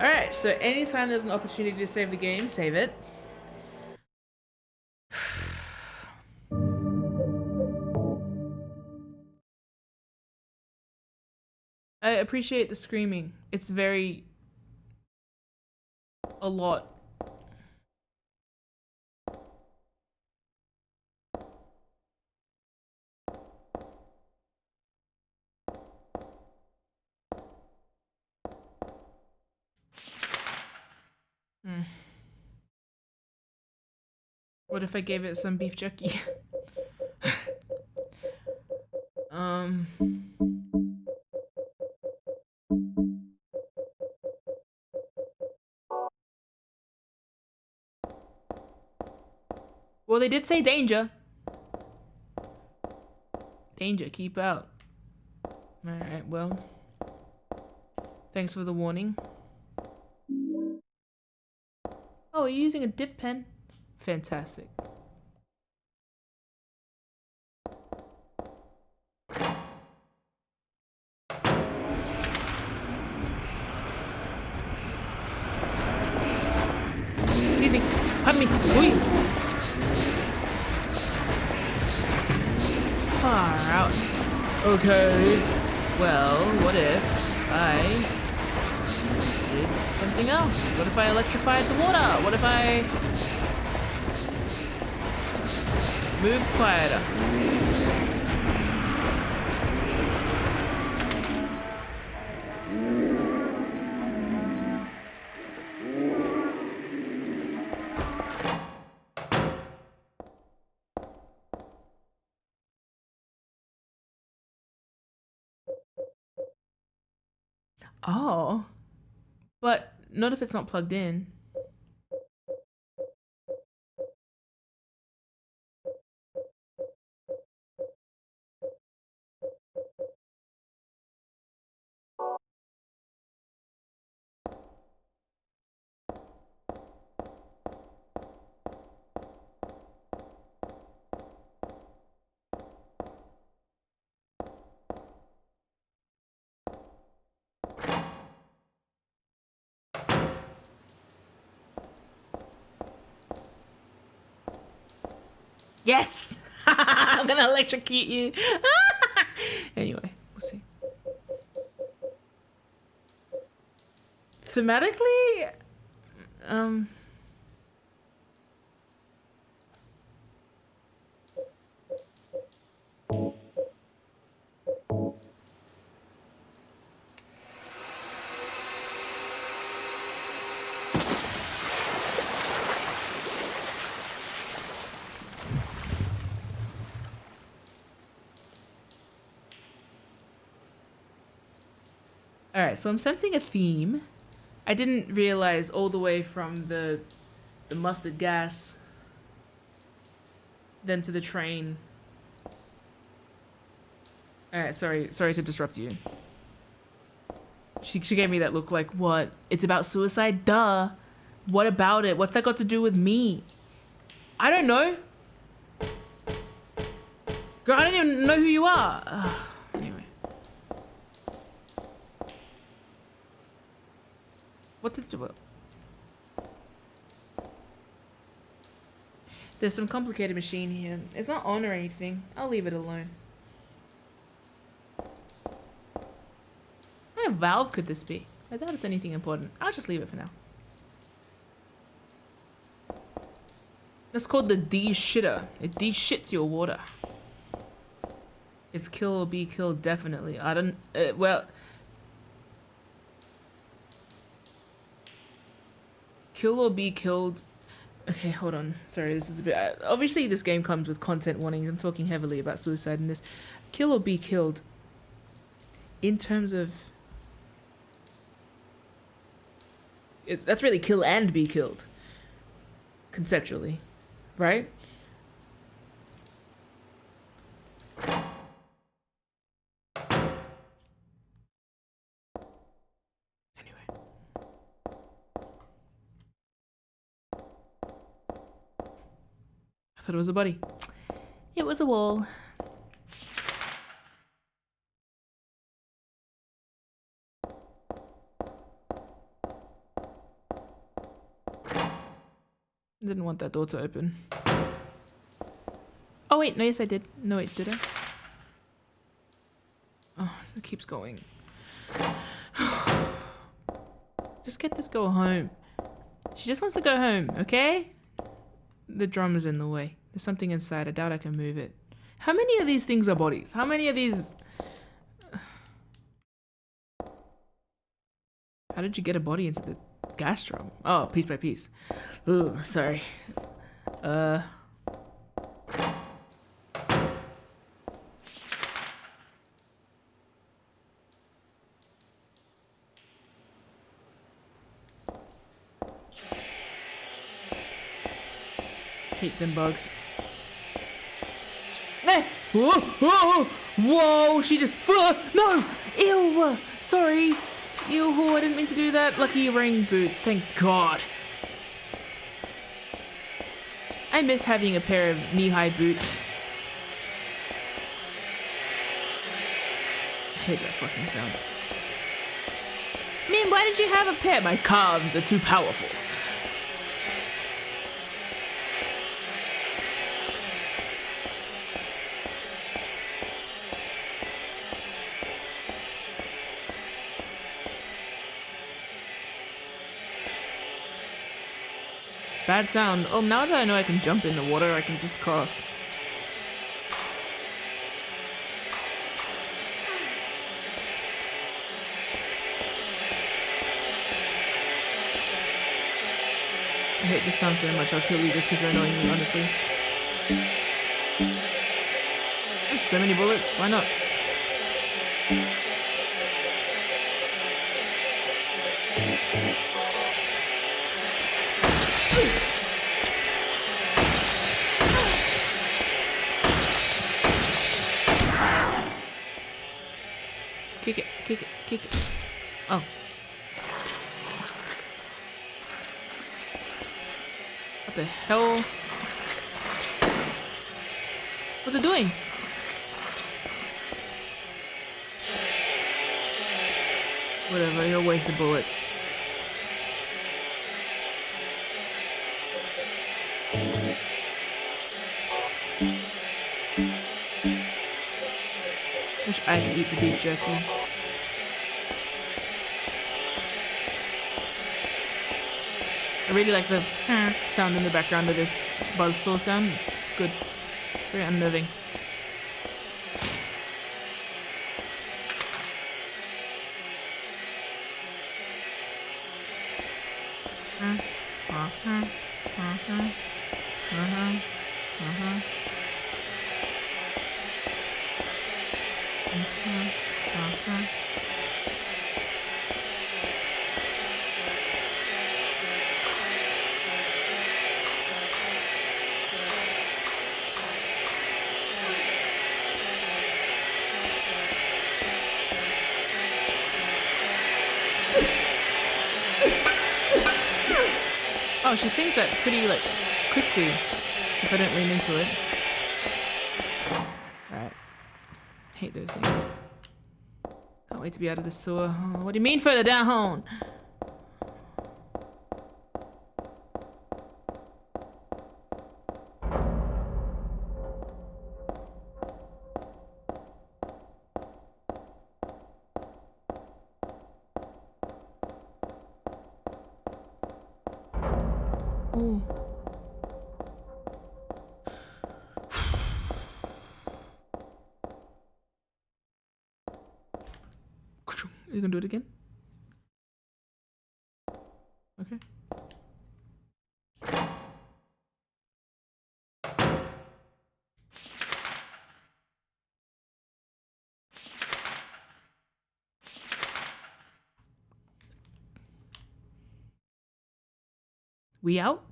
Alright, so anytime there's an opportunity to save the game, save it. I appreciate the screaming. It's very... a lot. Hmm. What if I gave it some beef jerky? um. Well, they did say danger. Danger, keep out. Alright, well. Thanks for the warning. Oh, you're using a dip pen? Fantastic. Excuse me. Pardon me. Oi. Far out. Okay. Well, what if I did something else? What if I electrified the water? What if I moved quieter? Oh. But not if it's not plugged in. Yes! I'm gonna electrocute you. Anyway, we'll see. Thematically, alright, so I'm sensing a theme. I didn't realize all the way from the mustard gas, then to the train. Alright, sorry to disrupt you. She gave me that look like, what? It's about suicide? Duh. What about it? What's that got to do with me? I don't know. Girl, I don't even know who you are. Ugh, anyway. What did you... There's some complicated machine here. It's not on or anything. I'll leave it alone. What kind of valve could this be? I doubt it's anything important. I'll just leave it for now. That's called the de-shitter. It de-shits your water. It's kill or be killed, definitely. I don't... well... Kill or be killed... Okay, hold on. Sorry, this is a bit... obviously, this game comes with content warnings. I'm talking heavily about suicide in this. Kill or be killed. In terms of... that's really kill and be killed. Conceptually. Right? Anyway. I thought it was a body. It was a wall. Didn't want that door to open. Oh wait, no, yes I did. No wait, did I? Oh, it keeps going. Just get this girl home. She just wants to go home, okay? The drum is in the way. There's something inside. I doubt I can move it. How many of these things are bodies? How many of these... How did you get a body into the gas drum. Oh, piece by piece. Ooh, sorry. Hate them bugs. Eh! Whoa! Whoa! Whoa! She just. No! Ew! Sorry. Ew! I didn't mean to do that. Lucky you're wearing boots. Thank God. I miss having a pair of knee-high boots. I hate that fucking sound. Mim, why did you have a pair? My calves are too powerful. Bad sound. Oh, now that I know I can jump in the water, I can just cross. I hate this sound so much, I'll kill you just because you're annoying me, honestly. There's so many bullets, why not? Kick it, kick it, kick it. Oh. What the hell? What's it doing? Whatever, you're a waste of bullets. Wish I could eat the beef jerky. I really like the sound in the background of this buzzsaw sound. It's good. It's very unnerving. Oh, she sings that pretty, like, quickly, if I don't lean into it. Alright. Hate those things. Can't wait to be out of the sewer. Oh, what do you mean further down? Ooh. You gonna do it again? Okay. We out?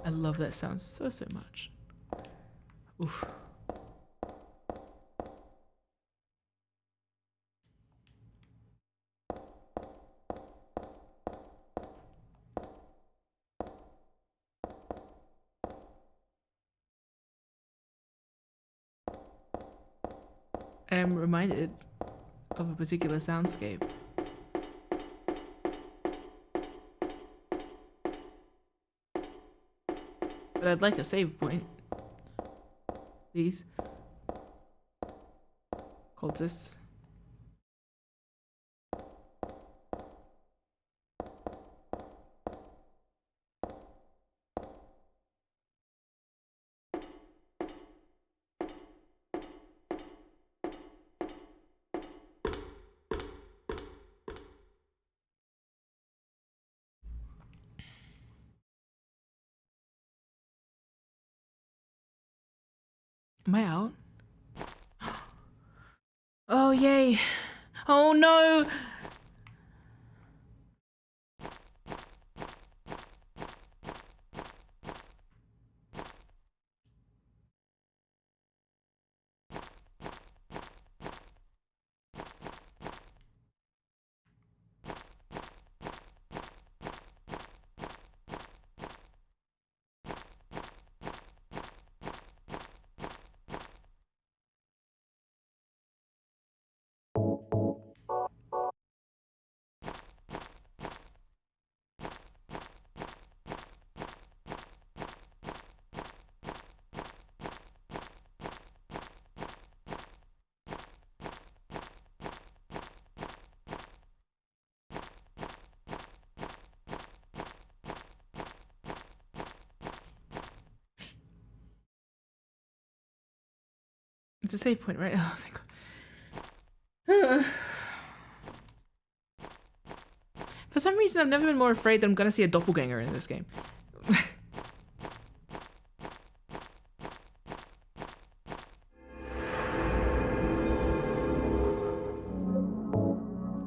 I love that sound so much. Oof. I am reminded of a particular soundscape. But I'd like a save point. Please. Cultists. Am I out? Oh, yay. Oh, no. It's a save point, right? Oh, thank God. For some reason, I've never been more afraid that I'm gonna see a doppelganger in this game.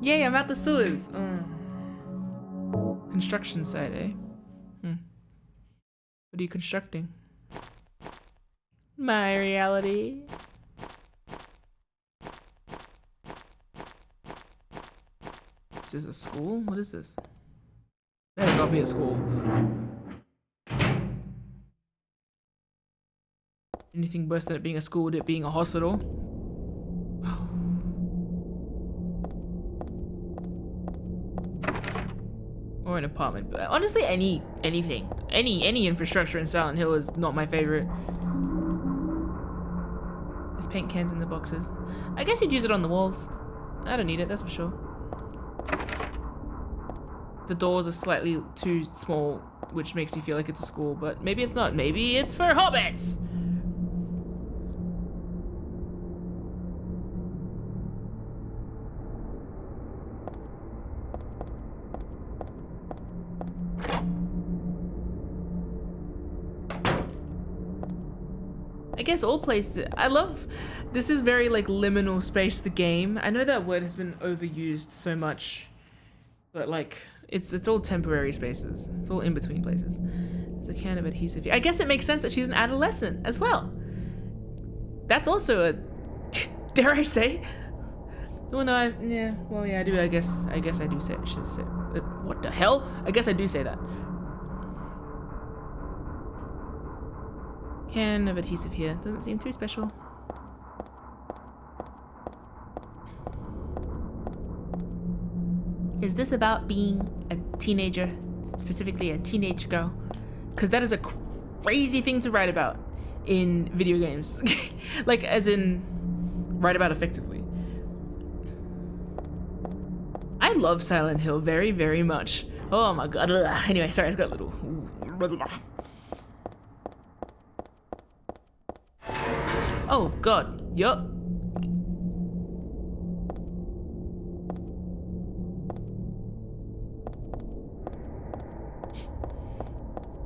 Yay, I'm at the sewers. Construction site, eh? What are you constructing? My reality. Is this a school? What is this? Better not be a school. Anything worse than it being a school would it being a hospital? Or an apartment. But honestly, anything. Any infrastructure in Silent Hill is not my favorite. There's paint cans in the boxes. I guess you'd use it on the walls. I don't need it, that's for sure. The doors are slightly too small, which makes me feel like it's a school, but maybe it's not. Maybe it's for hobbits! I guess all places. I love. This is very like liminal space, the game. I know that word has been overused so much, but like it's all temporary spaces. It's all in between places. There's a can of adhesive here. I guess it makes sense that she's an adolescent as well. That's also a. Dare I say? Oh no, yeah. Well, yeah, I do. I guess I do say. Should say. What the hell? I guess I do say that. Can of adhesive here. Doesn't seem too special. Is this about being a teenager? Specifically a teenage girl? Because that is a crazy thing to write about in video games. Like, as in, write about effectively. I love Silent Hill very, very much. Oh my god. Anyway, sorry, I got a little... Oh god, yup.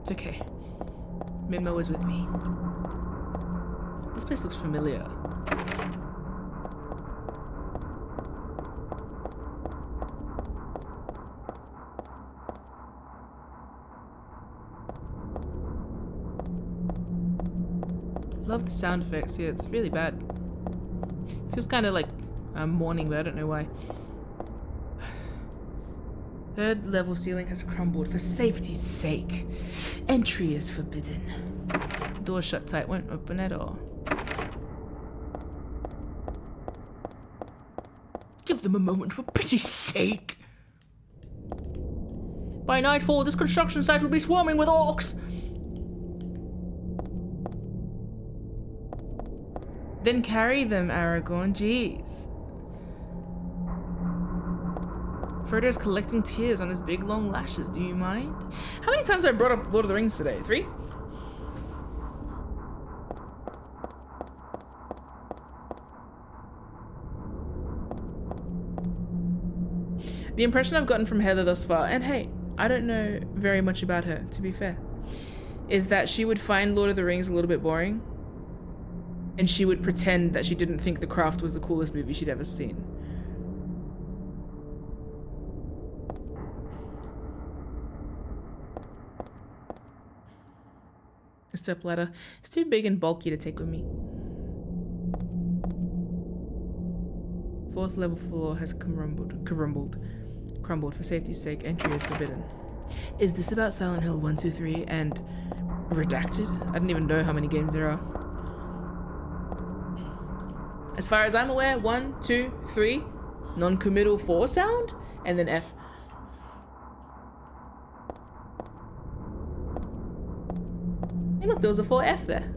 It's okay. Minmo is with me. This place looks familiar. Love the sound effects. Yeah, it's really bad. Feels kind of like I'm mourning, but I don't know why. Third level ceiling has crumbled for safety's sake. Entry is forbidden. Door shut tight, won't open at all. Give them a moment, for pity's sake. By nightfall, this construction site will be swarming with orcs. Then carry them, Aragorn. Jeez. Frodo's collecting tears on his big long lashes. Do you mind? How many times have I brought up Lord of the Rings today? 3? The impression I've gotten from Heather thus far, and hey, I don't know very much about her, to be fair, is that she would find Lord of the Rings a little bit boring. and she would pretend that she didn't think The Craft was the coolest movie she'd ever seen. A stepladder. It's too big and bulky to take with me. 4th level floor has crumbled. For safety's sake, entry is forbidden. Is this about Silent Hill 1, 2, 3 and Redacted? I didn't even know how many games there are. As far as I'm aware, 1, 2, 3, non-committal 4 sound, and then F. Hey look, there was a 4F there.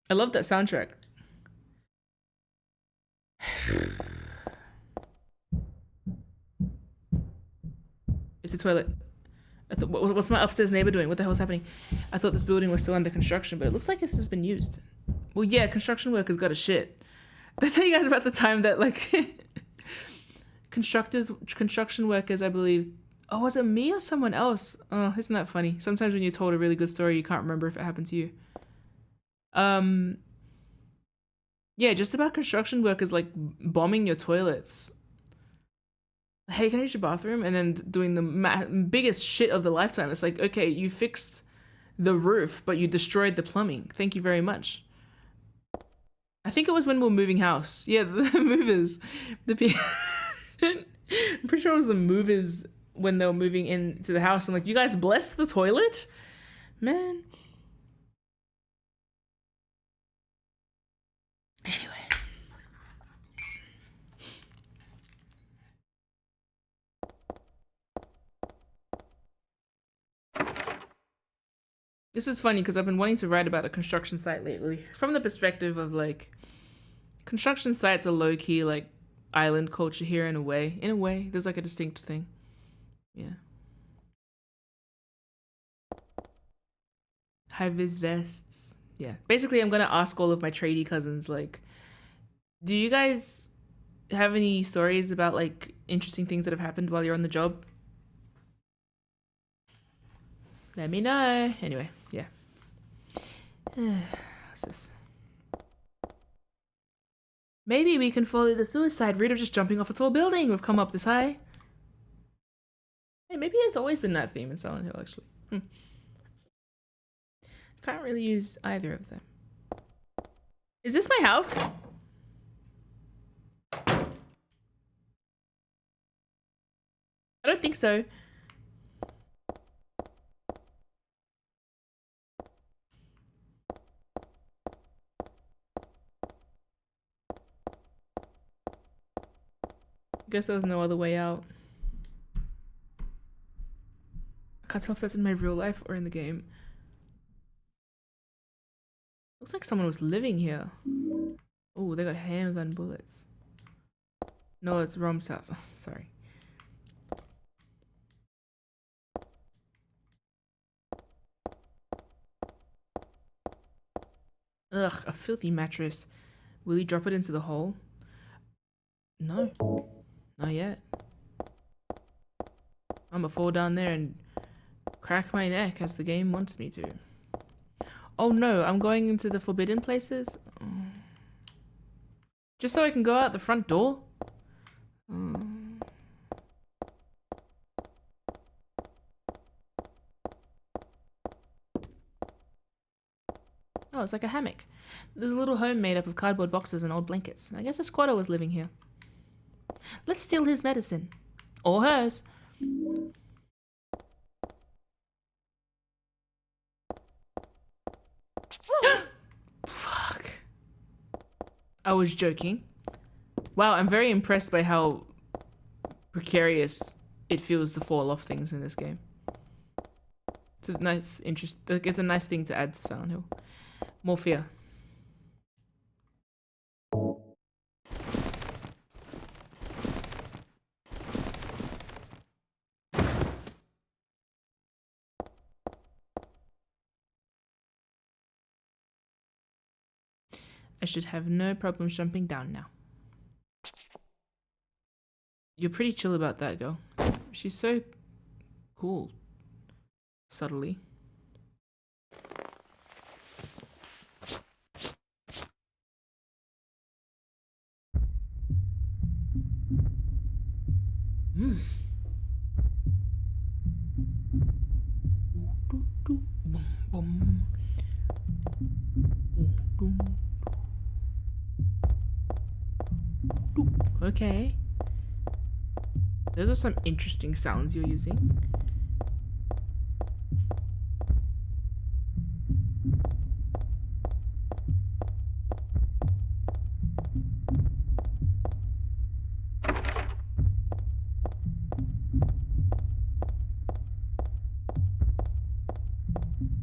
I love that soundtrack. It's a toilet. I thought, what's my upstairs neighbor doing? What the hell's happening? I thought this building was still under construction, but it looks like this has been used. Well, yeah, construction workers got a shit. Did I tell you guys about the time that, like, construction workers, I believe... Oh, was it me or someone else? Oh, isn't that funny? Sometimes when you're told a really good story, you can't remember if it happened to you. Yeah, just about construction workers, like, bombing your toilets. Hey, can I use your bathroom? And then doing the biggest shit of the lifetime. It's like, okay, you fixed the roof, but you destroyed the plumbing. Thank you very much. I think it was when we were moving house. Yeah, the movers. I'm pretty sure it was the movers when they were moving into the house. I'm like, you guys blessed the toilet? Man. Anyway. This is funny because I've been wanting to write about a construction site lately from the perspective of, like, construction sites are low-key, like, island culture here in a way. In a way, there's, like, a distinct thing. Yeah. High-vis vests. Yeah. Basically, I'm going to ask all of my tradie cousins, like, do you guys have any stories about, like, interesting things that have happened while you're on the job? Let me know. Anyway, yeah. What's this? Maybe we can follow the suicide route of just jumping off a tall building. We've come up this high. Hey, maybe it's always been that theme in Silent Hill, actually. Can't really use either of them. Is this my house? I don't think so. Guess there was no other way out. I can't tell if that's in my real life or in the game. Looks like someone was living here. Oh, they got handgun bullets. No, it's Rom's house. Oh, sorry. Ugh, a filthy mattress. Will you drop it into the hole? No. Not yet. I'm gonna fall down there and crack my neck as the game wants me to. Oh no, I'm going into the forbidden places? Oh. Just so I can go out the front door? Oh. Oh, it's like a hammock. There's a little home made up of cardboard boxes and old blankets. I guess a squatter was living here. Let's steal his medicine. Or hers. Fuck. I was joking. Wow, I'm very impressed by how precarious it feels to fall off things in this game. It's a nice it's a nice thing to add to Silent Hill. More fear. I should have no problems jumping down now. You're pretty chill about that, girl. She's so cool. Subtly. Mm. Okay. Those are some interesting sounds you're using.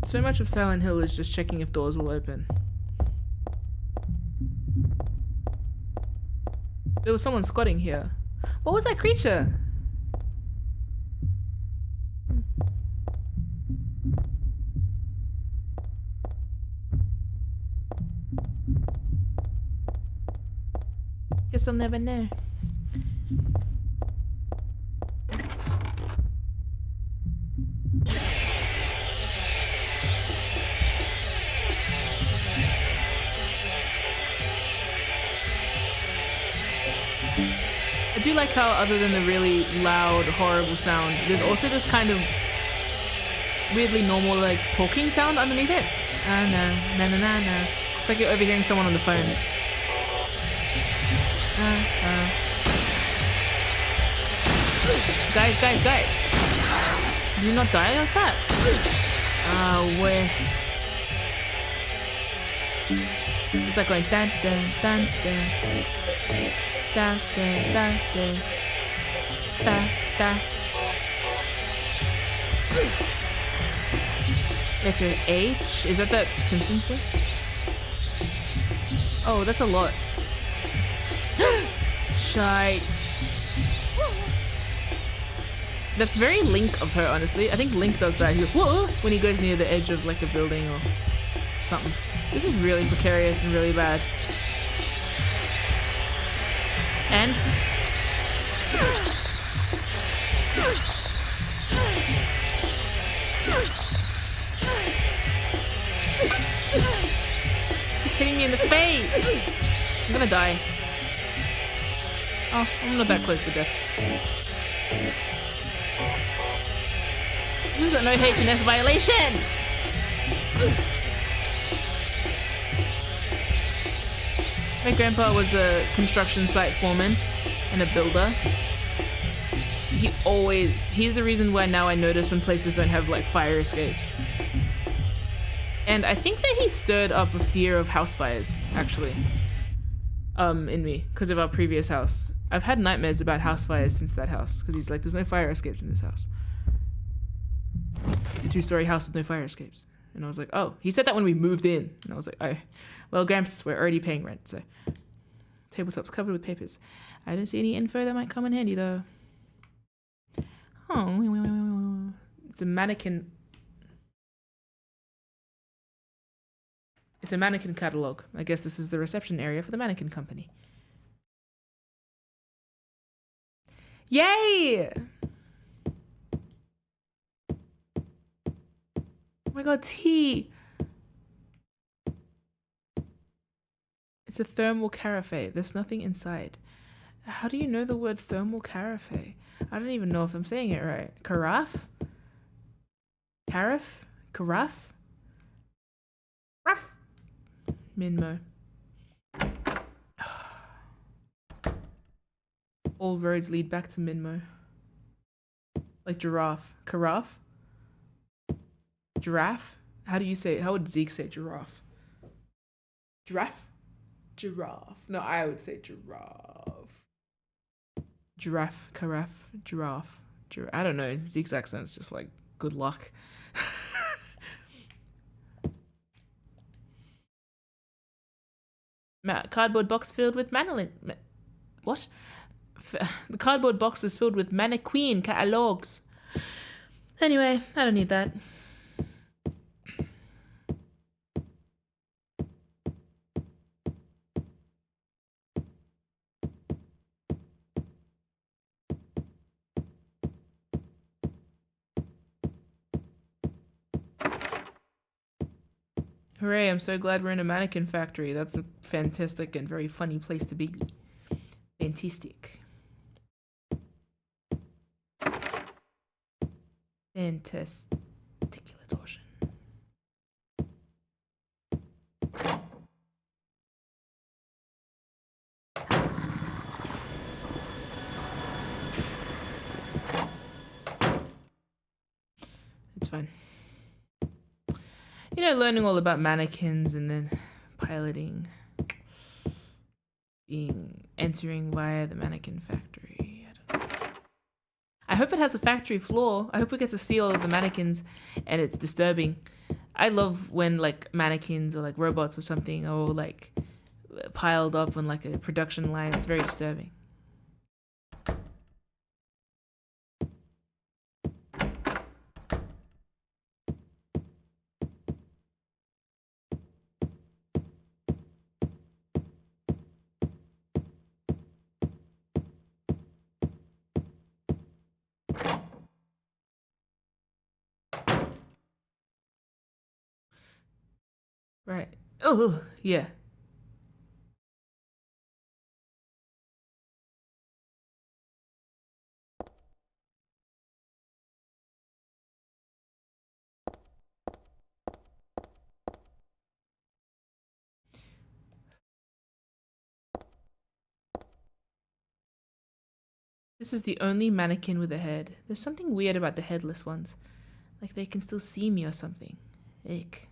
So much of Silent Hill is just checking if doors will open. There was someone squatting here. What was that creature? Guess I'll never know. I do like how, other than the really loud, horrible sound, there's also this kind of weirdly normal, like, talking sound underneath it. Ah, no, no, no, no, no. It's like you're overhearing someone on the phone. Guys, guys, guys. Do you not die like that? Where? It's like going dun dun dun dun dun dun dun dun dun dun. Letter H? Is that Simpsons thing? Oh, that's a lot. Shite. That's very Link of her, honestly. I think Link does that. He goes, whoa, when he goes near the edge of like a building or something. This is really precarious and really bad. And he's hitting me in the face. I'm gonna die. Oh, I'm not that close to death. This is a no H&S violation! My grandpa was a construction site foreman and a builder. He's the reason why now I notice when places don't have like fire escapes. And I think that he stirred up a fear of house fires, actually, in me, because of our previous house. I've had nightmares about house fires since that house, because he's like, there's no fire escapes in this house. It's a 2-story house with no fire escapes. And I was like, oh, he said that when we moved in. And I was like, oh, well, Gramps, we're already paying rent, so. Tabletop's covered with papers. I don't see any info that might come in handy, though. Oh, it's a mannequin. It's a mannequin catalog. I guess this is the reception area for the mannequin company. Yay! Oh my god, tea! It's a thermal carafe. There's nothing inside. How do you know the word thermal carafe? I don't even know if I'm saying it right. Carafe? Carafe? Carafe? Ruff! Minmo. All roads lead back to Minmo. Like giraffe. Carafe? Giraffe? How do you say it? How would Zeke say giraffe? Giraffe? Giraffe. No, I would say giraffe. Giraffe, carafe, giraffe. I don't know. Zeke's accent's just like, good luck. Cardboard box filled with what? The cardboard box is filled with mannequin catalogs. Anyway, I don't need that. Hooray, I'm so glad we're in a mannequin factory. That's a fantastic and very funny place to be. Fantastic. Fantasticular torsion. It's fine. You know, learning all about mannequins and then piloting, entering via the mannequin factory. I hope it has a factory floor. I hope we get to see all of the mannequins and it's disturbing. I love when like mannequins or like robots or something are all like piled up on like a production line. It's very disturbing. Right. Oh, yeah. This is the only mannequin with a head. There's something weird about the headless ones. Like they can still see me or something. Ick.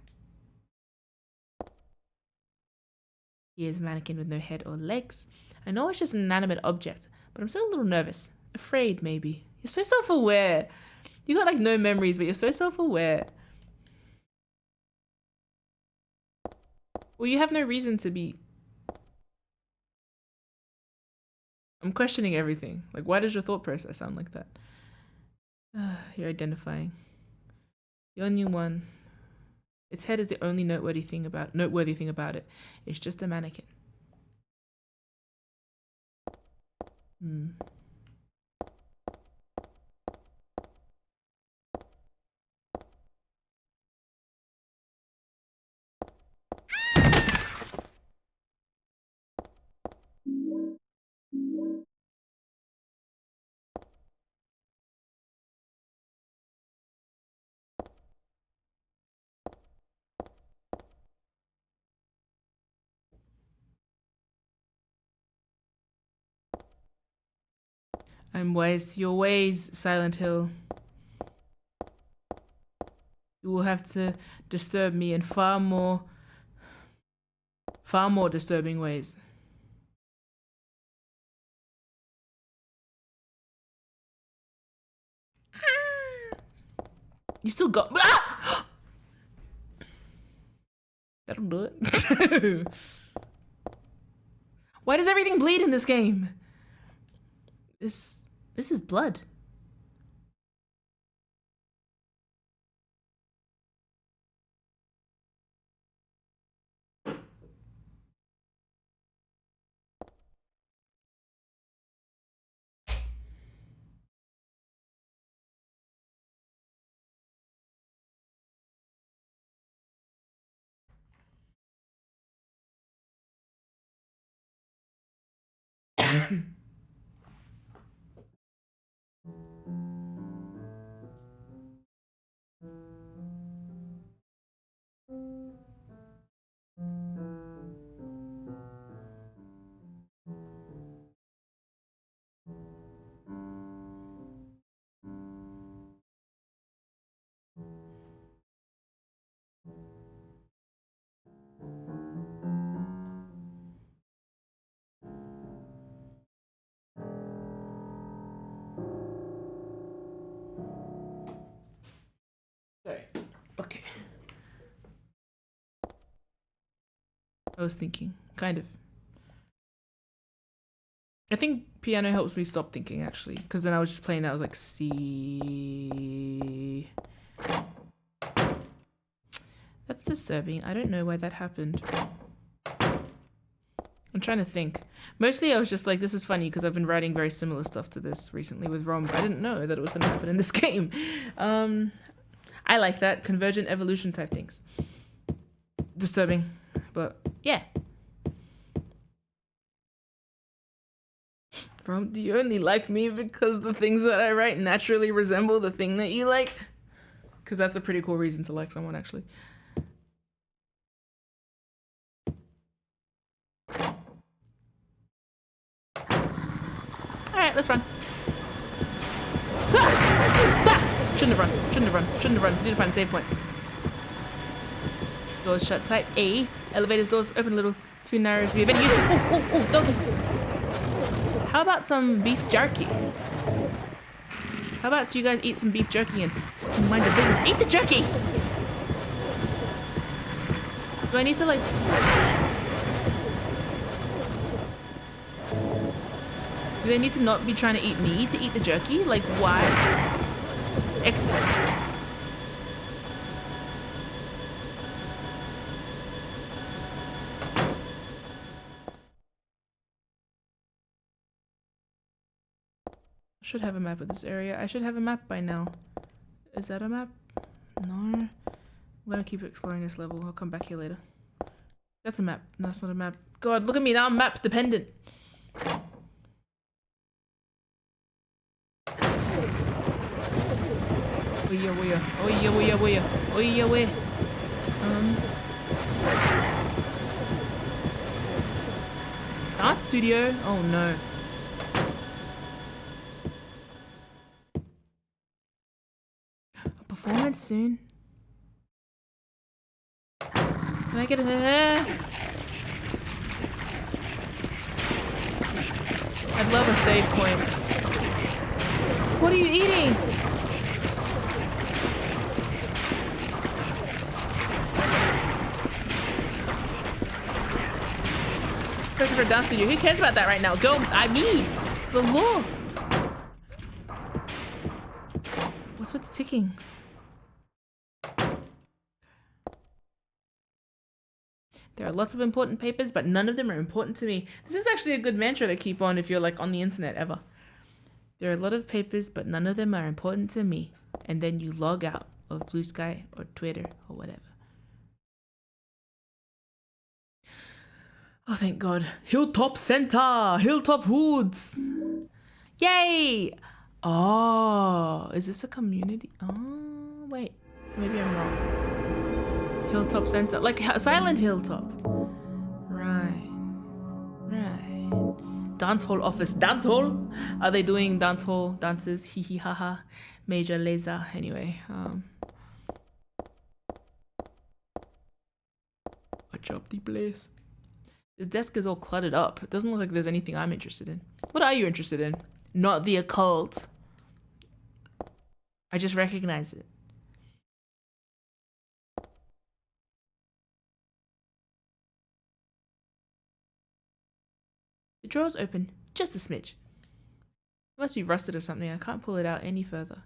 Here's a mannequin with no head or legs. I know it's just an inanimate object, but I'm still a little nervous. Afraid, maybe. You're so self-aware. You got like no memories, but you're so self-aware. Well, you have no reason to be... I'm questioning everything. Like, why does your thought process sound like that? You're identifying. The only one. Its head is the only noteworthy thing about it. It's just a mannequin. I'm wise to your ways, Silent Hill. You will have to disturb me in far more disturbing ways. You still got... Ah! That'll do it. Why does everything bleed in this game? This is blood. Okay. I was thinking, kind of. I think piano helps me stop thinking, actually, because then I was just playing that. I was like, C. That's disturbing. I don't know why that happened. I'm trying to think. Mostly I was just like, this is funny because I've been writing very similar stuff to this recently with Rom, but I didn't know that it was going to happen in this game. I like that. Convergent evolution type things. disturbing. But yeah. Bro, do you only like me because the things that I write naturally resemble the thing that you like? Because that's a pretty cool reason to like someone, actually. Alright, let's run. Shouldn't have run. Shouldn't have run. Shouldn't have run. Need to find a save point. Doors shut tight. A. Elevator's doors open a little too narrow to be of any use. Oh, doggies. How about some beef jerky? How about you guys eat some beef jerky and fucking mind your business? Eat the jerky! Do I need to like... Do they need to not be trying to eat me to eat the jerky? Like, why? Excellent. I should have a map of this area. I should have a map by now. Is that a map? No. I'm gonna keep exploring this level. I'll come back here later. That's a map. No, it's not a map. God, look at me now. I'm map dependent. Oya. Dance studio? Oh no. Performance soon. Can I get a... I'd love a save point. What are you eating? Christopher Dance Studio. Who cares about that right now? Go, me. The law. What's with the ticking? There are lots of important papers, but none of them are important to me. This is actually a good mantra to keep on if you're like on the internet ever. There are a lot of papers, but none of them are important to me. And then you log out of Blue Sky or Twitter or whatever. Oh, thank God. Hilltop Center! Hilltop Hoods! Yay! Oh, is this a community? Oh, wait. Maybe I'm wrong. Hilltop Center. Like Silent Hilltop. Right. Dance hall office. Dance hall? Are they doing dance hall dances? Hee hee ha ha. Major laser. Anyway. A job the place. This desk is all cluttered up. It doesn't look like there's anything I'm interested in. What are you interested in? Not the occult. I just recognize it. The drawer's open, just a smidge. It must be rusted or something. I can't pull it out any further.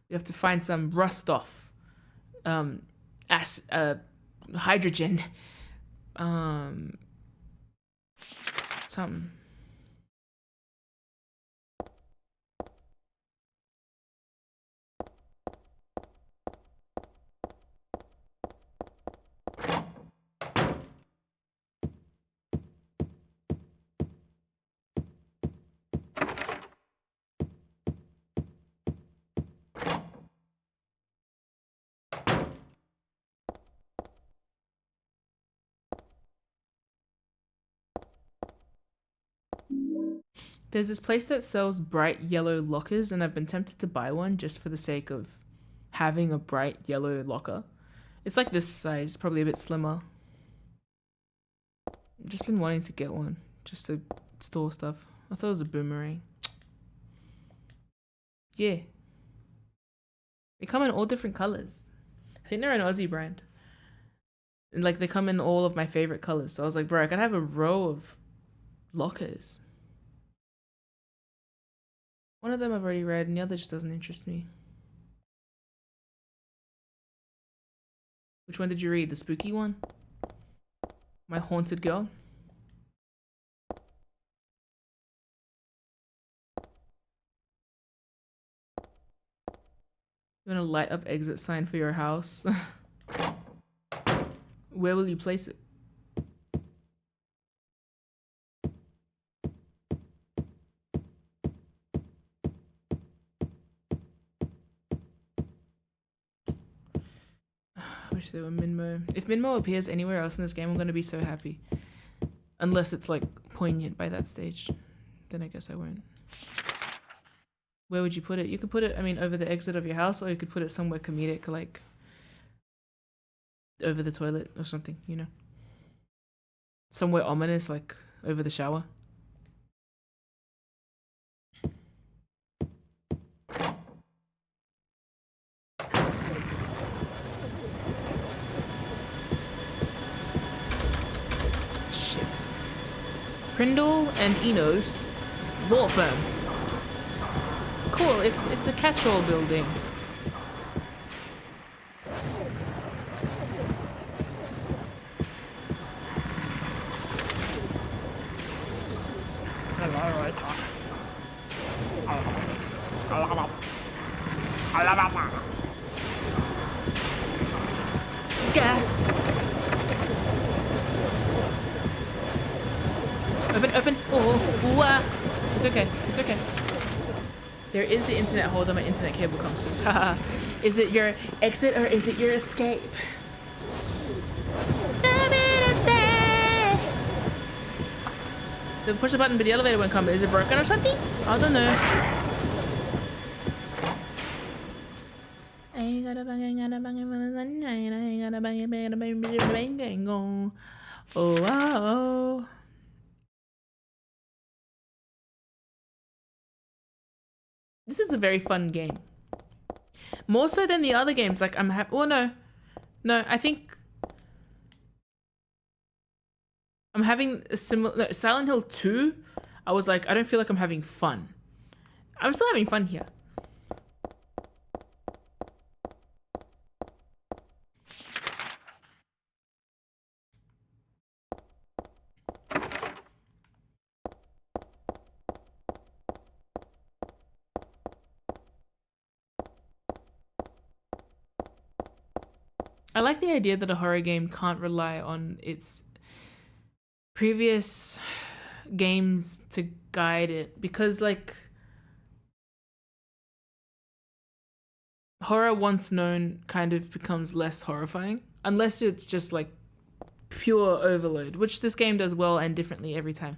We have to find some rust off. Hydrogen. Something. There's this place that sells bright yellow lockers, and I've been tempted to buy one just for the sake of having a bright yellow locker. It's like this size, probably a bit slimmer. I've just been wanting to get one, just to store stuff. I thought it was a boomerang. Yeah. They come in all different colors. I think they're an Aussie brand. And like they come in all of my favorite colors. So I was like, bro, I could have a row of lockers. One of them I've already read, and the other just doesn't interest me. Which one did you read? The spooky one? My Haunted Girl? You want to light up exit sign for your house? Where will you place it? I wish there were Minmo. If Minmo appears anywhere else in this game, I'm gonna be so happy. Unless it's like poignant by that stage. Then I guess I won't. Where would you put it? You could put it, I mean, over the exit of your house, or you could put it somewhere comedic, like over the toilet or something, you know? Somewhere ominous, like over the shower. Shit. Prindle and Enos law firm. Cool, it's a catch-all building. Open. Oh, it's okay. It's okay. There is the internet holder my internet cable comes to. Haha. Is it your exit or is it your escape? The push the button, but the elevator won't come. Is it broken or something? I don't know. I ain't got a bang, ain't got a bang, I ain't got a bang, oh, oh. This is a very fun game. More so than the other games. Like, I'm happy. Oh, no. No, I think I'm having a similar. No, Silent Hill 2, I was like, I don't feel like I'm having fun. I'm still having fun here. I like the idea that a horror game can't rely on its previous games to guide it, because like horror once known kind of becomes less horrifying unless it's just like pure overload, which this game does well and differently every time.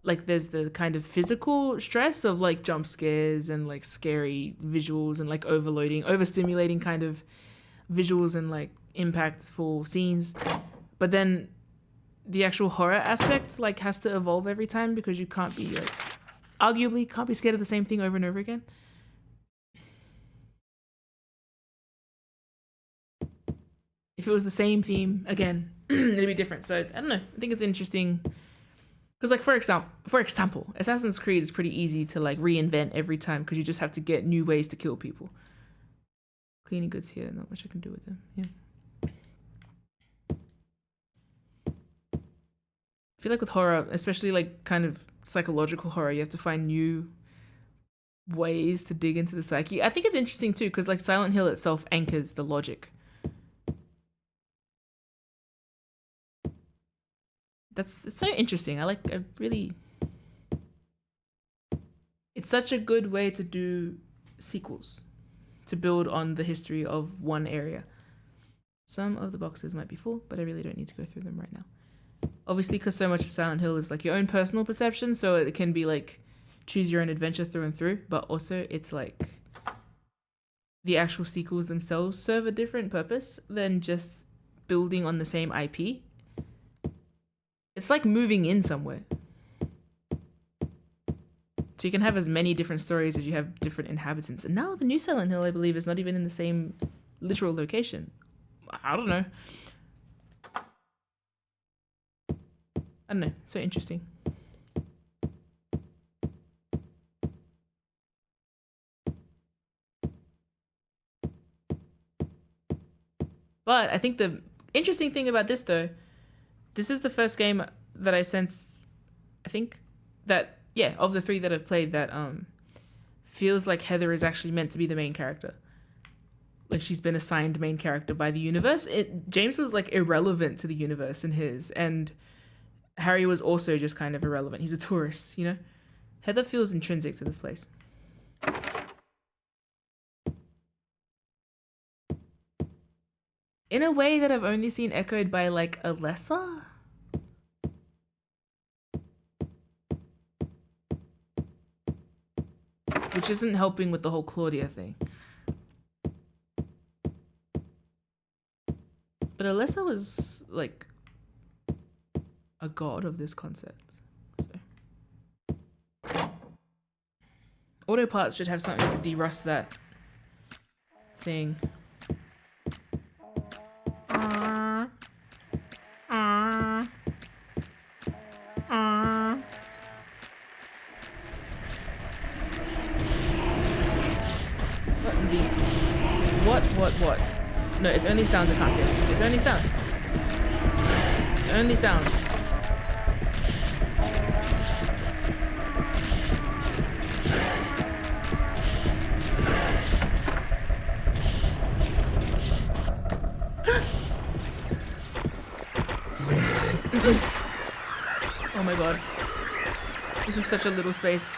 Like there's the kind of physical stress of like jump scares and like scary visuals and like overstimulating kind of visuals and like impactful scenes, but then the actual horror aspect like has to evolve every time, because you can't be like arguably can't be scared of the same thing over and over again. If it was the same theme again, it'd be different. So I don't know, I think it's interesting because like for example Assassin's Creed is pretty easy to like reinvent every time, because you just have to get new ways to kill people. Cleaning goods here, not much I can do with them. Yeah. I feel like with horror, especially like kind of psychological horror, you have to find new ways to dig into the psyche. I think it's interesting too, because like Silent Hill itself anchors the logic. It's so interesting. It's such a good way to do sequels, to build on the history of one area. Some of the boxes might be full, but I really don't need to go through them right now. Obviously, because so much of Silent Hill is like your own personal perception, so it can be like choose your own adventure through and through, but also it's like the actual sequels themselves serve a different purpose than just building on the same IP. It's like moving in somewhere. So you can have as many different stories as you have different inhabitants. And now the new Silent Hill, I believe, is not even in the same literal location. I don't know. I don't know. So interesting. But I think the interesting thing about this, though, this is the first game that I sense, I think, that, yeah, of the 3 that I've played, that feels like Heather is actually meant to be the main character. like she's been assigned main character by the universe. James was like irrelevant to the universe in his, and Harry was also just kind of irrelevant. He's a tourist, you know? Heather feels intrinsic to this place. In a way that I've only seen echoed by like Alessa? Which isn't helping with the whole Claudia thing. But Alessa was like a god of this concept. So. Auto parts should have something to de-rust that thing. What? No, it's only sounds I can't skip. It's only sounds. It's only sounds. Oh my god. This is such a little space.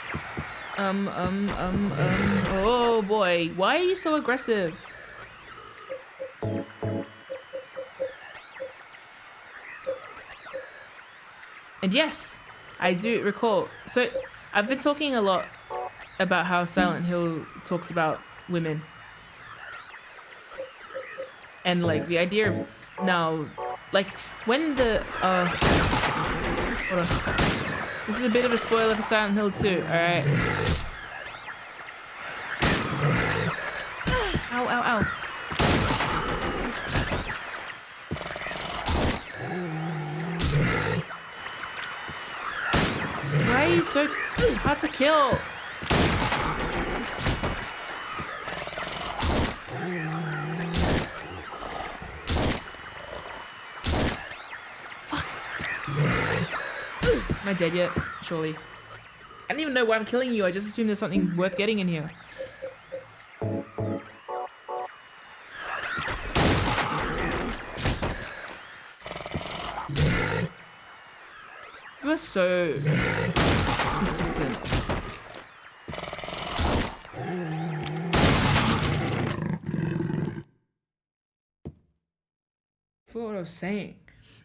Oh boy. Why are you so aggressive? And yes, I do recall. So I've been talking a lot about how Silent Hill talks about women. And like the idea of now, like when the, hold on. This is a bit of a spoiler for Silent Hill 2, alright? Ow, ow, ow. Why are you so hard to kill? Fuck. Am I dead yet? Surely. I don't even know why I'm killing you. I just assumed there's something worth getting in here. You are so persistent. I forgot what I was saying.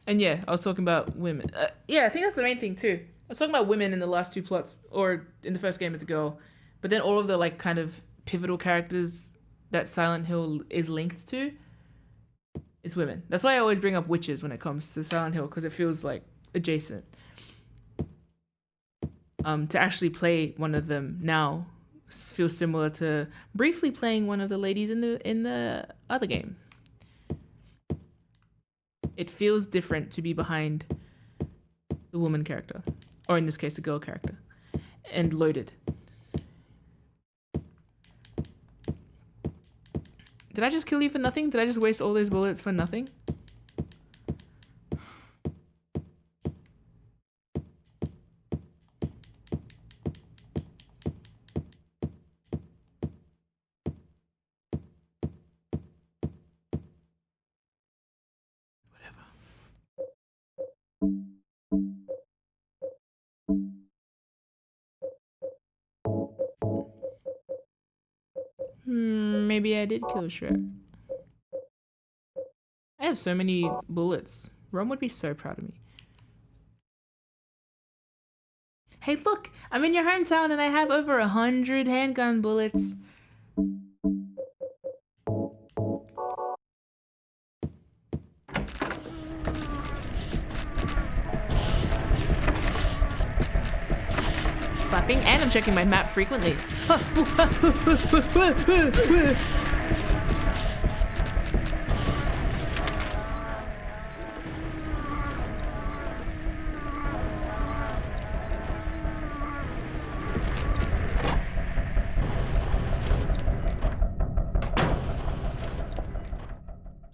And yeah, I was talking about women. Yeah, I think that's the main thing too. I was talking about women in the last two plots, or in the first game as a girl, but then all of the like kind of pivotal characters that Silent Hill is linked to, it's women. That's why I always bring up witches when it comes to Silent Hill, because it feels like adjacent. To actually play one of them now feels similar to briefly playing one of the ladies in the other game. It feels different to be behind the woman character, or in this case, the girl character, and loaded. Did I just kill you for nothing? Did I just waste all those bullets for nothing? Maybe I did kill Shrek. I have so many bullets. Rom would be so proud of me. Hey, look! I'm in your hometown and I have over 100 handgun bullets. Clapping, and I'm checking my map frequently.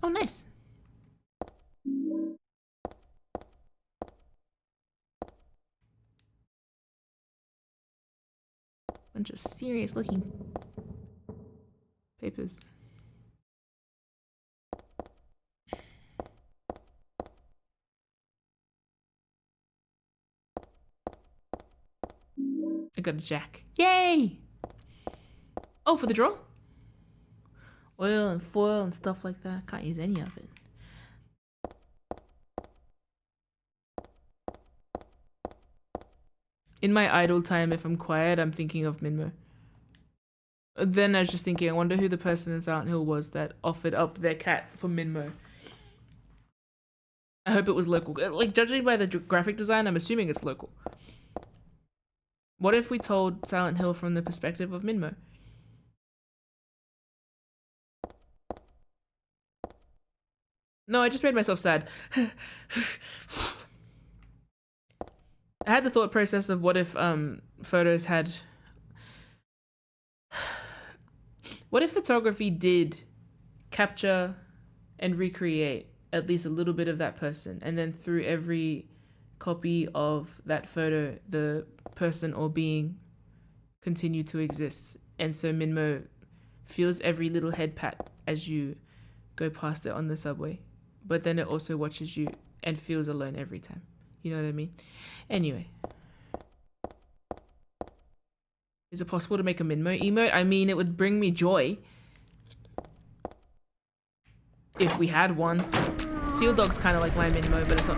Oh, nice. Bunch of serious looking papers. got a jack. Yay! Oh, for the draw? Oil and foil and stuff like that. Can't use any of it. In my idle time, if I'm quiet, I'm thinking of Minmo. Then I was just thinking, I wonder who the person in Silent Hill was that offered up their cat for Minmo. I hope it was local. Like, judging by the graphic design, I'm assuming it's local. What if we told Silent Hill from the perspective of Minmo? No, I just made myself sad. I had the thought process of what if photos had... What if photography did capture and recreate at least a little bit of that person, and then through every copy of that photo, the person or being continued to exist. And so Minmo feels every little head pat as you go past it on the subway, but then it also watches you and feels alone every time. You know what I mean? Anyway. Is it possible to make a Minmo emote? I mean, it would bring me joy if we had one. Seal Dog's kind of like my Minmo, but it's not.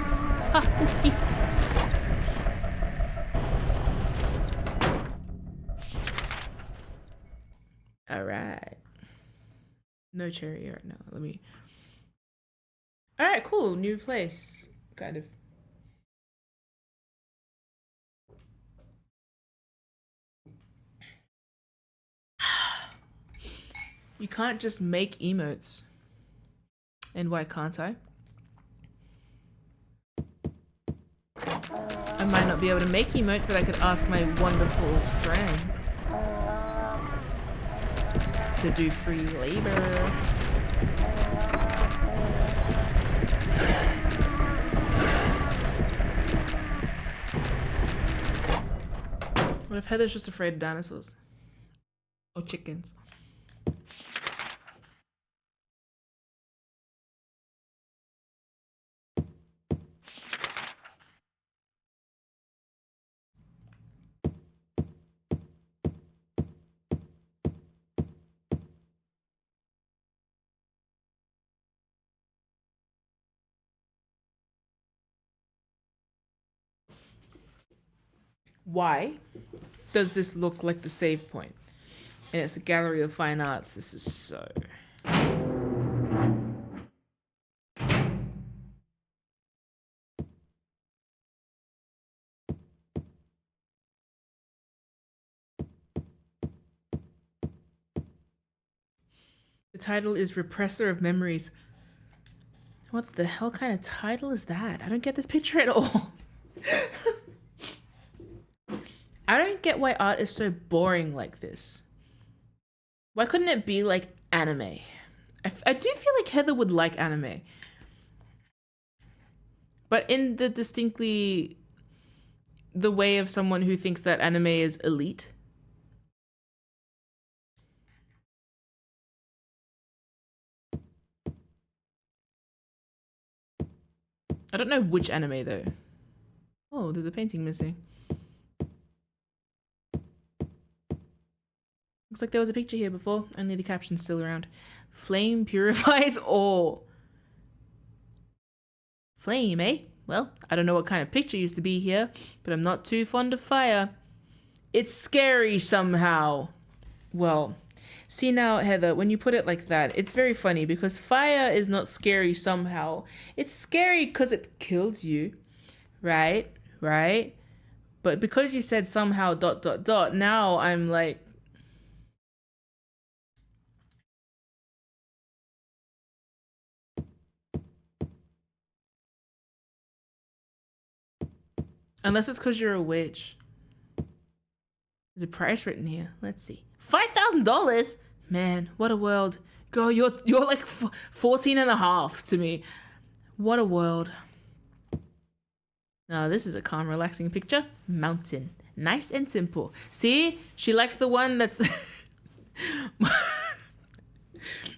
All right. No cherry right now. Let me. All right, cool. New place, kind of. You can't just make emotes. And why can't I? I might not be able to make emotes, but I could ask my wonderful friends to do free labor. What if Heather's just afraid of dinosaurs? Or chickens? Why does this look like the save point? And it's a gallery of fine arts. This is so... The title is Repressor of Memories. What the hell kind of title is that? I don't get this picture at all. I don't get why art is so boring like this. Why couldn't it be like anime? I do feel like Heather would like anime. But in the distinctly... the way of someone who thinks that anime is elite. I don't know which anime though. Oh, there's a painting missing. Looks like there was a picture here before, only the caption's still around. Flame purifies all. Flame, eh? Well, I don't know what kind of picture used to be here, but I'm not too fond of fire. It's scary somehow. Well, see now, Heather, when you put it like that, it's very funny because fire is not scary somehow. It's scary because it kills you, right? Right? But because you said somehow ... now I'm like... Unless it's because you're a witch. There's a price written here. Let's see. $5,000? Man, what a world. Girl, you're like 14 and a half to me. What a world. Now, this is a calm, relaxing picture. Mountain. Nice and simple. See? She likes the one that's...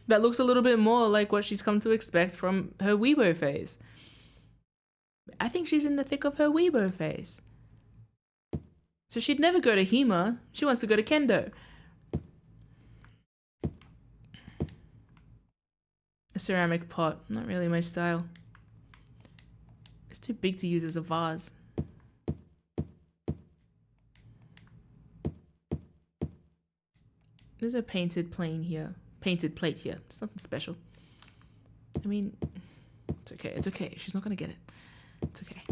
that looks a little bit more like what she's come to expect from her Weibo phase. I think she's in the thick of her Weibo phase. So she'd never go to HEMA. She wants to go to Kendo. A ceramic pot. Not really my style. It's too big to use as a vase. There's a painted plane here. Painted plate here. It's nothing special. I mean, it's okay. It's okay. She's not gonna get it. It's okay.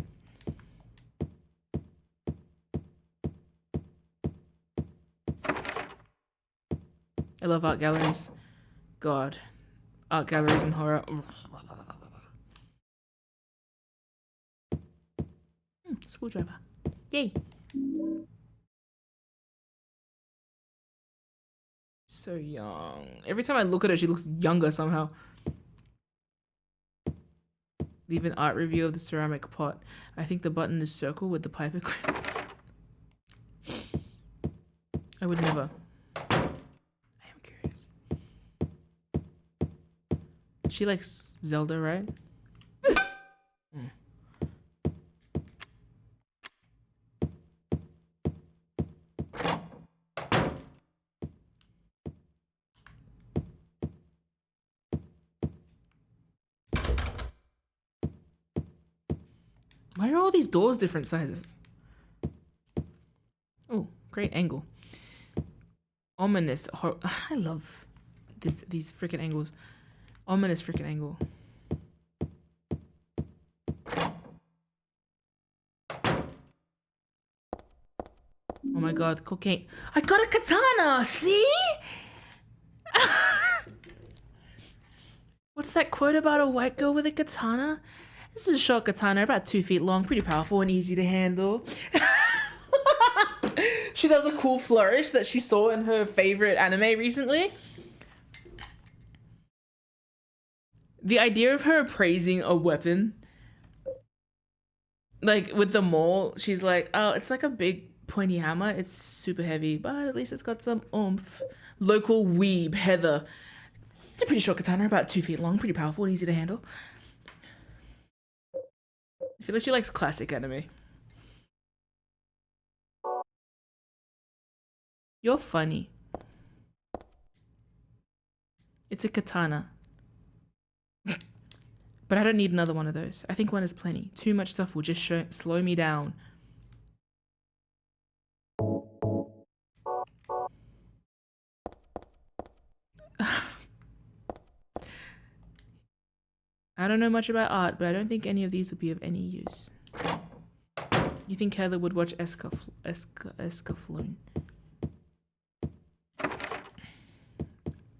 I love art galleries. God. Art galleries and horror. Screwdriver. Yay. So young. Every time I look at her, she looks younger somehow. Leave an art review of the ceramic pot. I think the button is circle with the pipe equipment. I would never. I am curious. She likes Zelda, right? Why are all these doors different sizes? Oh, great angle. Ominous. I love these freaking angles. Ominous freaking angle. Oh my god, cocaine. I got a katana, see? What's that quote about a white girl with a katana? This is a short katana, about 2 feet long, pretty powerful and easy to handle. She does a cool flourish that she saw in her favorite anime recently. The idea of her praising a weapon, like with the maul, she's like, oh, it's like a big pointy hammer. It's super heavy, but at least it's got some oomph. Local weeb, Heather. It's a pretty short katana, about 2 feet long, pretty powerful and easy to handle. I feel like she likes classic anime. You're funny. It's a katana. But I don't need another one of those. I think one is plenty. Too much stuff will just slow me down. I don't know much about art, but I don't think any of these would be of any use. You think Heather would watch Escaflowne?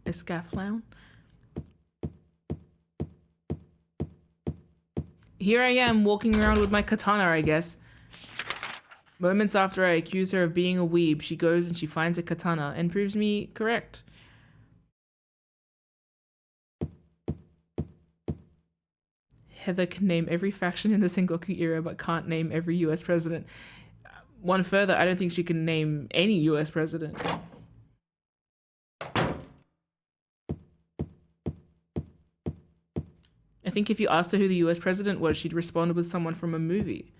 Escaflowne? Here I am, walking around with my katana, I guess. Moments after I accuse her of being a weeb, she goes and she finds a katana and proves me correct. Heather can name every faction in the Sengoku era, but can't name every US president. One further, I don't think she can name any US president. I think if you asked her who the US president was, she'd respond with someone from a movie.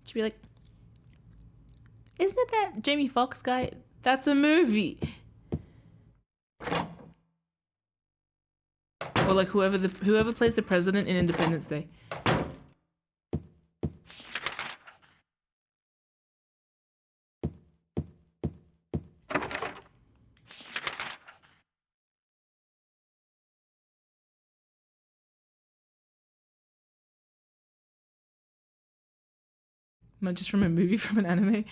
She'd be like, isn't it that Jamie Foxx guy? That's a movie. Or like whoever plays the president in Independence Day. Not just from a movie, from an anime.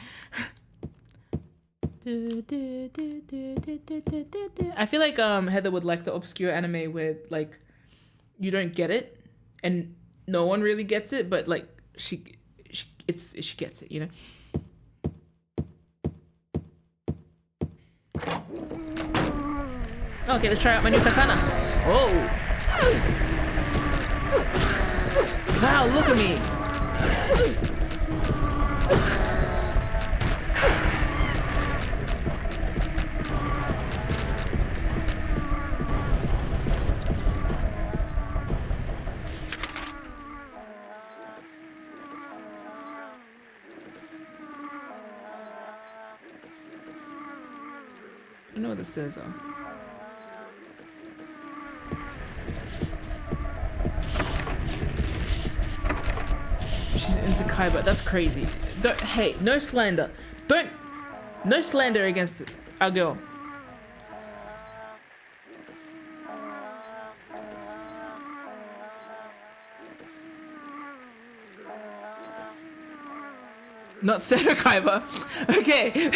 I feel like Heather would like the obscure anime where like you don't get it and no one really gets it, but like she gets it, you know. Okay, let's try out my new katana. Oh! Wow, look at me! I know where the stairs are. She's into Kaiba. That's crazy. Hey, no slander. No slander against our girl. Not Seto Kaiba. Okay.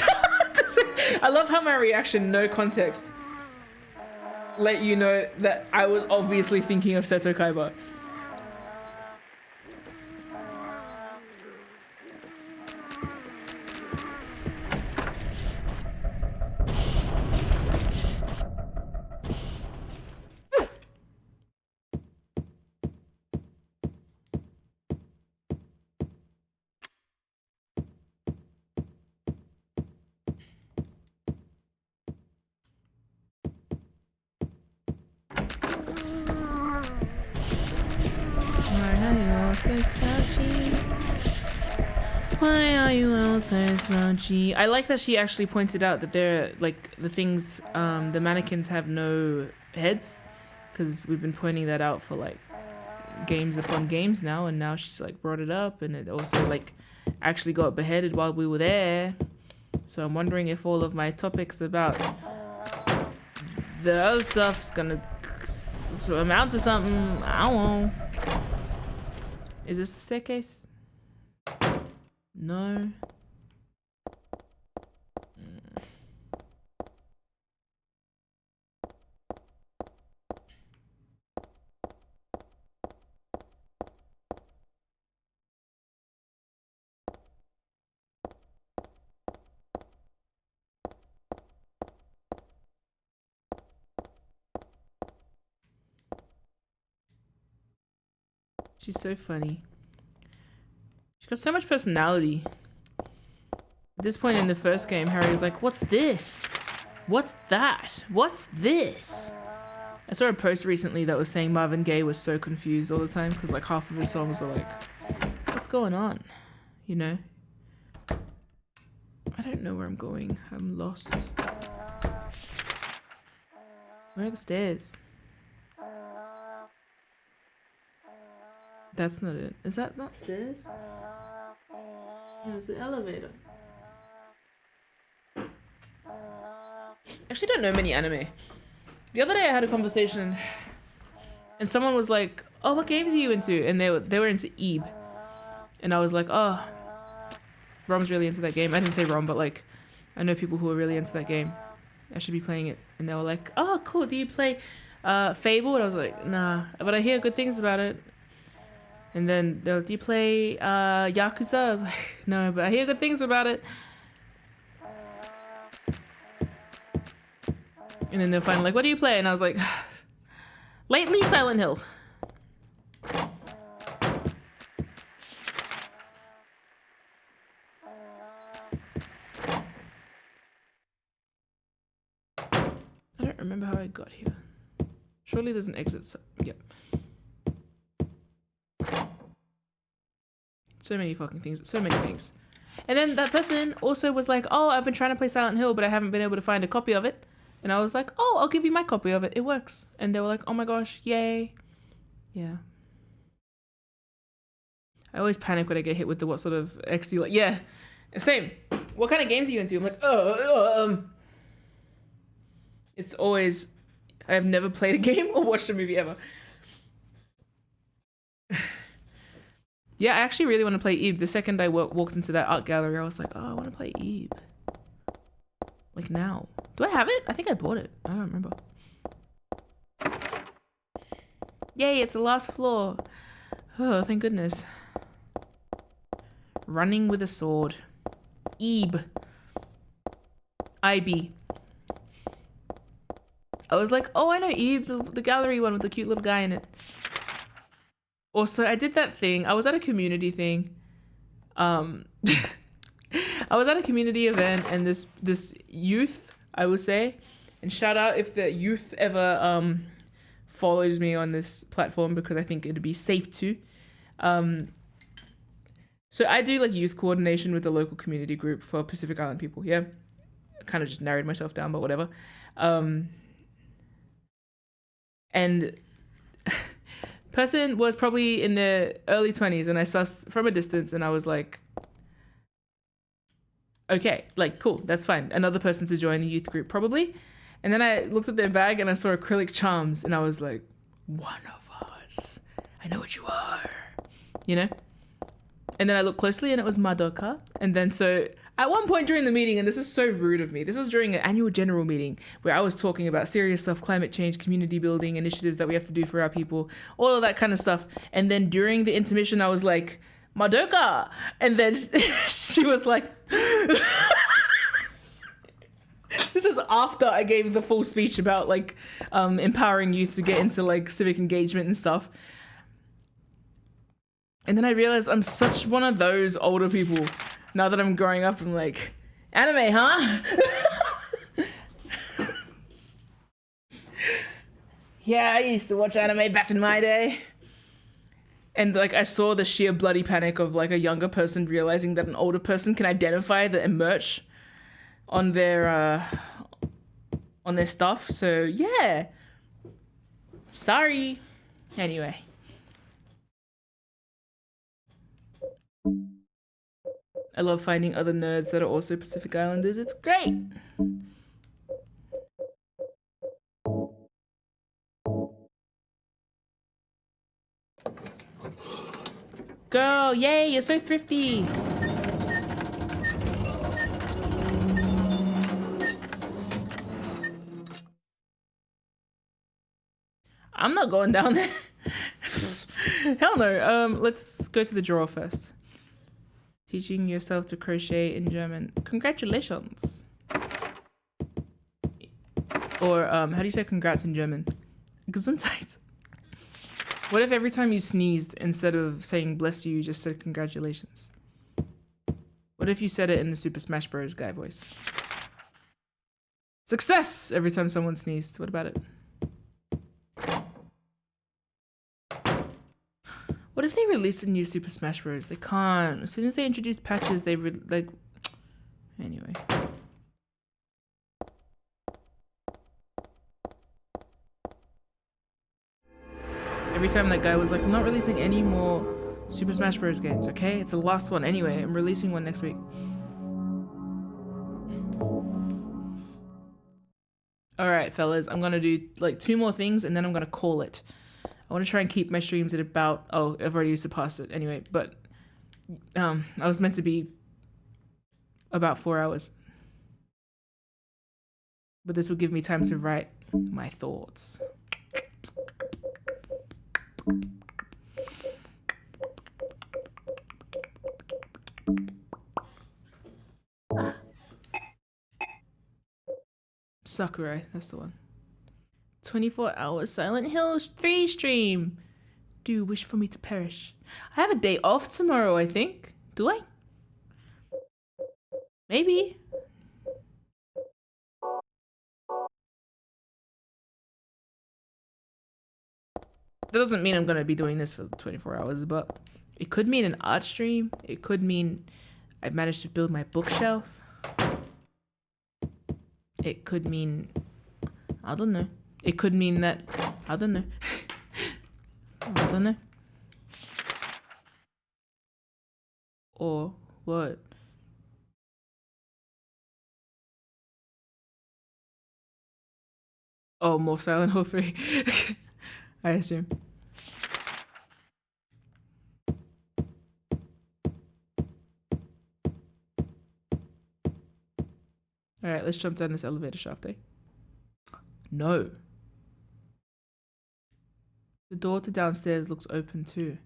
I love how my reaction, no context, let you know that I was obviously thinking of Seto Kaiba. Why are you all so slouchy? I like that she actually pointed out that they're like the things, the mannequins have no heads, because we've been pointing that out for like games upon games now, and now she's like brought it up, and it also like actually got beheaded while we were there. So I'm wondering if all of my topics about the other stuff's gonna amount to something. I don't know. Is this the staircase? No. She's so funny. She's got so much personality. At this point in the first game, Harry was like, what's this? What's that? What's this? I saw a post recently that was saying Marvin Gaye was so confused all the time because like half of his songs are like, what's going on? You know? I don't know where I'm going. I'm lost. Where are the stairs? That's not it. Is that not stairs? No, it's the elevator. Actually, don't know many anime. The other day I had a conversation and someone was like, oh, what games are you into? And they were into Ib. And I was like, oh, Rom's really into that game. I didn't say Rom, but like, I know people who are really into that game. I should be playing it. And they were like, oh, cool. Do you play Fable? And I was like, nah, but I hear good things about it. And then they'll, do you play Yakuza? I was like, no, but I hear good things about it. And then they're finally like, what do you play? And I was like, lately Silent Hill. I don't remember how I got here. Surely there's an exit. Yep. So many fucking things. So many things. And then that person also was like, oh, I've been trying to play Silent Hill, but I haven't been able to find a copy of it. And I was like, oh, I'll give you my copy of it. It works. And they were like, oh my gosh, yay. Yeah. I always panic when I get hit with the what sort of XD, like, yeah, same. What kind of games are you into? I'm like, It's always, I have never played a game or watched a movie ever. Yeah, I actually really want to play Eve. The second I walked into that art gallery, I was like, oh, I want to play Eve. Like now. Do I have it? I think I bought it. I don't remember. Yay, it's the last floor. Oh, thank goodness. Running with a sword. Ebe. IB. I was like, oh, I know Ebe, the gallery one with the cute little guy in it. Also, I did that thing. I was at a community thing. I was at a community event and this youth, I would say, and shout out if the youth ever follows me on this platform because I think it'd be safe to. So I do like youth coordination with the local community group for Pacific Island people, yeah? I kind of just narrowed myself down, but whatever. And person was probably in their early 20s, and I sussed from a distance, and I was like, okay, like, cool, that's fine. Another person to join the youth group, probably. And then I looked at their bag, and I saw acrylic charms, and I was like, one of us. I know what you are, you know? And then I looked closely, and it was Madoka. And then so at one point during the meeting, and this is so rude of me, this was during an annual general meeting where I was talking about serious stuff, climate change, community building, initiatives that we have to do for our people, all of that kind of stuff. And then during the intermission, I was like, Madoka! And then she was like, this is after I gave the full speech about like empowering youth to get into like civic engagement and stuff. And then I realized I'm such one of those older people. Now that I'm growing up, I'm like, anime, huh? Yeah, I used to watch anime back in my day. And like I saw the sheer bloody panic of like a younger person realizing that an older person can identify the merch on their stuff. So yeah. Sorry. Anyway. I love finding other nerds that are also Pacific Islanders. It's great. Girl, yay, you're so thrifty. I'm not going down there. Hell no. Let's go to the drawer first. Teaching yourself to crochet in German. Congratulations. Or how do you say congrats in German? Gesundheit. What if every time you sneezed, instead of saying bless you, you just said congratulations? What if you said it in the Super Smash Bros. Guy voice? Success! Every time someone sneezed. What about it? What if they released a new Super Smash Bros? They can't. As soon as they introduce patches, they like. Anyway. Every time that guy was like, I'm not releasing any more Super Smash Bros. Games, okay? It's the last one anyway. I'm releasing one next week. Alright, fellas. I'm gonna do like 2 more things and then I'm gonna call it. I want to try and keep my streams at about... Oh, I've already surpassed it anyway. But I was meant to be about 4 hours. But this will give me time to write my thoughts. Sakurai, that's the one. 24 hours Silent Hill 3 stream. Do you wish for me to perish? I have a day off tomorrow, I think. Do I? Maybe. That doesn't mean I'm gonna be doing this for 24 hours, but it could mean an art stream. It could mean I've managed to build my bookshelf. It could mean, I don't know. It could mean that, I don't know. I don't know. Or what? Oh, more Silent Hill 3. I assume. Alright, let's jump down this elevator shaft, eh? No. The door to downstairs looks open too.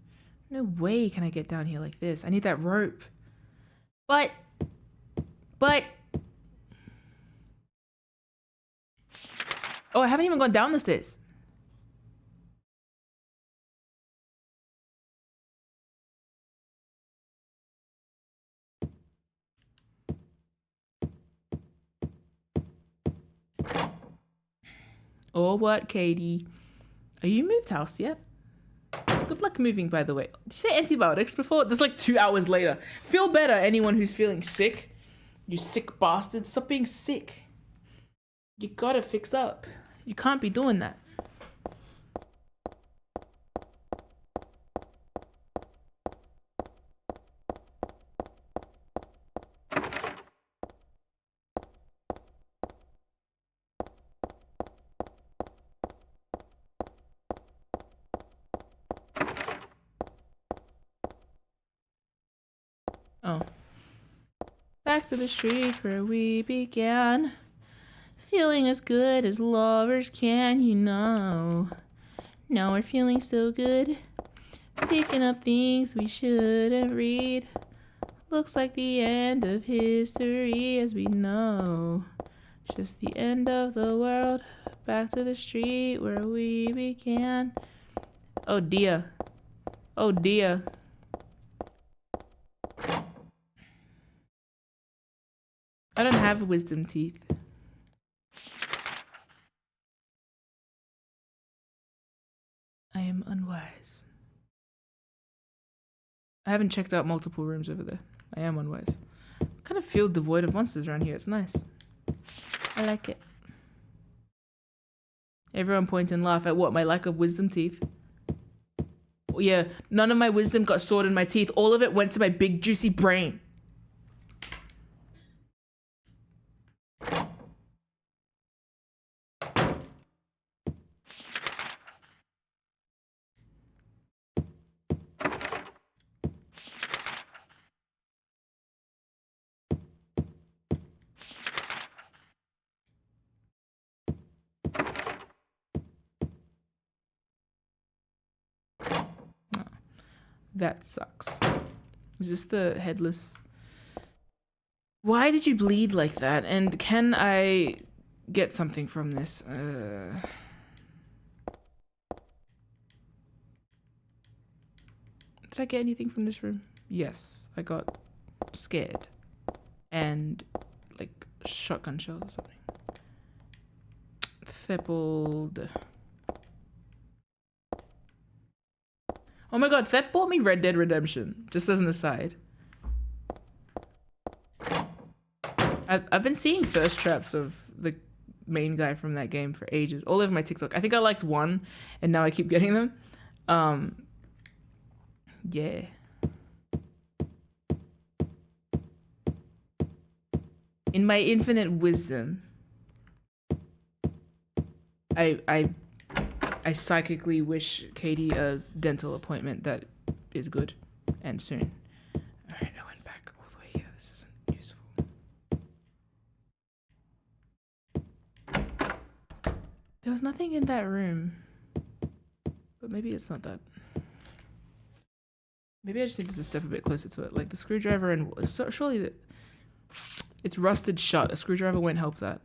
No way can I get down here like this. I need that rope. But... Oh, I haven't even gone down the stairs. Or what, Katie? Are you moved house yet? Good luck moving, by the way. Did you say antibiotics before? That's like 2 hours later. Feel better, anyone who's feeling sick. You sick bastard. Stop being sick. You gotta fix up. You can't be doing that. Oh. Back to the streets where we began. Feeling as good as lovers can, you know. Now we're feeling so good. Picking up things we shouldn't read. Looks like the end of history as we know. Just the end of the world. Back to the street where we began. Oh dear. Oh dear. I don't have wisdom teeth. I am unwise. I haven't checked out multiple rooms over there. I am unwise. I kind of feel devoid of monsters around here. It's nice. I like it. Everyone point and laugh at what? My lack of wisdom teeth? Oh, yeah, none of my wisdom got stored in my teeth. All of it went to my big juicy brain. That sucks. Is this the headless? Why did you bleed like that? And can I get something from this? Did I get anything from this room? Yes, I got scared. And like shotgun shells or something. Theppled. Oh my god, Thep bought me Red Dead Redemption, just as an aside. I've been seeing thirst traps of the main guy from that game for ages, all over my TikTok. I think I liked one, and now I keep getting them. Yeah. In my infinite wisdom, I psychically wish Katie a dental appointment that is good and soon. Alright, I went back all the way here. This isn't useful. There was nothing in that room. But maybe it's not that. Maybe I just needed to step a bit closer to it. Like the screwdriver and... surely it's rusted shut. A screwdriver won't help that.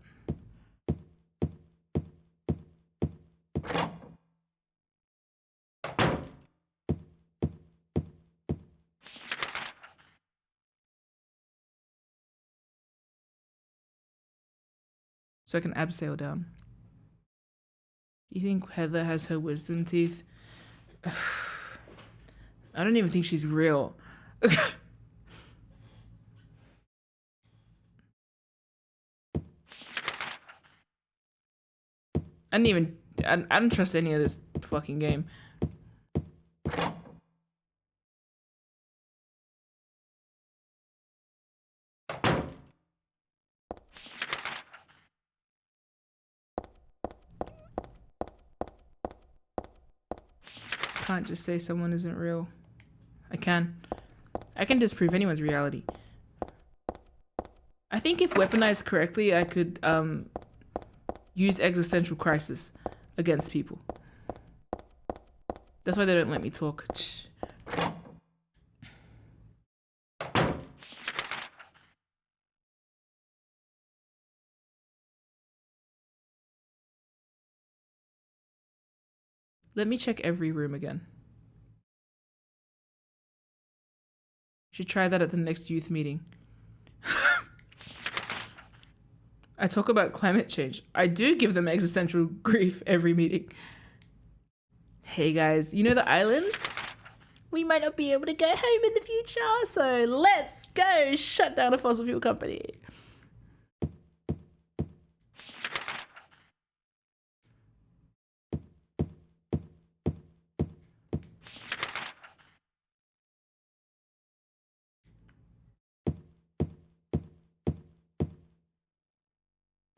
So I can abseil down. Do you think Heather has her wisdom teeth? I don't even think she's real. I don't trust any of this fucking game. Can't just say someone isn't real. I can disprove anyone's reality. I think if weaponized correctly, I could use existential crisis against people. That's why they don't let me talk. Let me check every room again. Should try that at the next youth meeting. I talk about climate change. I do give them existential grief every meeting. Hey guys, you know the islands? we might not be able to go home in the future. So let's go shut down a fossil fuel company.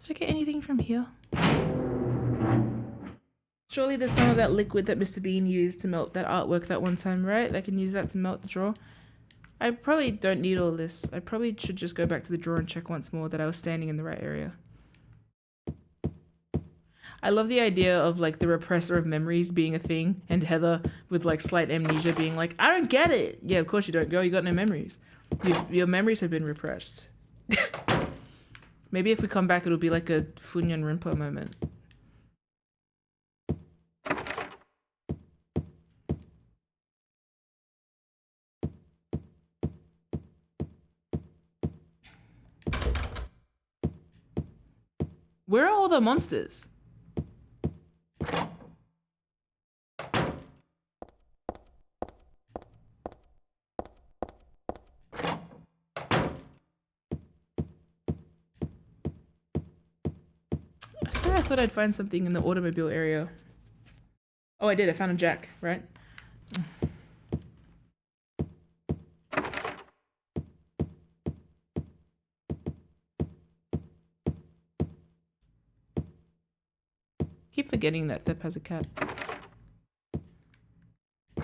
Did I get anything from here? Surely there's some of that liquid that Mr. Bean used to melt that artwork that one time, right? I can use that to melt the drawer. I probably don't need all this. I probably should just go back to the drawer and check once more that I was standing in the right area. I love the idea of like the repressor of memories being a thing and Heather with like slight amnesia being like, I don't get it. Yeah, of course you don't, girl. You got no memories. Your memories have been repressed. Maybe if we come back, it'll be like a Funyan Rinpo moment. Where are all the monsters? I swear I thought I'd find something in the automobile area. Oh, I did. I found a jack, right? Keep forgetting that Thep has a cat.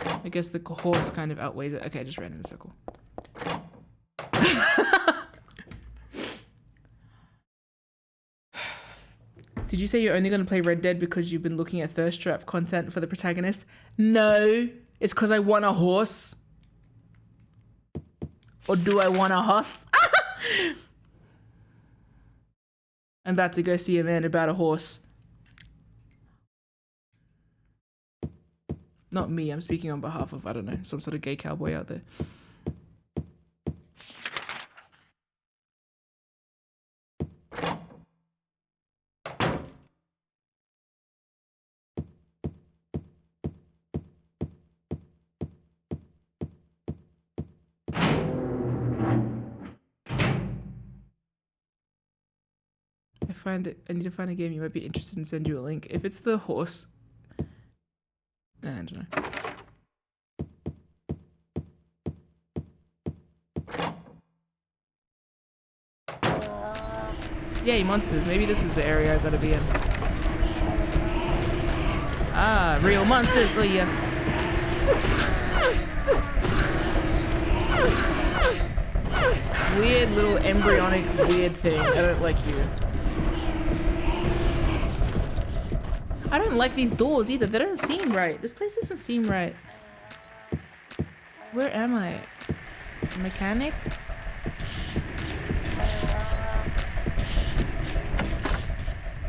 I guess the horse kind of outweighs it. Okay, I just ran in a circle. Did you say you're only going to play Red Dead because you've been looking at thirst trap content for the protagonist? No, it's because I want a horse. Or do I want a horse? I'm about to go see a man about a horse. Not me, I'm speaking on behalf of, I don't know, some sort of gay cowboy out there. I need to find a game you might be interested in, send you a link. If it's the horse, I don't know. Yay, monsters. Maybe this is the area I gotta be in. Ah, real monsters. Oh yeah. Weird little embryonic weird thing. I don't like you. I don't like these doors either. They don't seem right. This place doesn't seem right. Where am I? A mechanic?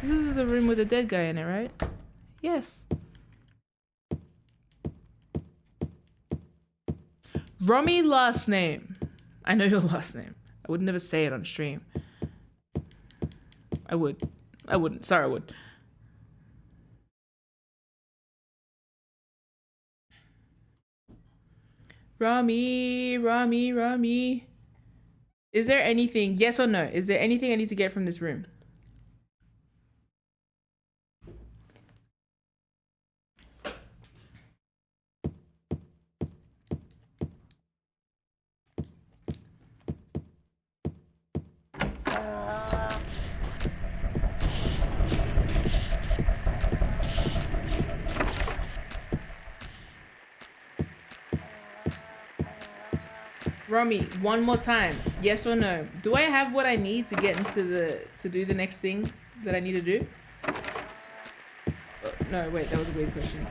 This is the room with the dead guy in it, right? Yes. Romy last name. I know your last name. I would never say it on stream. I would. I wouldn't. Sorry, I would. Rami, Rami, Rami. Is there anything, yes or no? Is there anything I need to get from this room? Romy, one more time. Yes or no? Do I have what I need to get into to do the next thing that I need to do? No, wait, that was a weird question.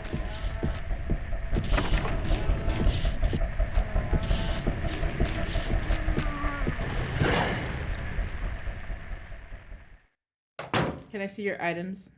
Can I see your items?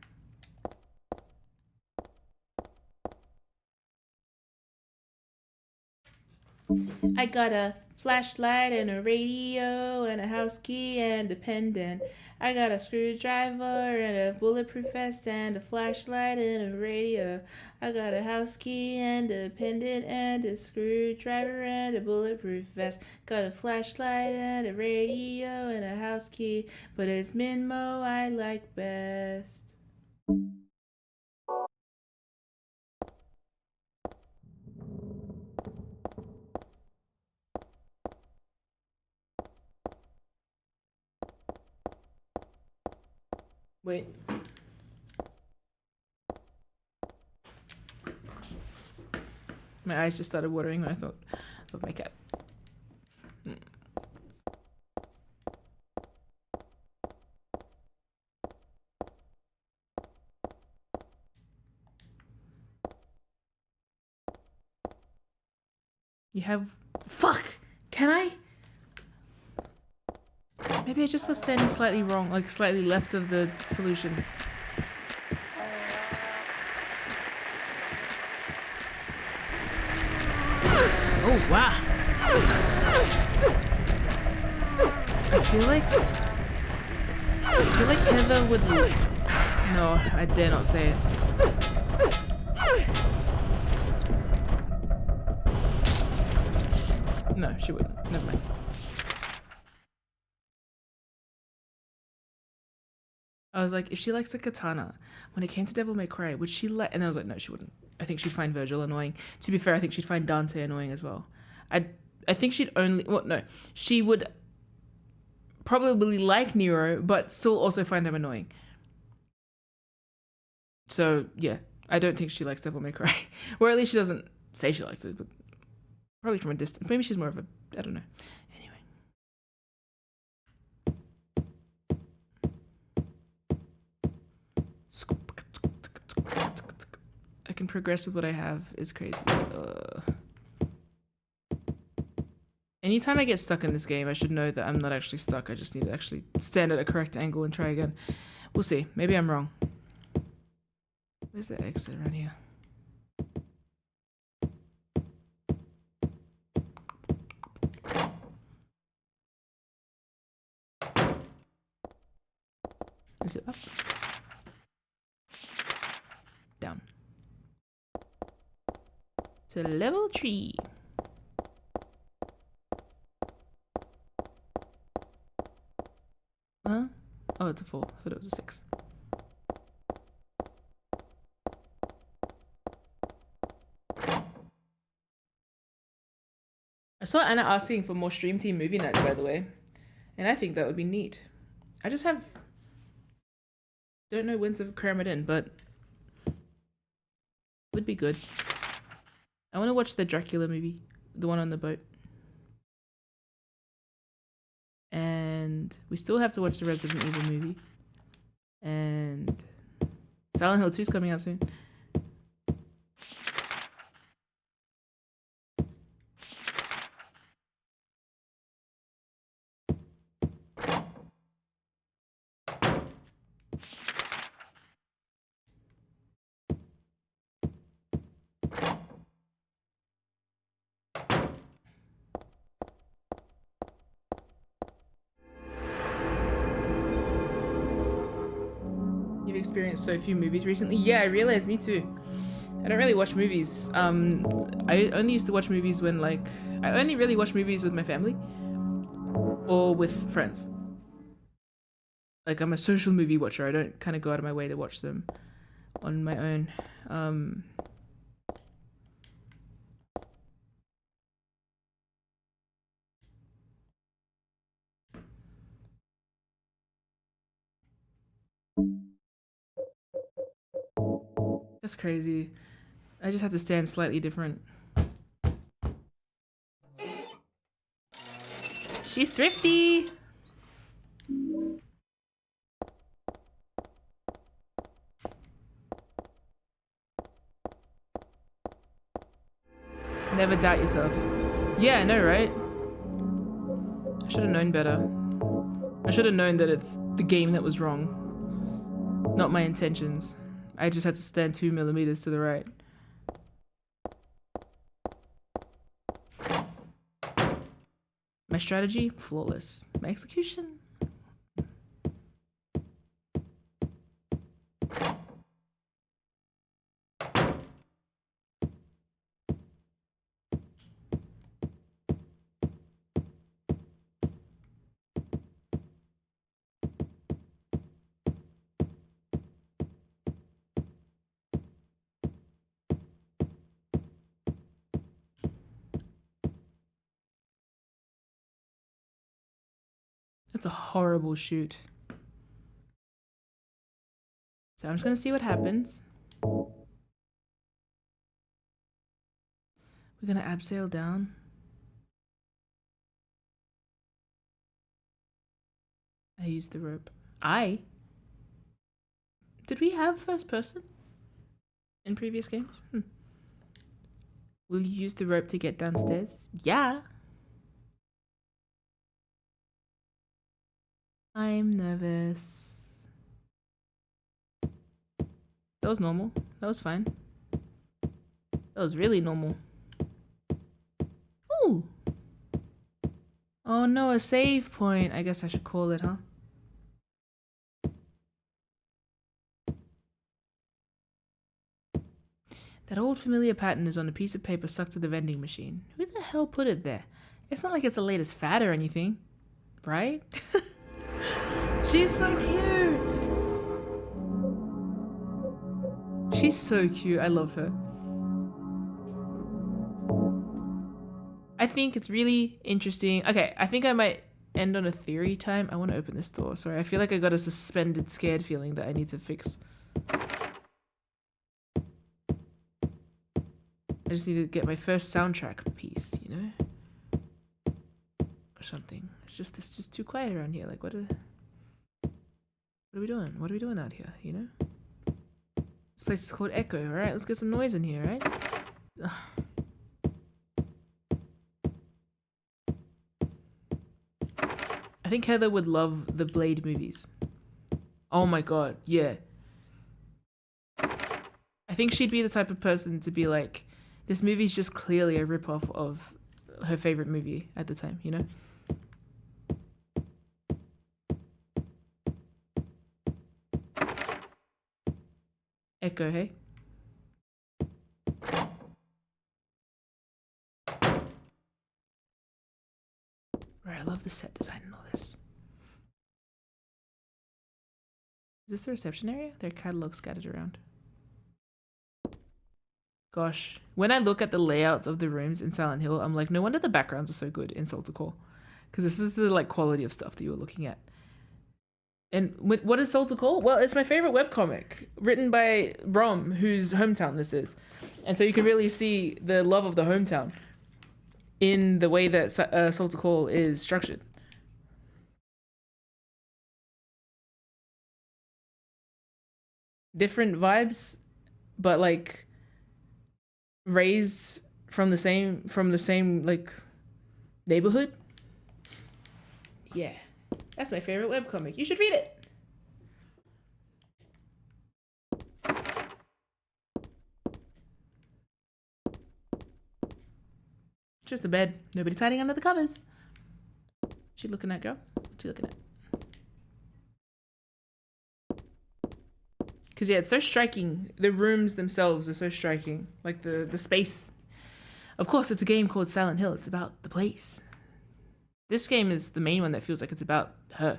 I I got a flashlight and a radio and a house key and a pendant. I got a screwdriver and a bulletproof vest and a flashlight and a radio. I got a house key and a pendant and a screwdriver and a bulletproof vest. Got a flashlight and a radio and a house key, but it's Minmo I like best. Wait. My eyes just started watering when I thought of my cat. You have... Fuck! Can I? Maybe I just was standing slightly wrong, like slightly left of the solution. Oh, wow. I feel like Heather would... No, I dare not say it. No, she wouldn't. Never mind. I was like, if she likes a katana, when it came to Devil May Cry, would she let... And I was like, no, she wouldn't. I think she'd find Virgil annoying. To be fair, I think she'd find Dante annoying as well. I think she'd only... Well, no. She would probably like Nero, but still also find him annoying. So, yeah. I don't think she likes Devil May Cry. Or at least she doesn't say she likes it, but probably from a distance. Maybe she's more of a... I don't know. Anyway. I can progress with what I have is crazy. Anytime I get stuck in this game, I should know that I'm not actually stuck. I just need to actually stand at a correct angle and try again. We'll see. Maybe I'm wrong. Where's the exit around here? Is it up? Down. To level 3. Huh? Oh, it's a 4. I thought it was a 6. I saw Anna asking for more Stream Team movie nights, by the way. And I think that would be neat. I just don't know when to cram it in, but would be good. I want to watch the Dracula movie, the one on the boat. And we still have to watch the Resident Evil movie. And Silent Hill 2 is coming out soon. You've experienced so few movies recently? Yeah, I realized, me too. I don't really watch movies. I only used to watch movies when, like, I only really watch movies with my family or with friends. Like, I'm a social movie watcher. I don't kind of go out of my way to watch them on my own. That's crazy. I just have to stand slightly different. She's thrifty! Never doubt yourself. Yeah, I know, right? I should have known better. I should have known that it's the game that was wrong, not my intentions. I just had to stand 2 millimeters to the right. My strategy, flawless. My execution, that's a horrible shoot. So I'm just gonna see what happens. We're gonna abseil down. I used the rope. Did we have first person in previous games? Will you use the rope to get downstairs? Yeah. I'm nervous. That was normal. That was fine. That was really normal. Ooh. Oh no, a save point. I guess I should call it, huh? That old familiar pattern is on a piece of paper stuck to the vending machine. Who the hell put it there? It's not like it's the latest fad or anything, right? She's so cute! She's so cute. I love her. I think it's really interesting. Okay, I think I might end on a theory time. I want to open this door. Sorry, I feel like I got a suspended, scared feeling that I need to fix. I just need to get my first soundtrack piece, you know? Or something. It's just too quiet around here. Like, what are we doing? What are we doing out here, you know? This place is called Echo, alright? Let's get some noise in here, right? Ugh. I think Heather would love the Blade movies. Oh my god, yeah. I think she'd be the type of person to be like, this movie's just clearly a ripoff of her favorite movie at the time, you know? Echo, hey? Right, I love the set design and all this. Is this the reception area? There are catalogs scattered around. Gosh, when I look at the layouts of the rooms in Silent Hill, I'm like, no wonder the backgrounds are so good in Soul to Core. Because this is the like quality of stuff that you were looking at. And what is Soul to Core? Well, it's my favorite webcomic, written by Rom, whose hometown this is. And so you can really see the love of the hometown in the way that Soul to Core is structured. Different vibes, but like raised from the same like neighborhood. Yeah, that's my favorite webcomic. You should read it. Just a bed. Nobody's hiding under the covers. She looking at, girl? What you looking at? Because yeah, it's so striking. The rooms themselves are so striking. Like the space. Of course, it's a game called Silent Hill. It's about the place. This game is the main one that feels like it's about her.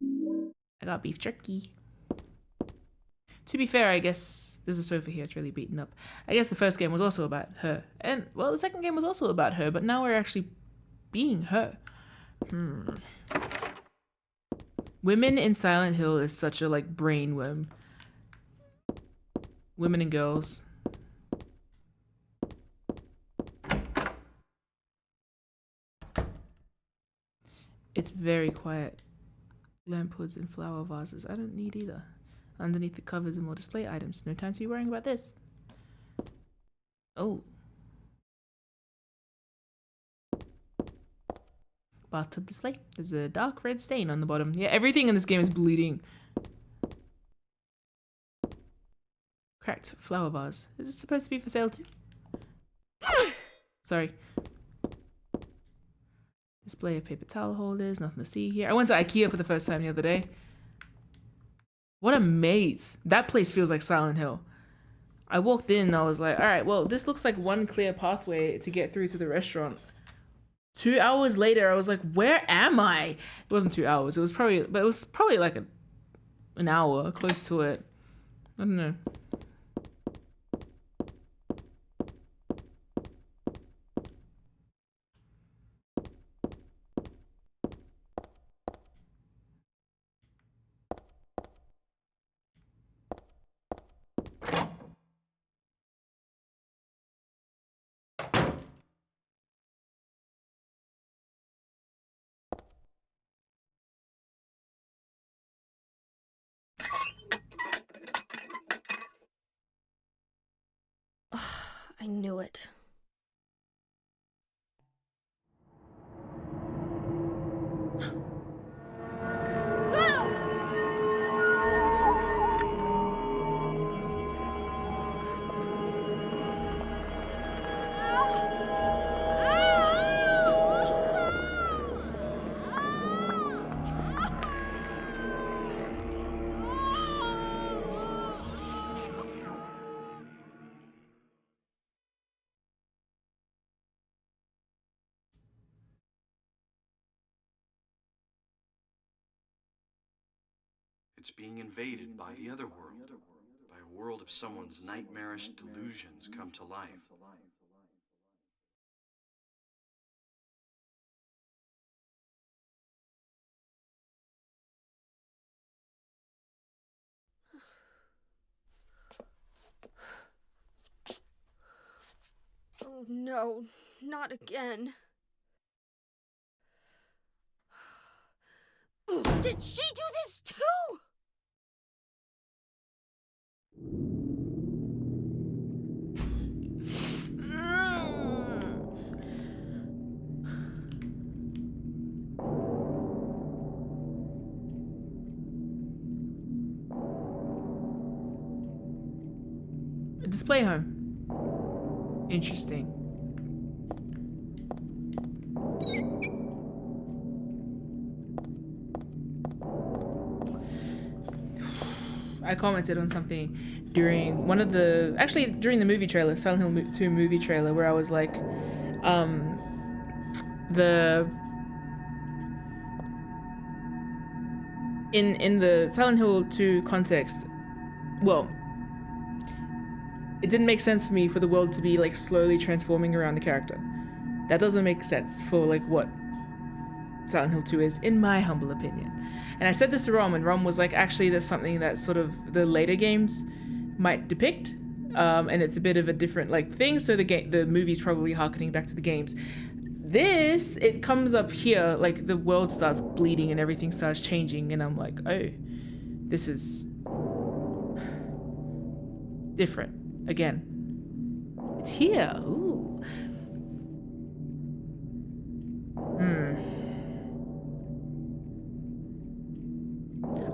I got beef jerky. To be fair, I guess there's a sofa here. It's really beaten up. I guess the first game was also about her. And, well, the second game was also about her. But now we're actually being her. Women in Silent Hill is such a, like, brainworm. Women and girls. It's very quiet. Lamp hoods and flower vases. I don't need either. Underneath the covers are more display items. No time to be worrying about this. Oh. Bathtub display. There's a dark red stain on the bottom. Yeah, everything in this game is bleeding. Cracked flower vase. Is this supposed to be for sale too? Sorry. Display of paper towel holders, nothing to see here. I went to IKEA for the first time the other day. What a maze. That place feels like Silent Hill. I walked in and I was like, all right, well, this looks like one clear pathway to get through to the restaurant. 2 hours later, I was like, where am I? It wasn't 2 hours. It was probably like an hour, close to it. I don't know. I knew it. It's being invaded by the other world, by a world of someone's nightmarish delusions come to life. Oh no, not again. Did she do this too? A display home. Interesting. I commented on something during during the movie trailer, Silent Hill 2 movie trailer, where I was like, in the Silent Hill 2 context, well, it didn't make sense for me for the world to be like slowly transforming around the character. That doesn't make sense for like what Silent Hill 2 is, in my humble opinion. And I said this to Rom, and Rom was like, actually, there's something that sort of the later games might depict, and it's a bit of a different like thing. So the movie's probably harkening back to the games. This, it comes up here, like the world starts bleeding and everything starts changing, and I'm like, oh, this is different again. It's here. Ooh.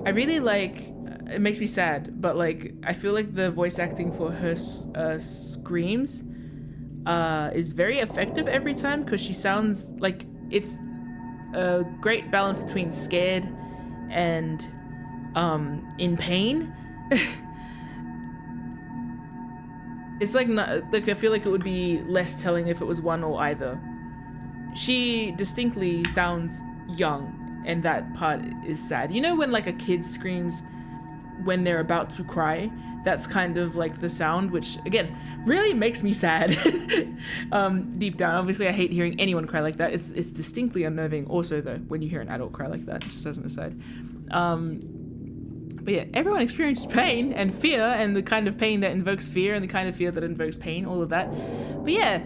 I really like, it makes me sad, but like I feel like the voice acting for her screams is very effective every time, because she sounds like it's a great balance between scared and in pain. It's like, not like, I feel like it would be less telling if it was one or either. She distinctly sounds young, and that part is sad. You know when like a kid screams when they're about to cry? That's kind of like the sound, which again really makes me sad. Deep down, obviously I hate hearing anyone cry like that. It's distinctly unnerving also though when you hear an adult cry like that, just as an aside. But yeah, everyone experiences pain and fear, and the kind of pain that invokes fear and the kind of fear that invokes pain, all of that. But yeah,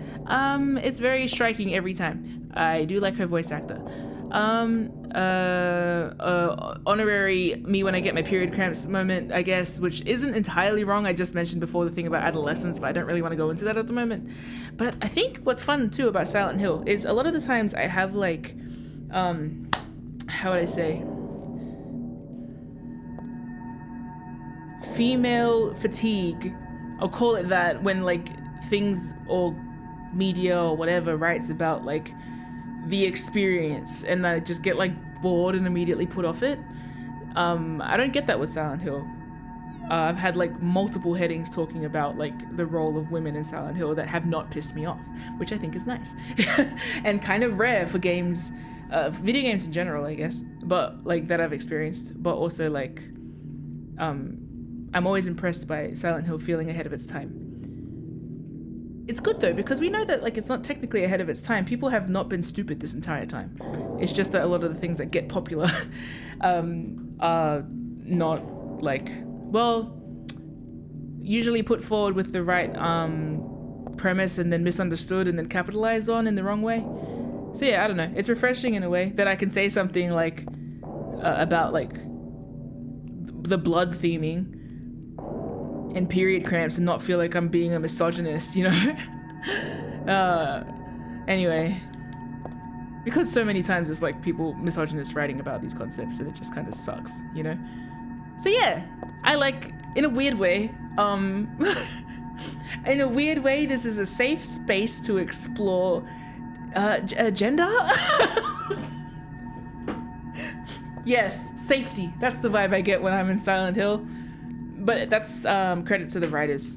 it's very striking every time. I do like her voice actor. Honorary me when I get my period cramps moment, I guess, which isn't entirely wrong. I just mentioned before the thing about adolescence, but I don't really want to go into that at the moment. But I think what's fun too about Silent Hill is a lot of the times I have like, how would I say, female fatigue, I'll call it that, when like things or media or whatever writes about like the experience and I just get like bored and immediately put off it. I don't get that with Silent Hill. I've had like multiple headings talking about like the role of women in Silent Hill that have not pissed me off, which I think is nice and kind of rare for games, video games in general, I guess, but like that I've experienced. But also like, I'm always impressed by Silent Hill feeling ahead of its time. It's good though, because we know that like it's not technically ahead of its time. People have not been stupid this entire time. It's just that a lot of the things that get popular are not like, well, usually put forward with the right premise and then misunderstood and then capitalized on in the wrong way. So yeah, I don't know. It's refreshing in a way that I can say something like about like the blood theming and period cramps and not feel like I'm being a misogynist, you know? Anyway, because so many times it's like people misogynists writing about these concepts and it just kind of sucks, you know? So yeah, I like, in a weird way, in a weird way, this is a safe space to explore gender? Yes, safety. That's the vibe I get when I'm in Silent Hill. But that's credit to the writers,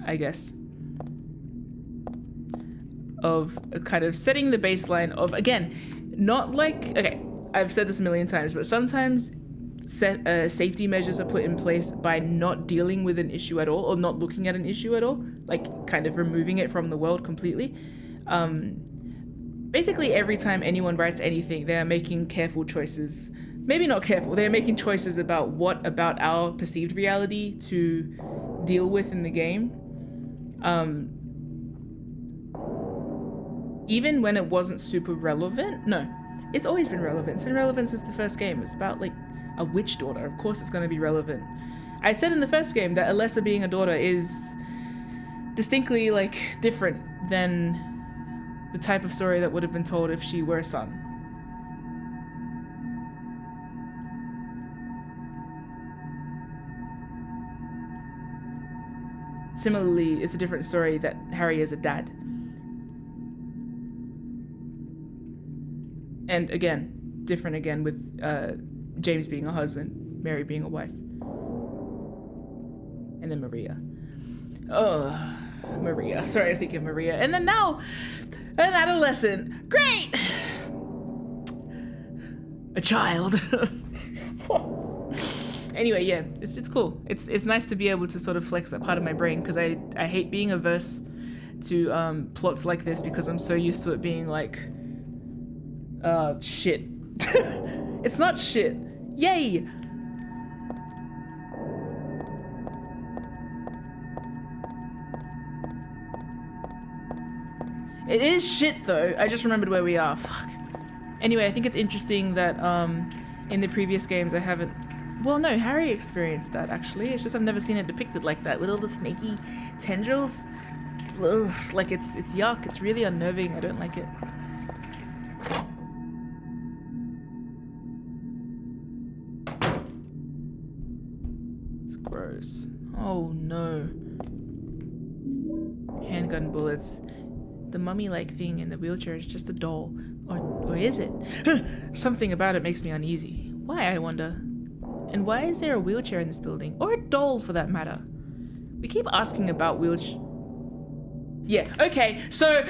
I guess, of kind of setting the baseline of, again, not like, okay, I've said this a million times, but sometimes safety measures are put in place by not dealing with an issue at all or not looking at an issue at all, like kind of removing it from the world completely. Basically, every time anyone writes anything, they are making careful choices. Maybe not careful, they're making choices about what about our perceived reality to deal with in the game. Even when it wasn't super relevant, no, it's always been relevant. It's been relevant since the first game. It's about like a witch daughter. Of course it's going to be relevant. I said in the first game that Alessa being a daughter is distinctly like different than the type of story that would have been told if she were a son. Similarly, it's a different story that Harry is a dad. And again, different again with James being a husband, Mary being a wife. And then Maria. Oh, Maria. Sorry, I was thinking of Maria. And then now, an adolescent. Great! A child. Anyway, yeah, it's cool. It's nice to be able to sort of flex that part of my brain because I hate being averse to plots like this because I'm so used to it being like, shit. It's not shit. Yay! It is shit though. I just remembered where we are. Fuck. Anyway, I think it's interesting that in the previous games I haven't. Well, no, Harry experienced that actually. It's just I've never seen it depicted like that with all the snaky tendrils. Ugh, like it's yuck. It's really unnerving. I don't like it. It's gross. Oh no. Handgun bullets. The mummy-like thing in the wheelchair is just a doll. Or is it? Something about it makes me uneasy. Why, I wonder? And why is there a wheelchair in this building? Or a doll, for that matter? We keep asking about wheelchair... Yeah, okay, so...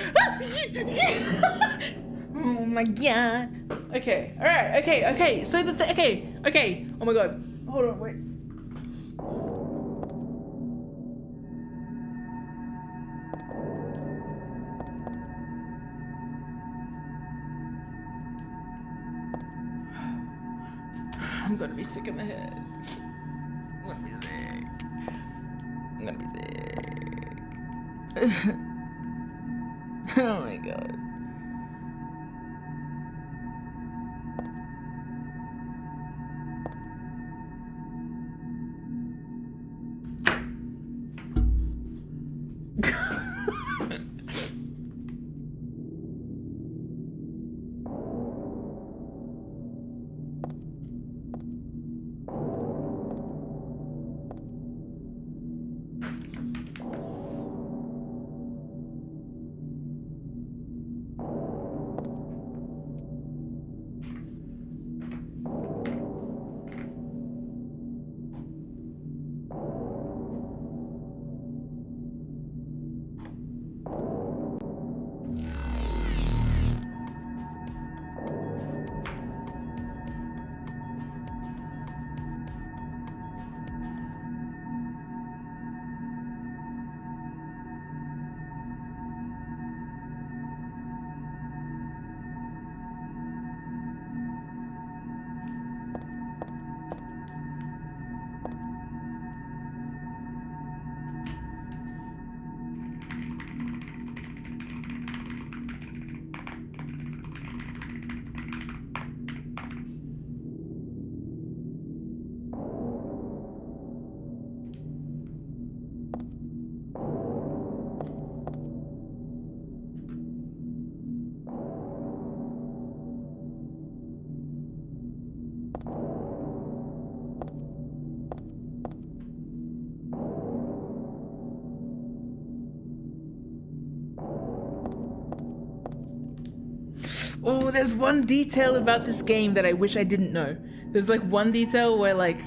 Oh my god. Okay, alright, okay. So okay. Oh my god. Hold on, wait. I'm gonna be sick in the head. I'm gonna be sick. Oh my god. there's one detail about this game that I wish I didn't know. There's like one detail where like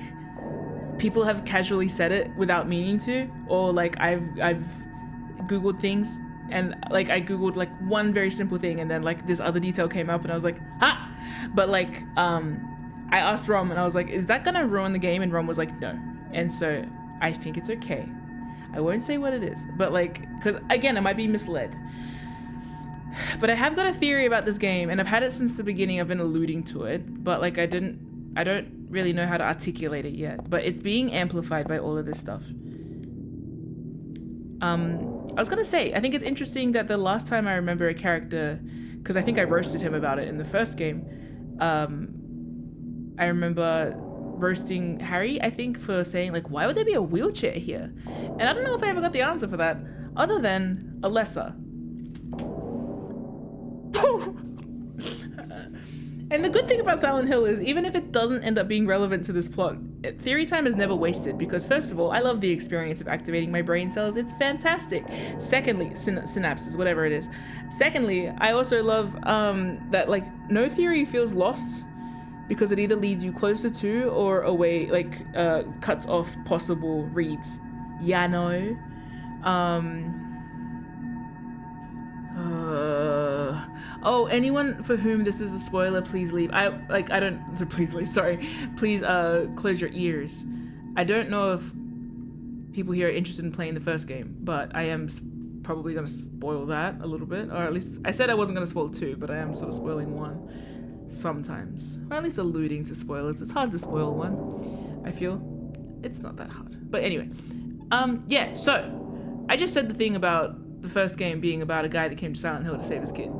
people have casually said it without meaning to, or like I've Googled things and like I Googled like one very simple thing and then like this other detail came up and I was like, ha! But like, I asked Rom and I was like, is that gonna ruin the game? And Rom was like, no. And so I think it's okay. I won't say what it is, but like, cause again, I might be misled. But I have got a theory about this game and I've had it since the beginning. I've been alluding to it, but like I don't really know how to articulate it yet, but it's being amplified by all of this stuff. I was gonna say, I think it's interesting that the last time I remember a character, because I think I roasted him about it in the first game, I remember roasting Harry, I think, for saying like, why would there be a wheelchair here? And I don't know if I ever got the answer for that, other than Alessa. And the good thing about Silent Hill is, even if it doesn't end up being relevant to this plot, theory time is never wasted, because first of all, I love the experience of activating my brain cells. It's fantastic. Secondly, synapses, whatever it is. Secondly, I also love that like no theory feels lost, because it either leads you closer to or away, like cuts off possible reads. Yeah, no. Oh, anyone for whom this is a spoiler, please leave. Please leave, sorry. Please close your ears. I don't know if people here are interested in playing the first game, but I am probably gonna spoil that a little bit, or at least I said I wasn't gonna spoil 2, but I am sort of spoiling 1 sometimes, or at least alluding to spoilers. It's hard to spoil 1. I feel it's not that hard, but anyway, yeah. So I just said the thing about the first game being about a guy that came to Silent Hill to save his kid.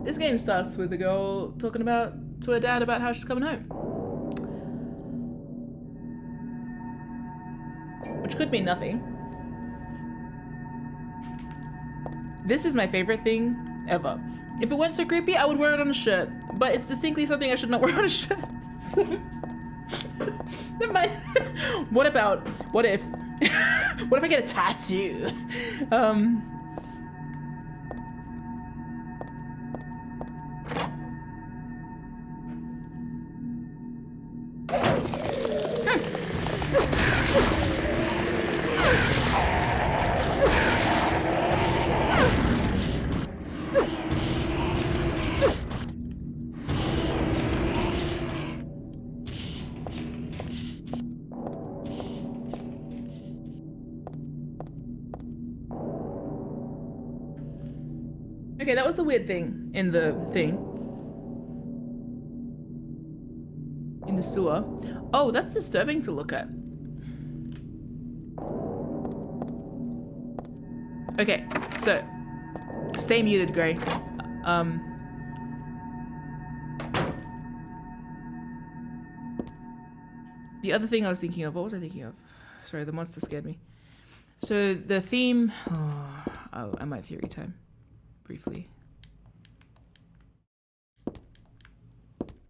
This game starts with the girl talking to her dad about how she's coming home. Which could mean nothing. This is my favorite thing ever. If it weren't so creepy, I would wear it on a shirt, but it's distinctly something I should not wear on a shirt. So, never mind. What if, what if I get a tattoo? Okay, that was the weird thing in the thing. In the sewer. Oh, that's disturbing to look at. Okay, so stay muted, Gray. The other thing I was thinking of, what was I thinking of? Sorry, the monster scared me. So the theme, oh, I might theory time. Briefly.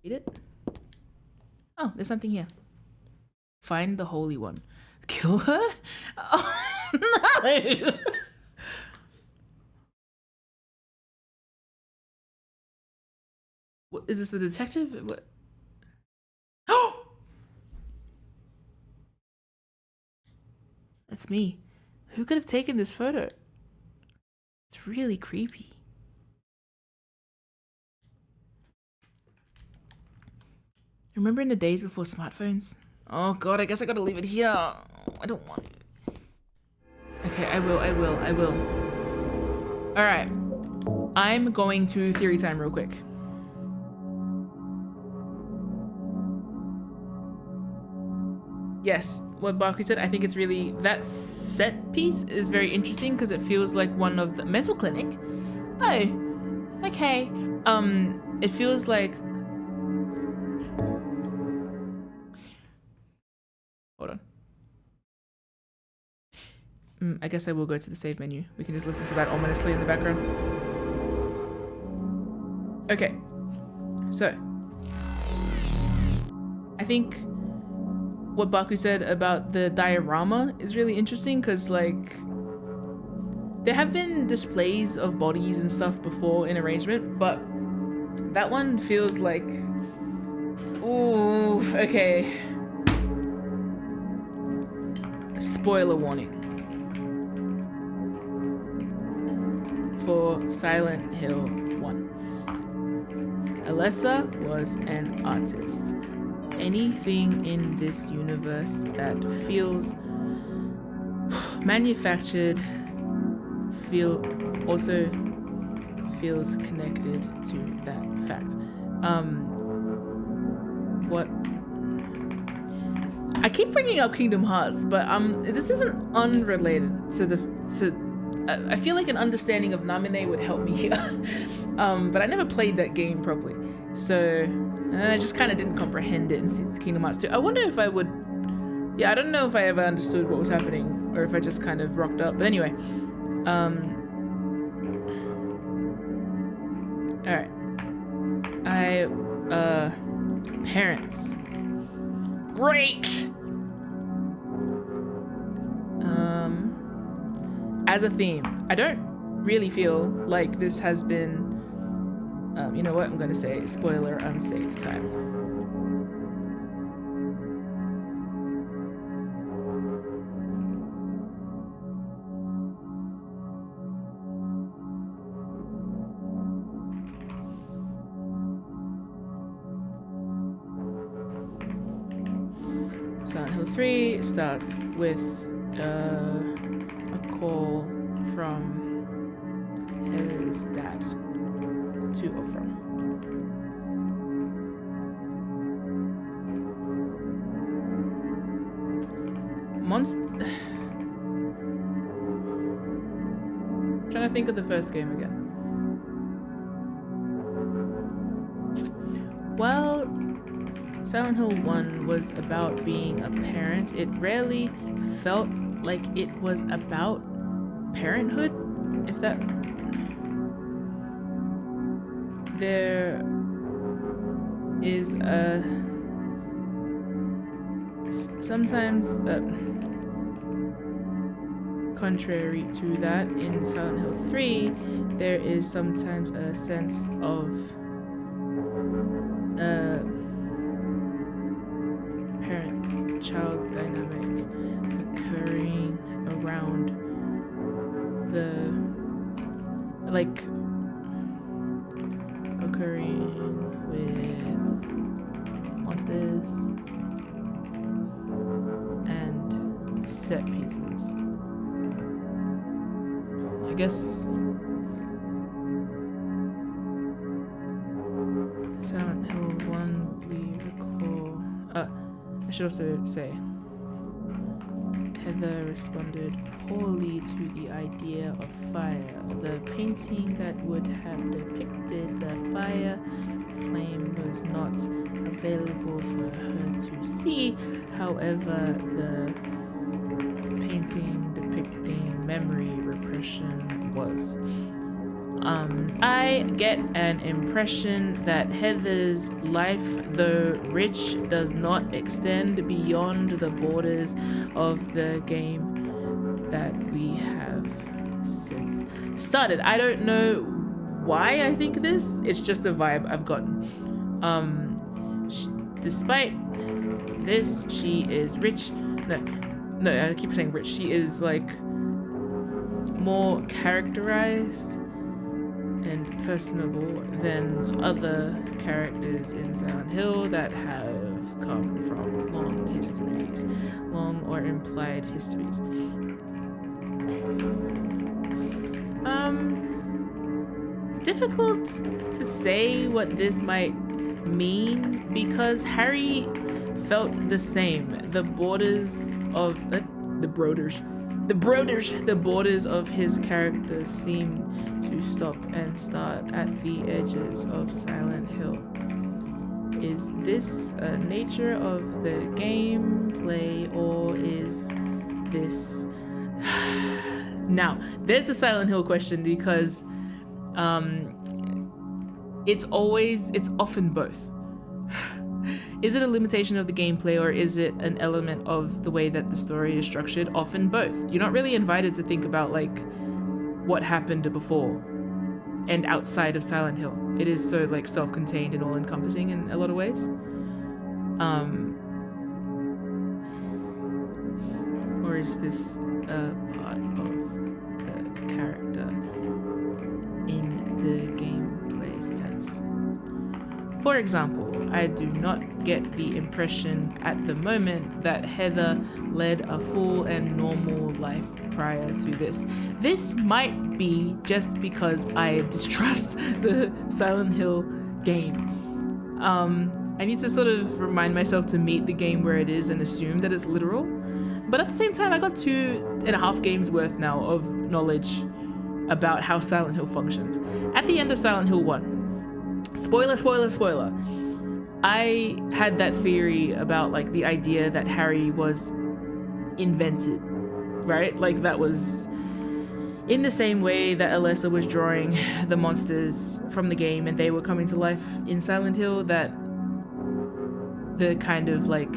Read it? Oh, there's something here. Find the Holy One. Kill her? Oh, no! What, is this the detective? What? Oh! That's me. Who could have taken this photo? It's really creepy. Remember in the days before smartphones? Oh god, I guess I gotta leave it here. I don't want it. Okay, I will. Alright. I'm going to theory time real quick. Yes, what Barkley said, I think it's really, that set piece is very interesting because it feels like one of the mental clinic. Oh, okay. It feels like, hold on. I guess I will go to the save menu. We can just listen to that ominously in the background. Okay, so I think what Baku said about the diorama is really interesting, because like there have been displays of bodies and stuff before in Arrangement, but that one feels like, ooh, okay. Spoiler warning for Silent Hill 1. Alessa was an artist. Anything in this universe that feels manufactured also feels connected to that fact. What I keep bringing up Kingdom Hearts, but this isn't unrelated to I feel like an understanding of Namine would help me here. But I never played that game properly, so I just kind of didn't comprehend it in Kingdom Hearts 2. I wonder if I would. Yeah, I don't know if I ever understood what was happening, or if I just kind of rocked up. But anyway, all right. Parents. Great. As a theme, I don't really feel like this has been, you know what, I'm gonna say spoiler unsafe time. Silent Hill 3 starts with a call from his dad, to or from. Trying to think of the first game again. Well, Silent Hill 1 was about being a parent. It rarely felt like it was about parenthood, if that. There is a sometimes contrary to that in Silent Hill 3, there is sometimes a sense of parent-child dynamic occurring around occurring with monsters and set pieces. I guess Silent Hill 1 we recall. I should also say Heather responded poorly to the idea of fire. The painting that would have depicted the fire flame was not available for her to see. However, the painting depicting memory repression was. I get an impression that Heather's life, though rich, does not extend beyond the borders of the game that we have since started. I don't know why I think this. It's just a vibe I've gotten. Despite this, she is rich. No, I keep saying rich. She is like more characterized and personable than other characters in Silent Hill that have come from long or implied histories. Difficult to say what this might mean because Harry felt the same. The borders of his character seem to stop and start at the edges of Silent Hill. Is this a nature of the gameplay, or is this... Now, there's the Silent Hill question, because it's often both. Is it a limitation of the gameplay, or is it an element of the way that the story is structured? Often both. You're not really invited to think about like what happened before and outside of Silent Hill. It is so like self-contained and all-encompassing in a lot of ways. Or is this a part of the character in the gameplay sense? For example, I do not get the impression at the moment that Heather led a full and normal life prior to this. This might be just because I distrust the Silent Hill game. I need to sort of remind myself to meet the game where it is and assume that it's literal. But at the same time, I got 2.5 games worth now of knowledge about how Silent Hill functions. At the end of Silent Hill 1, spoiler, I had that theory about like the idea that Harry was invented, right? Like that was in the same way that Alessa was drawing the monsters from the game and they were coming to life in Silent Hill, that the kind of like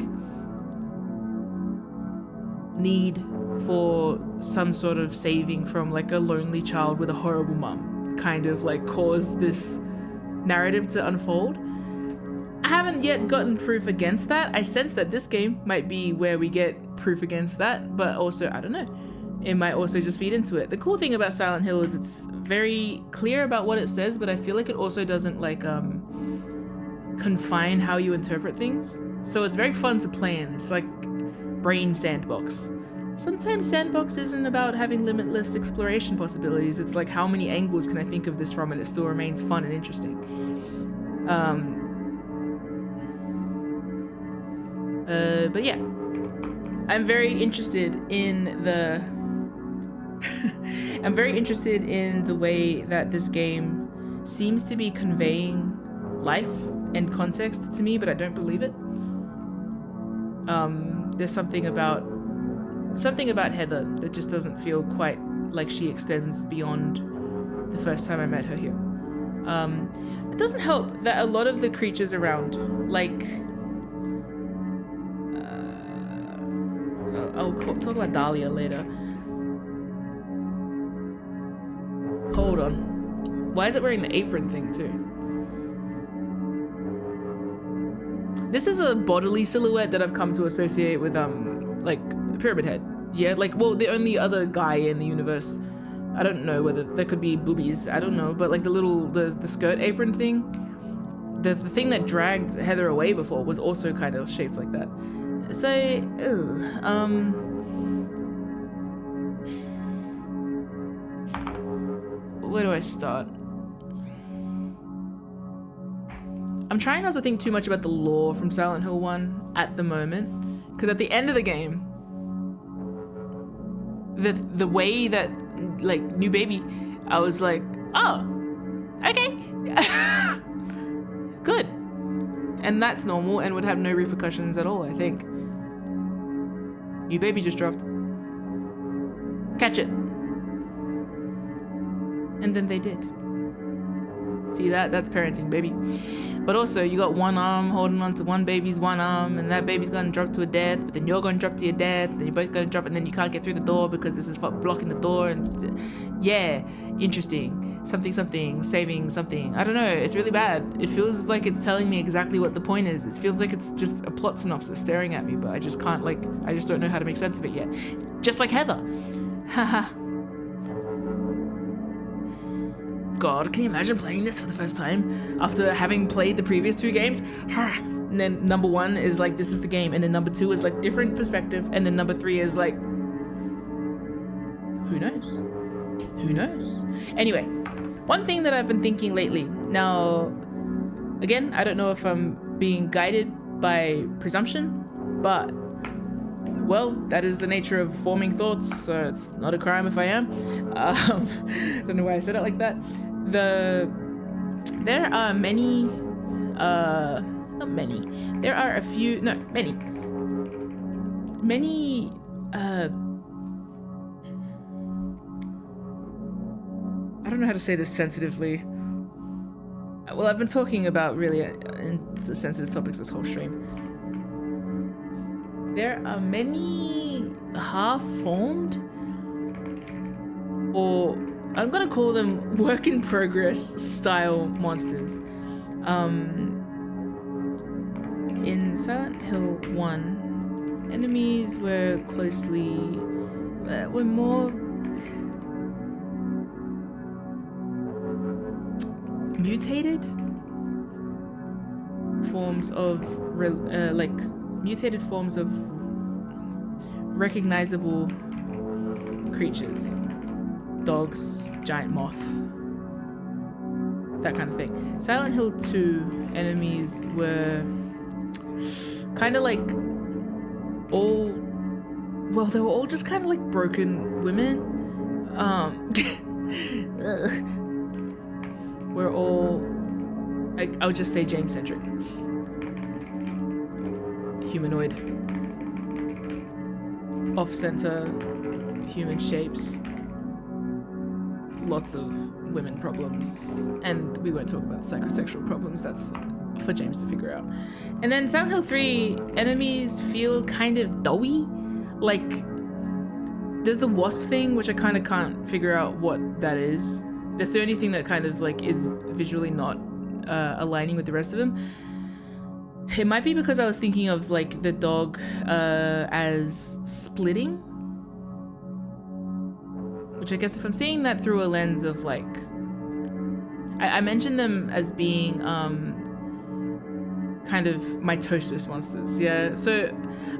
need for some sort of saving from like a lonely child with a horrible mum kind of like caused this narrative to unfold. I haven't yet gotten proof against that. I sense that this game might be where we get proof against that, but also, I don't know, it might also just feed into it. The cool thing about Silent Hill is it's very clear about what it says, but I feel like it also doesn't like confine how you interpret things. So it's very fun to play in. It's like brain sandbox. Sometimes sandbox isn't about having limitless exploration possibilities. It's like, how many angles can I think of this from and it still remains fun and interesting. But yeah, I'm very interested in the I'm very interested in the way that this game seems to be conveying life and context to me, but I don't believe it. There's something about Heather that just doesn't feel quite like she extends beyond the first time I met her here. It doesn't help that a lot of the creatures around, like I'll talk about Dahlia later. Hold on. Why is it wearing the apron thing too? This is a bodily silhouette that I've come to associate with like Pyramid Head. Yeah, like, well, the only other guy in the universe, I don't know whether there could be boobies, I don't know, but like the skirt apron thing, the thing that dragged Heather away before was also kind of shaped like that. So, where do I start? I'm trying not to think too much about the lore from Silent Hill 1 at the moment, because at the end of the game, the way that, like, new baby, I was like, oh, okay, good. And that's normal and would have no repercussions at all, I think. New baby just dropped. Catch it. And then they did. See that? That's parenting, baby. But also, you got one arm holding on to one baby's one arm, and that baby's gonna drop to a death, but then you're gonna drop to your death, then you're both gonna drop, and then you can't get through the door because this is blocking the door, and yeah, interesting. Something, saving something. I don't know, it's really bad. It feels like it's telling me exactly what the point is. It feels like it's just a plot synopsis staring at me, but I just can't, like, I just don't know how to make sense of it yet. Just like Heather. Haha. God, can you imagine playing this for the first time after having played the previous 2 games? And then number 1 is like, this is the game, and then number 2 is like different perspective, and then number 3 is like, who knows? Who knows? Anyway, one thing that I've been thinking lately, now, again, I don't know if I'm being guided by presumption, but, well, that is the nature of forming thoughts, so it's not a crime if I am. Don't know why I said it like that. There are many, not many, there are a few, no, many, I don't know how to say this sensitively. Well, I've been talking about really sensitive topics this whole stream. There are many half-formed, or I'm gonna call them work in progress style monsters. In Silent Hill 1, enemies were more mutated forms of recognizable creatures. Dogs, giant moth, that kind of thing. Silent Hill 2 enemies were kind of like they were all just kind of like broken women. We're all, I would just say James-centric. Humanoid. Off-center, human shapes. Lots of women problems. And we won't talk about psychosexual problems, that's for James to figure out. And then Silent Hill 3, enemies feel kind of doughy. Like, there's the wasp thing, which I kind of can't figure out what that is. That's the only thing that kind of like is visually not aligning with the rest of them. It might be because I was thinking of like the dog as splitting, which I guess if I'm seeing that through a lens of like, I mentioned them as being kind of mitosis monsters, yeah. So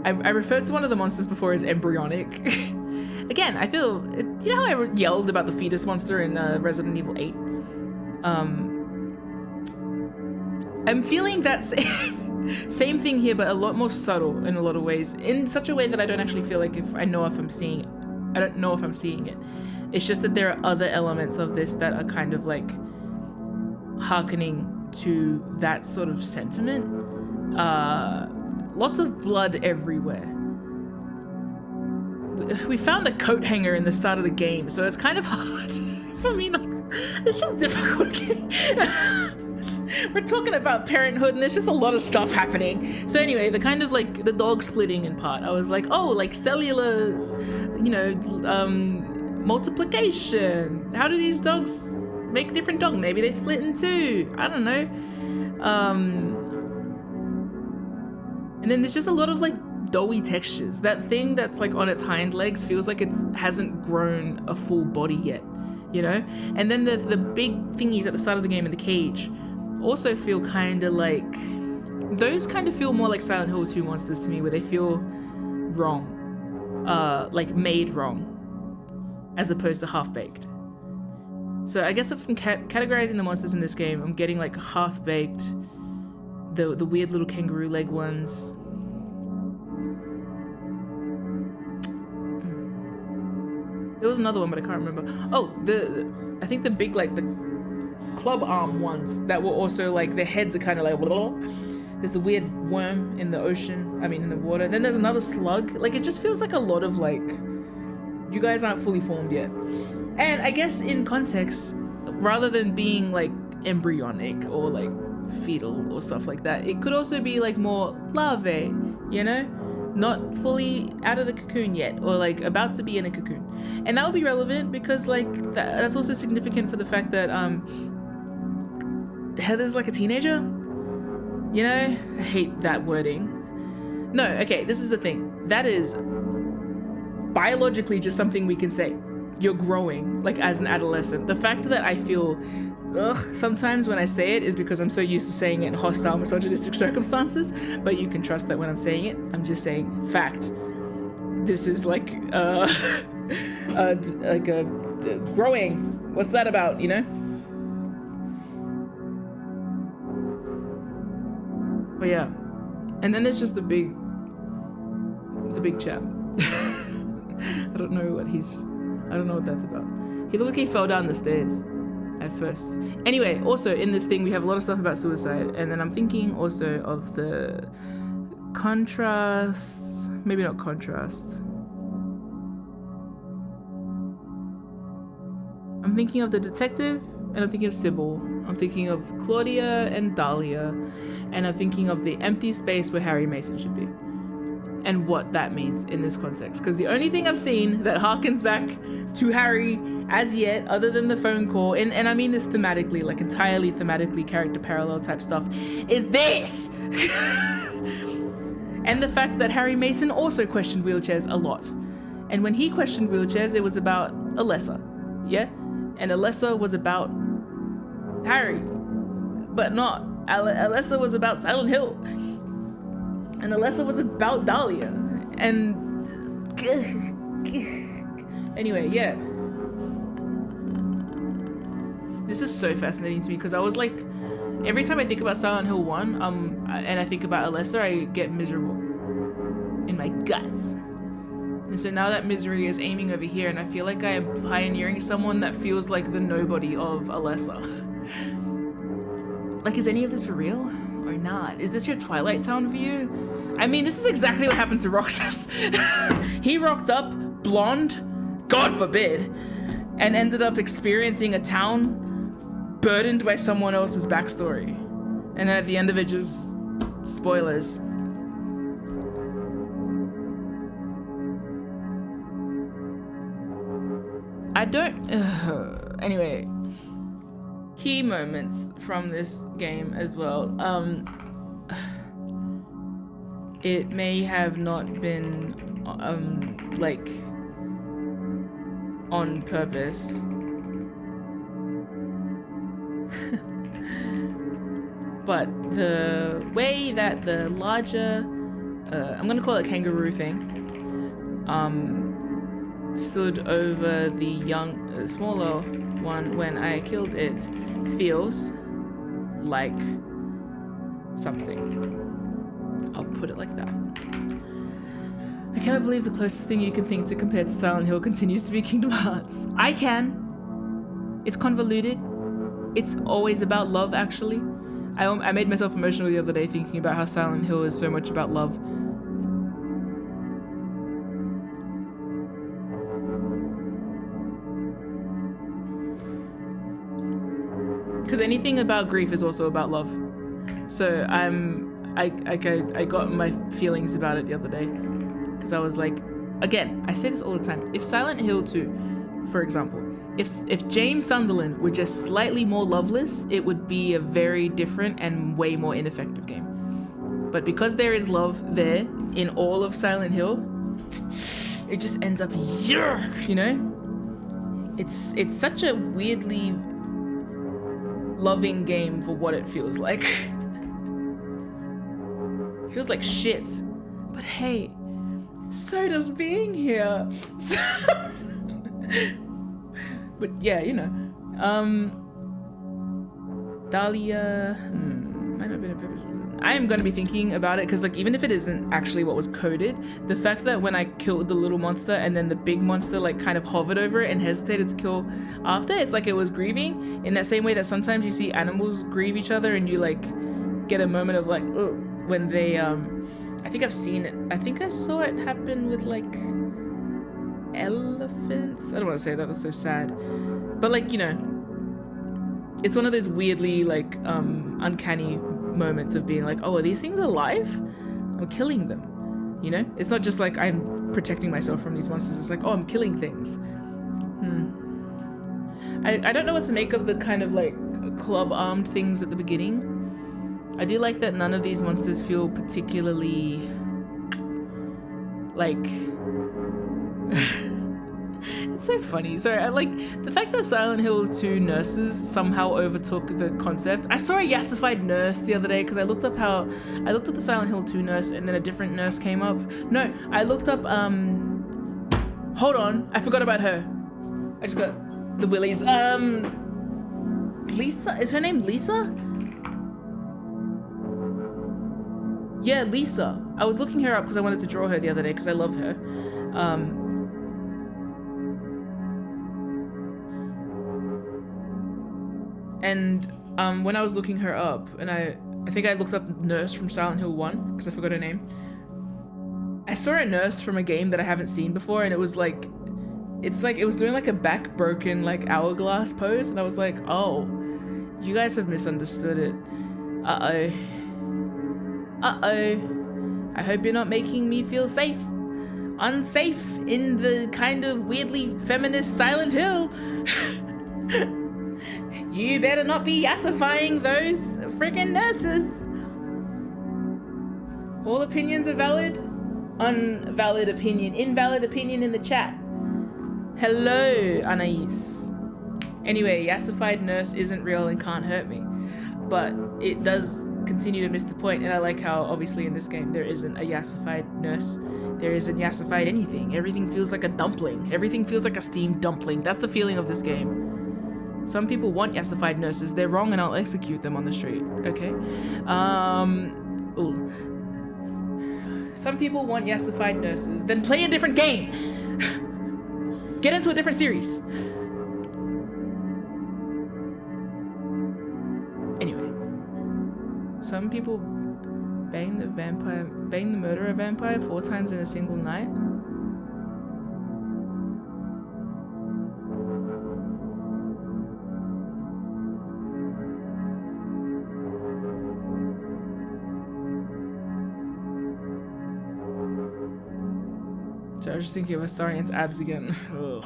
I referred to one of the monsters before as embryonic. Again, I feel, you know how I yelled about the fetus monster in Resident Evil 8? I'm feeling that same thing here, but a lot more subtle in a lot of ways, in such a way that I don't actually feel like I don't know if I'm seeing it. It's just that there are other elements of this that are kind of like hearkening to that sort of sentiment. Lots of blood everywhere. We found a coat hanger in the start of the game, so it's kind of hard for me not to, it's just difficult. We're talking about parenthood and there's just a lot of stuff happening. So anyway, the kind of like the dog splitting in part, I was like, oh, like cellular, you know, multiplication. How do these dogs make different dogs? Maybe they split in two. I don't know. And then there's just a lot of like doughy textures. That thing that's like on its hind legs feels like it hasn't grown a full body yet, you know? And then the big thingies at the start of the game in the cage also feel kind of like, those kind of feel more like Silent Hill 2 monsters to me, where they feel wrong, like made wrong, as opposed to half-baked. So I guess if I'm categorizing the monsters in this game, I'm getting like half-baked, the weird little kangaroo leg ones. There was another one, but I can't remember. Oh, I think the big, like the club arm ones that were also like, their heads are kind of like, blah. There's the weird worm in the ocean, in the water. Then there's another slug. Like, it just feels like a lot of like, you guys aren't fully formed yet. And I guess in context, rather than being like embryonic or like fetal or stuff like that, it could also be like more larvae, you know? Not fully out of the cocoon yet, or like about to be in a cocoon. And that would be relevant because like that's also significant for the fact that Heather's like a teenager, you know? I hate that wording. No, okay, this is the thing. That is biologically just something we can say. You're growing, like as an adolescent. The fact that I feel sometimes when I say it is because I'm so used to saying it in hostile, misogynistic circumstances, but you can trust that when I'm saying it, I'm just saying fact. This is like growing. What's that about, you know? But yeah. And then there's just the big chap. I don't know what that's about. He looked like he fell down the stairs at first. Anyway, also in this thing we have a lot of stuff about suicide, and then I'm thinking also of the contrast, maybe not contrast. I'm thinking of the detective, and I'm thinking of Sybil. I'm thinking of Claudia and Dahlia, and I'm thinking of the empty space where Harry Mason should be, and what that means in this context. Because the only thing I've seen that harkens back to Harry as yet, other than the phone call, and I mean this thematically, like entirely thematically, character parallel type stuff, is this! And the fact that Harry Mason also questioned wheelchairs a lot. And when he questioned wheelchairs, it was about Alessa, yeah? And Alessa was about Harry, but not. Alessa was about Silent Hill. And Alessa was about Dahlia. And anyway, yeah. This is so fascinating to me because I was like, every time I think about Silent Hill 1, and I think about Alessa, I get miserable in my guts. And so now that misery is aiming over here, and I feel like I am pioneering someone that feels like the nobody of Alessa. Like, is any of this for real or not? Is this your Twilight Town view? I mean, this is exactly what happened to Roxas. He rocked up, blonde, God forbid, and ended up experiencing a town burdened by someone else's backstory. And then at the end of it, just spoilers. I don't... anyway, key moments from this game as well. It may have not been, like, on purpose. But the way that the larger, I'm gonna call it kangaroo thing, stood over the smaller one when I killed it feels like something. I'll put it like that. I cannot believe the closest thing you can think to compare to Silent Hill continues to be Kingdom Hearts. I can. It's convoluted. It's always about love, actually. I made myself emotional the other day thinking about how Silent Hill is so much about love. Because anything about grief is also about love. So I got my feelings about it the other day. Because I was like, again, I say this all the time. If Silent Hill 2, for example, if James Sunderland were just slightly more loveless, it would be a very different and way more ineffective game. But because there is love there in all of Silent Hill, it just ends up, you know? It's such a weirdly loving game for what it feels like. It feels like shit. But hey, so does being here. But yeah, you know. Dahlia, might not have been a purpose. I am gonna be thinking about it because, like, even if it isn't actually what was coded, the fact that when I killed the little monster and then the big monster like kind of hovered over it and hesitated to kill after, it's like it was grieving in that same way that sometimes you see animals grieve each other and you like get a moment of like, ugh, when they I think I've seen it. I think I saw it happen with like elephants. I don't want to say that, that's so sad. But like, you know, it's one of those weirdly like uncanny moments of being like, oh, are these things alive? I'm killing them. You know? It's not just like I'm protecting myself from these monsters. It's like, oh, I'm killing things. I don't know what to make of the kind of like club-armed things at the beginning. I do like that none of these monsters feel particularly like it's so funny. Sorry, I like the fact that Silent Hill 2 nurses somehow overtook the concept. I saw a yassified nurse the other day because I looked up the Silent Hill 2 nurse and then a different nurse came up. No, I looked up hold on, I forgot about her. I just got the willies. Lisa, is her name Lisa? Yeah, Lisa. I was looking her up because I wanted to draw her the other day because I love her. And when I was looking her up, and I think I looked up Nurse from Silent Hill 1 because I forgot her name. I saw a nurse from a game that I haven't seen before, and it was like, it's like it was doing like a back broken like hourglass pose, and I was like, oh, You guys have misunderstood it. Uh-oh. Uh-oh. I hope you're not making me feel safe. Unsafe in the kind of weirdly feminist Silent Hill. You better not be yassifying those freaking nurses. All opinions are valid. Unvalid opinion. Invalid opinion in the chat. Hello, Anais. Anyway, yassified nurse isn't real and can't hurt me. But it does continue to miss the point, and I like how obviously in this game there isn't a yassified nurse. There isn't yassified anything. Everything feels like a dumpling. Everything feels like a steamed dumpling. That's the feeling of this game. Some people want yassified nurses. They're wrong and I'll execute them on the street. Okay? Ooh. Some people want yassified nurses. Then play a different game. Get into a different series. Anyway. Some people bang the murderer vampire 4 times in a single night. So I was just thinking of Astarian's abs again. Ugh.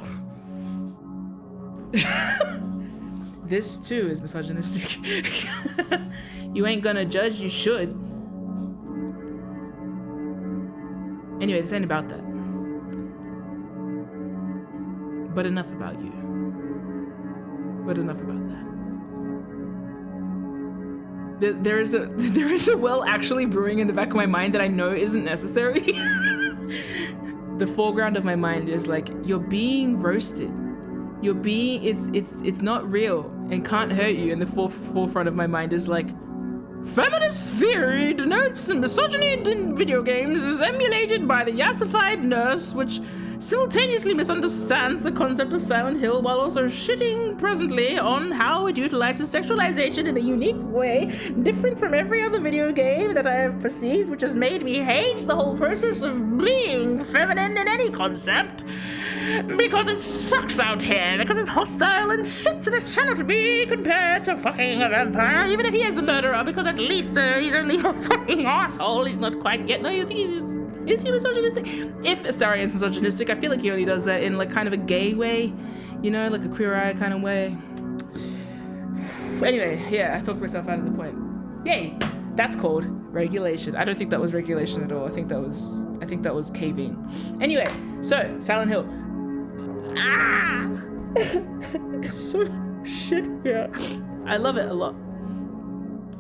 This too is misogynistic. You ain't gonna judge, you should. Anyway, this ain't about that. But enough about you. But enough about that. There is a well actually brewing in the back of my mind that I know isn't necessary. The foreground of my mind is like, you're being roasted. You're being, it's not real and can't hurt you. And the forefront of my mind is like, feminist theory denotes misogyny in video games is emulated by the yassified nurse, which simultaneously misunderstands the concept of Silent Hill while also shitting presently on how it utilizes sexualization in a unique way, different from every other video game that I have perceived, which has made me hate the whole process of being feminine in any concept. Because it sucks out here, because it's hostile and shits and it cannot be compared to fucking a vampire, even if he is a murderer, because at least he's only a fucking asshole. He's not quite yet. No, you think is he misogynistic? If Astarian's misogynistic, I feel like he only does that in like kind of a gay way, you know, like a Queer Eye kind of way. Anyway, yeah, I talked myself out of the point. Yay! That's called regulation. I don't think that was regulation at all. I think that was caving. Anyway, so Silent Hill. Ah! It's so shit here. I love it a lot.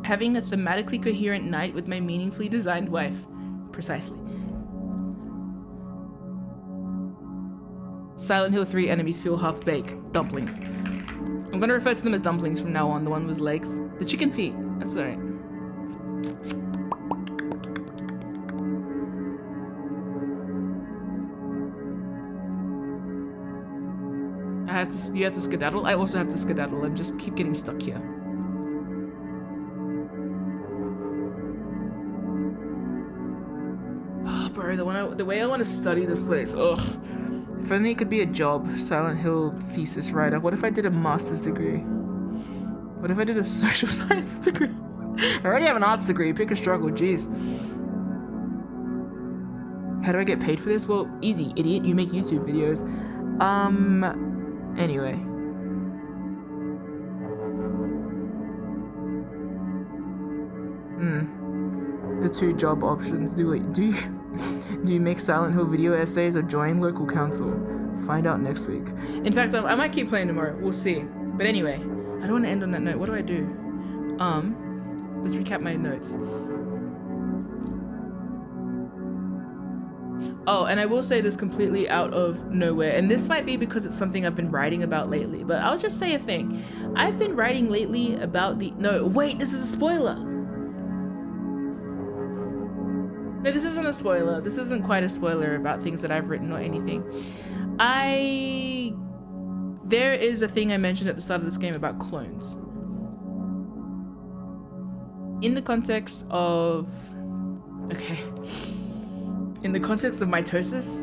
Having a thematically coherent night with my meaningfully designed wife. Precisely. Silent Hill 3 enemies feel half-baked. Dumplings. I'm gonna refer to them as dumplings from now on, the one with legs. The chicken feet. That's alright. You have to skedaddle? I also have to skedaddle and just keep getting stuck here. Oh, bro, the way I want to study this place, ugh. If only it could be a job, Silent Hill thesis writer. What if I did a master's degree? What if I did a social science degree? I already have an arts degree, pick a struggle, jeez. How do I get paid for this? Well, easy, idiot, you make YouTube videos. Anyway. The 2 job options. Do you make Silent Hill video essays or join local council? Find out next week. In fact, I might keep playing tomorrow. We'll see. But anyway, I don't want to end on that note. What do I do? Let's recap my notes. Oh, and I will say this completely out of nowhere, and this might be because it's something I've been writing about lately, but I'll just say a thing. I've been writing lately about no, wait, this is a spoiler. No, this isn't a spoiler. This isn't quite a spoiler about things that I've written or anything. There is a thing I mentioned at the start of this game about clones. In the context of... Okay. In the context of mitosis,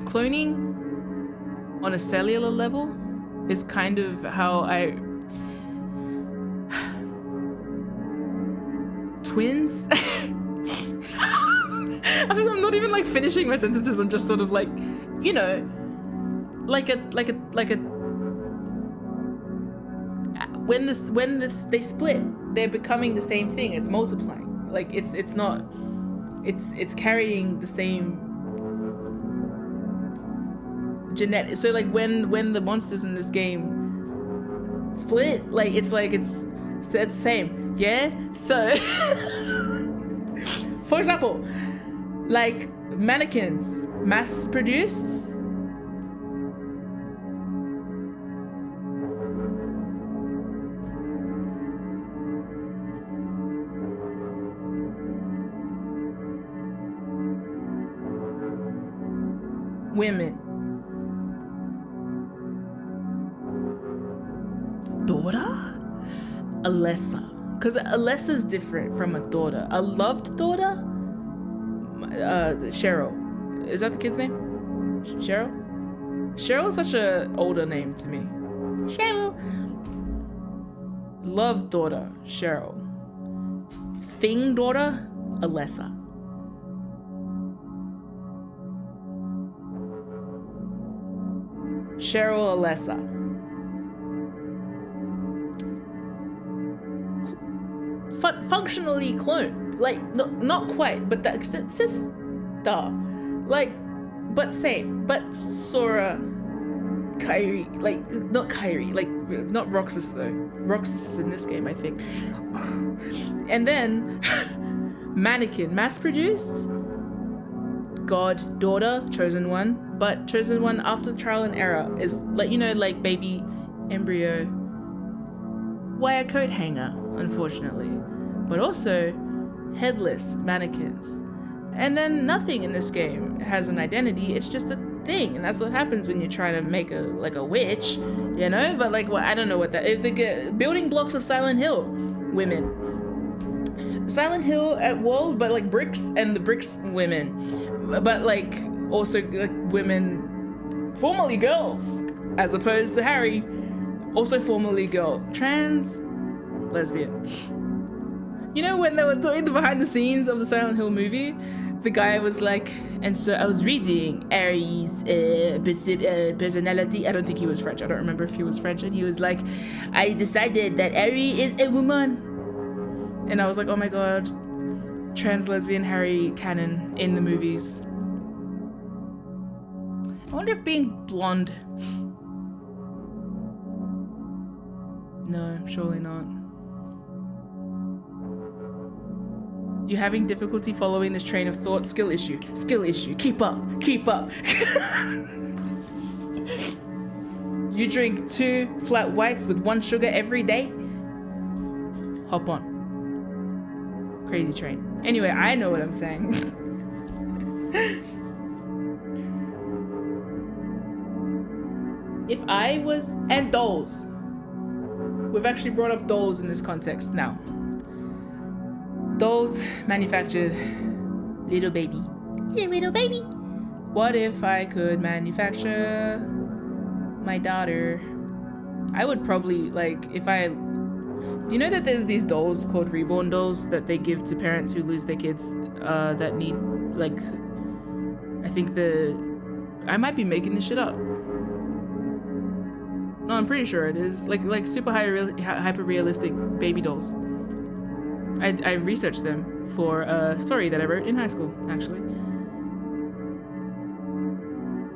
cloning on a cellular level is kind of how I twins. I'm not even like finishing my sentences. I'm just sort of like, you know, like a when they split, they're becoming the same thing. It's multiplying. Like it's carrying the same genetic. So like when the monsters in this game split, like it's the same. Yeah. So for example, like mannequins, mass produced. Women. Daughter? Alessa. Because Alessa's different from a daughter. A loved daughter? Cheryl. Is that the kid's name? Cheryl? Cheryl's such an older name to me. Cheryl. Loved daughter, Cheryl. Thing daughter, Alessa. Cheryl Alessa. Functionally clone. Like, not quite, but that sister. Like, but same. But Sora. Kyrie. Like, not Kyrie. Like, not Roxas, though. Roxas is in this game, I think. And then, Mannequin. Mass-produced. God, daughter, chosen one. But chosen one after trial and error is like, you know, like baby embryo wire coat hanger, unfortunately. But also headless mannequins. And then nothing in this game has an identity, it's just a thing. And that's what happens when you're trying to make a witch, you know? But like, well, I don't know what that, if the building blocks of Silent Hill, women. Silent Hill at world, but like bricks, and the bricks women. But like also like women, formerly girls, as opposed to Harry, also formerly girl, trans, lesbian. You know when they were doing the behind the scenes of the Silent Hill movie, the guy was like, and so I was reading Harry's personality. I don't think he was French. I don't remember if he was French. And he was like, I decided that Harry is a woman. And I was like, oh my god, trans lesbian Harry canon in the movies. I wonder if being blonde. No, surely not. You're having difficulty following this train of thought. Skill issue. Skill issue. Keep up. Keep up. You drink 2 flat whites with 1 sugar every day? Hop on. Crazy train. Anyway, I know what I'm saying. If I was... And dolls. We've actually brought up dolls in this context now. Dolls manufactured little baby. Yeah, little baby. What if I could manufacture my daughter? I would probably, like, if I... Do you know that there's these dolls called reborn dolls that they give to parents who lose their kids that need, like... I think I might be making this shit up. No, I'm pretty sure it is. Like super hyper realistic baby dolls. I researched them for a story that I wrote in high school, actually.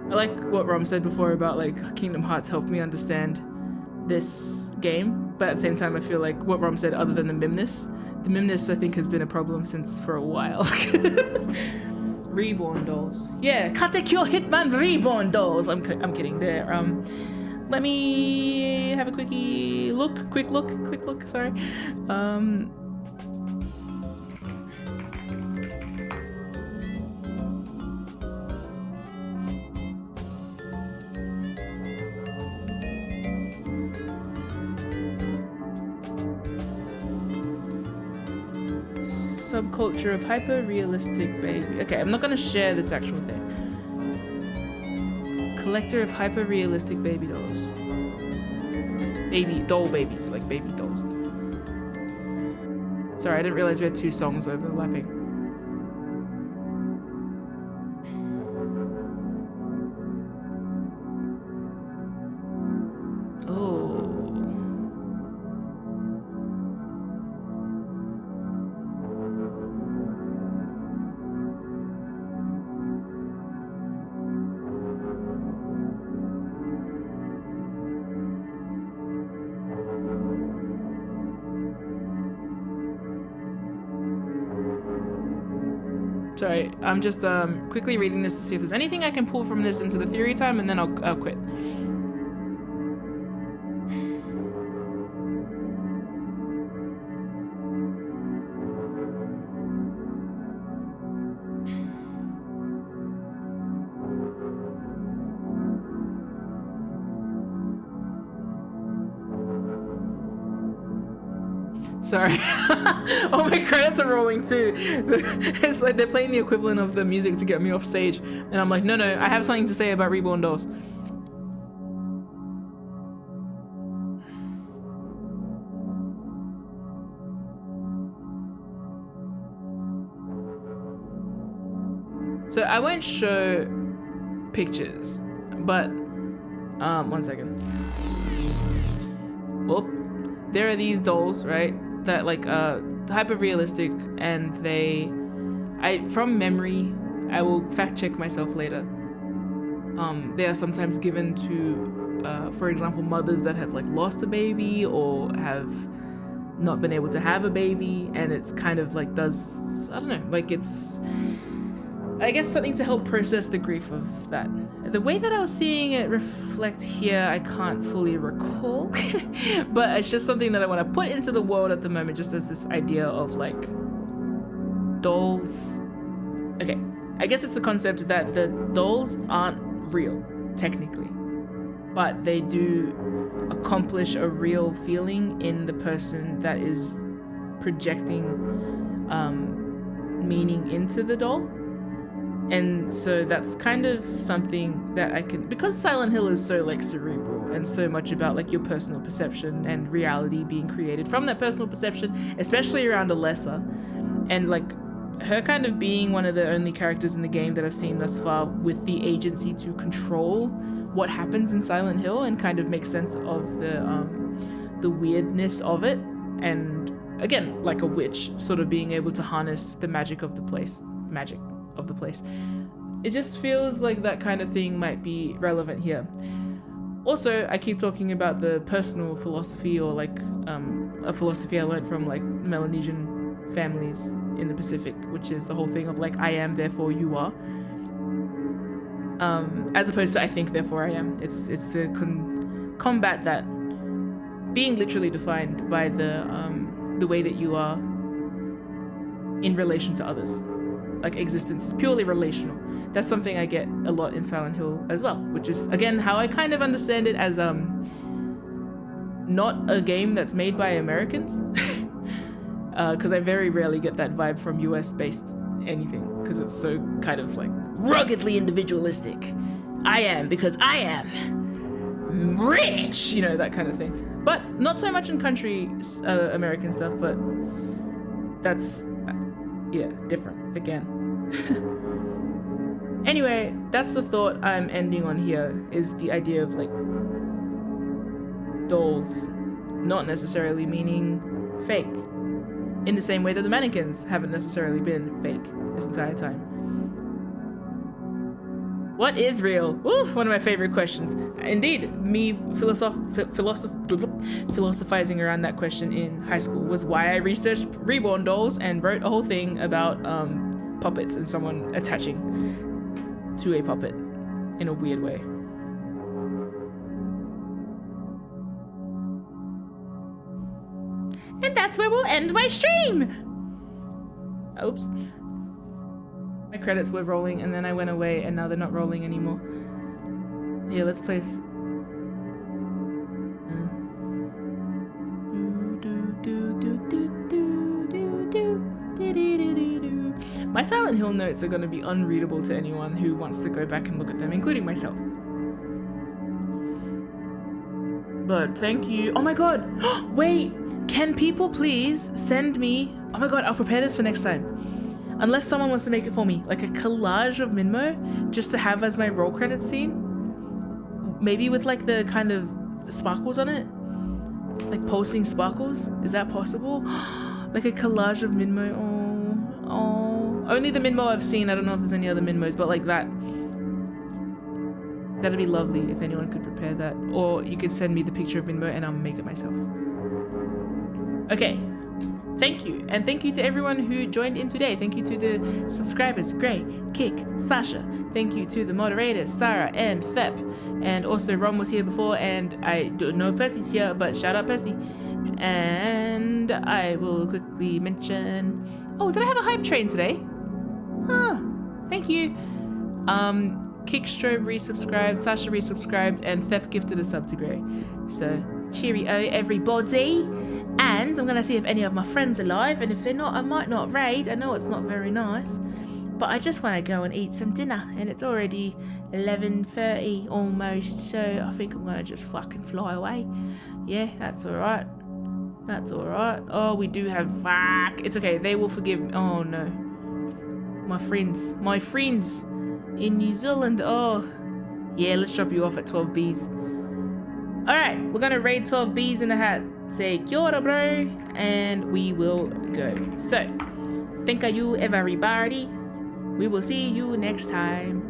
I like what Rom said before about like Kingdom Hearts helped me understand this game, but at the same time I feel like what Rom said, other than the mimness I think has been a problem for a while. Reborn dolls. Yeah, Katekyo Hitman Reborn dolls. I'm kidding there. Let me have a quick look, sorry. Subculture of hyper-realistic baby. Okay, I'm not gonna share this actual thing. collector of hyper-realistic baby dolls. Doll babies, like baby dolls. Sorry, I didn't realize we had 2 songs overlapping. Sorry, I'm just quickly reading this to see if there's anything I can pull from this into the theory time, and then I'll quit. Sorry. Oh, my credits are rolling too. It's like they're playing the equivalent of the music to get me off stage. And I'm like, no, I have something to say about Reborn Dolls. So I won't show pictures, but one second. Whoop. There are these dolls, right? That like hyper realistic, and from memory, I will fact check myself later. They are sometimes given to, for example, mothers that have like lost a baby or have not been able to have a baby, and it's kind of like I don't know, like it's, I guess, something to help process the grief of that. The way that I was seeing it reflect here, I can't fully recall, but it's just something that I want to put into the world at the moment, just as this idea of like dolls. Okay, I guess it's the concept that the dolls aren't real, technically, but they do accomplish a real feeling in the person that is projecting meaning into the doll. And so that's kind of something that I can, because Silent Hill is so like cerebral and so much about like your personal perception and reality being created from that personal perception, especially around Alessa, and like her kind of being one of the only characters in the game that I've seen thus far with the agency to control what happens in Silent Hill and kind of make sense of the weirdness of it, and again, like a witch, sort of being able to harness the magic of the place. It just feels like that kind of thing might be relevant here. Also, I keep talking about the personal philosophy, or like a philosophy I learned from like Melanesian families in the Pacific, which is the whole thing of like I am, therefore you are, as opposed to I think, therefore I am. It's to combat that being literally defined by the way that you are in relation to others. Like existence is purely relational. That's something I get a lot in Silent Hill as well, which is again how I kind of understand it as not a game that's made by Americans, because I very rarely get that vibe from US based anything, because it's so kind of like ruggedly individualistic. I am because I am rich, you know, that kind of thing. But not so much in country American stuff, but that's different again. Anyway, that's the thought I'm ending on here, is the idea of like dolls not necessarily meaning fake, in the same way that the mannequins haven't necessarily been fake this entire time. What is real? Woo, one of my favorite questions. Indeed, me philosophizing around that question in high school was why I researched Reborn Dolls and wrote a whole thing about puppets and someone attaching to a puppet in a weird way. And that's where we'll end my stream! Oops. My credits were rolling and then I went away and now they're not rolling anymore. Here, let's play. My Silent Hill notes are going to be unreadable to anyone who wants to go back and look at them, including myself. But thank you. Oh my god. Wait, can people please send me... Oh my god, I'll prepare this for next time. Unless someone wants to make it for me. Like a collage of Minmo just to have as my roll credits scene. Maybe with like the kind of sparkles on it. Like pulsing sparkles. Is that possible? Like a collage of Minmo. Oh. Only the Minmo I've seen. I don't know if there's any other Minmos, but like that. That'd be lovely if anyone could prepare that. Or you could send me the picture of Minmo and I'll make it myself. Okay. Thank you. And thank you to everyone who joined in today. Thank you to the subscribers, Gray, Kick, Sasha. Thank you to the moderators, Sarah and Thep. And also Ron was here before and I don't know if Percy's here, but shout out Percy. And I will quickly mention... Oh, did I have a hype train today? Huh. Thank you. Kickstrobe resubscribed, Sasha resubscribed, and Thep gifted a sub to Gray. So, cheerio everybody. And I'm gonna see if any of my friends are live, and if they're not, I might not raid. I know it's not very nice, but I just want to go and eat some dinner, and it's already 11:30 almost, so I think I'm gonna just fucking fly away. Yeah, that's alright. That's alright. Oh, we do have... Fuck. It's okay, they will forgive me. Oh no. My friends in New Zealand. Oh, yeah, let's drop you off at 12 Bs. Alright, we're gonna raid 12 Bs in the hat. Say kia ora, bro, and we will go. So, thank you everybody. We will see you next time.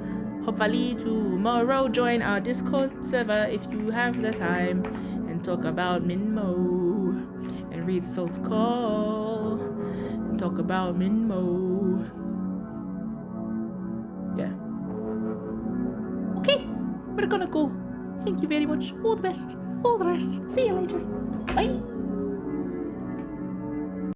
Hopefully tomorrow, join our Discord server if you have the time and talk about Minmo and read Salt Call and talk about Minmo. Yeah. Okay, we're gonna go. Thank you very much. All the best. All the rest. See you later. Bye.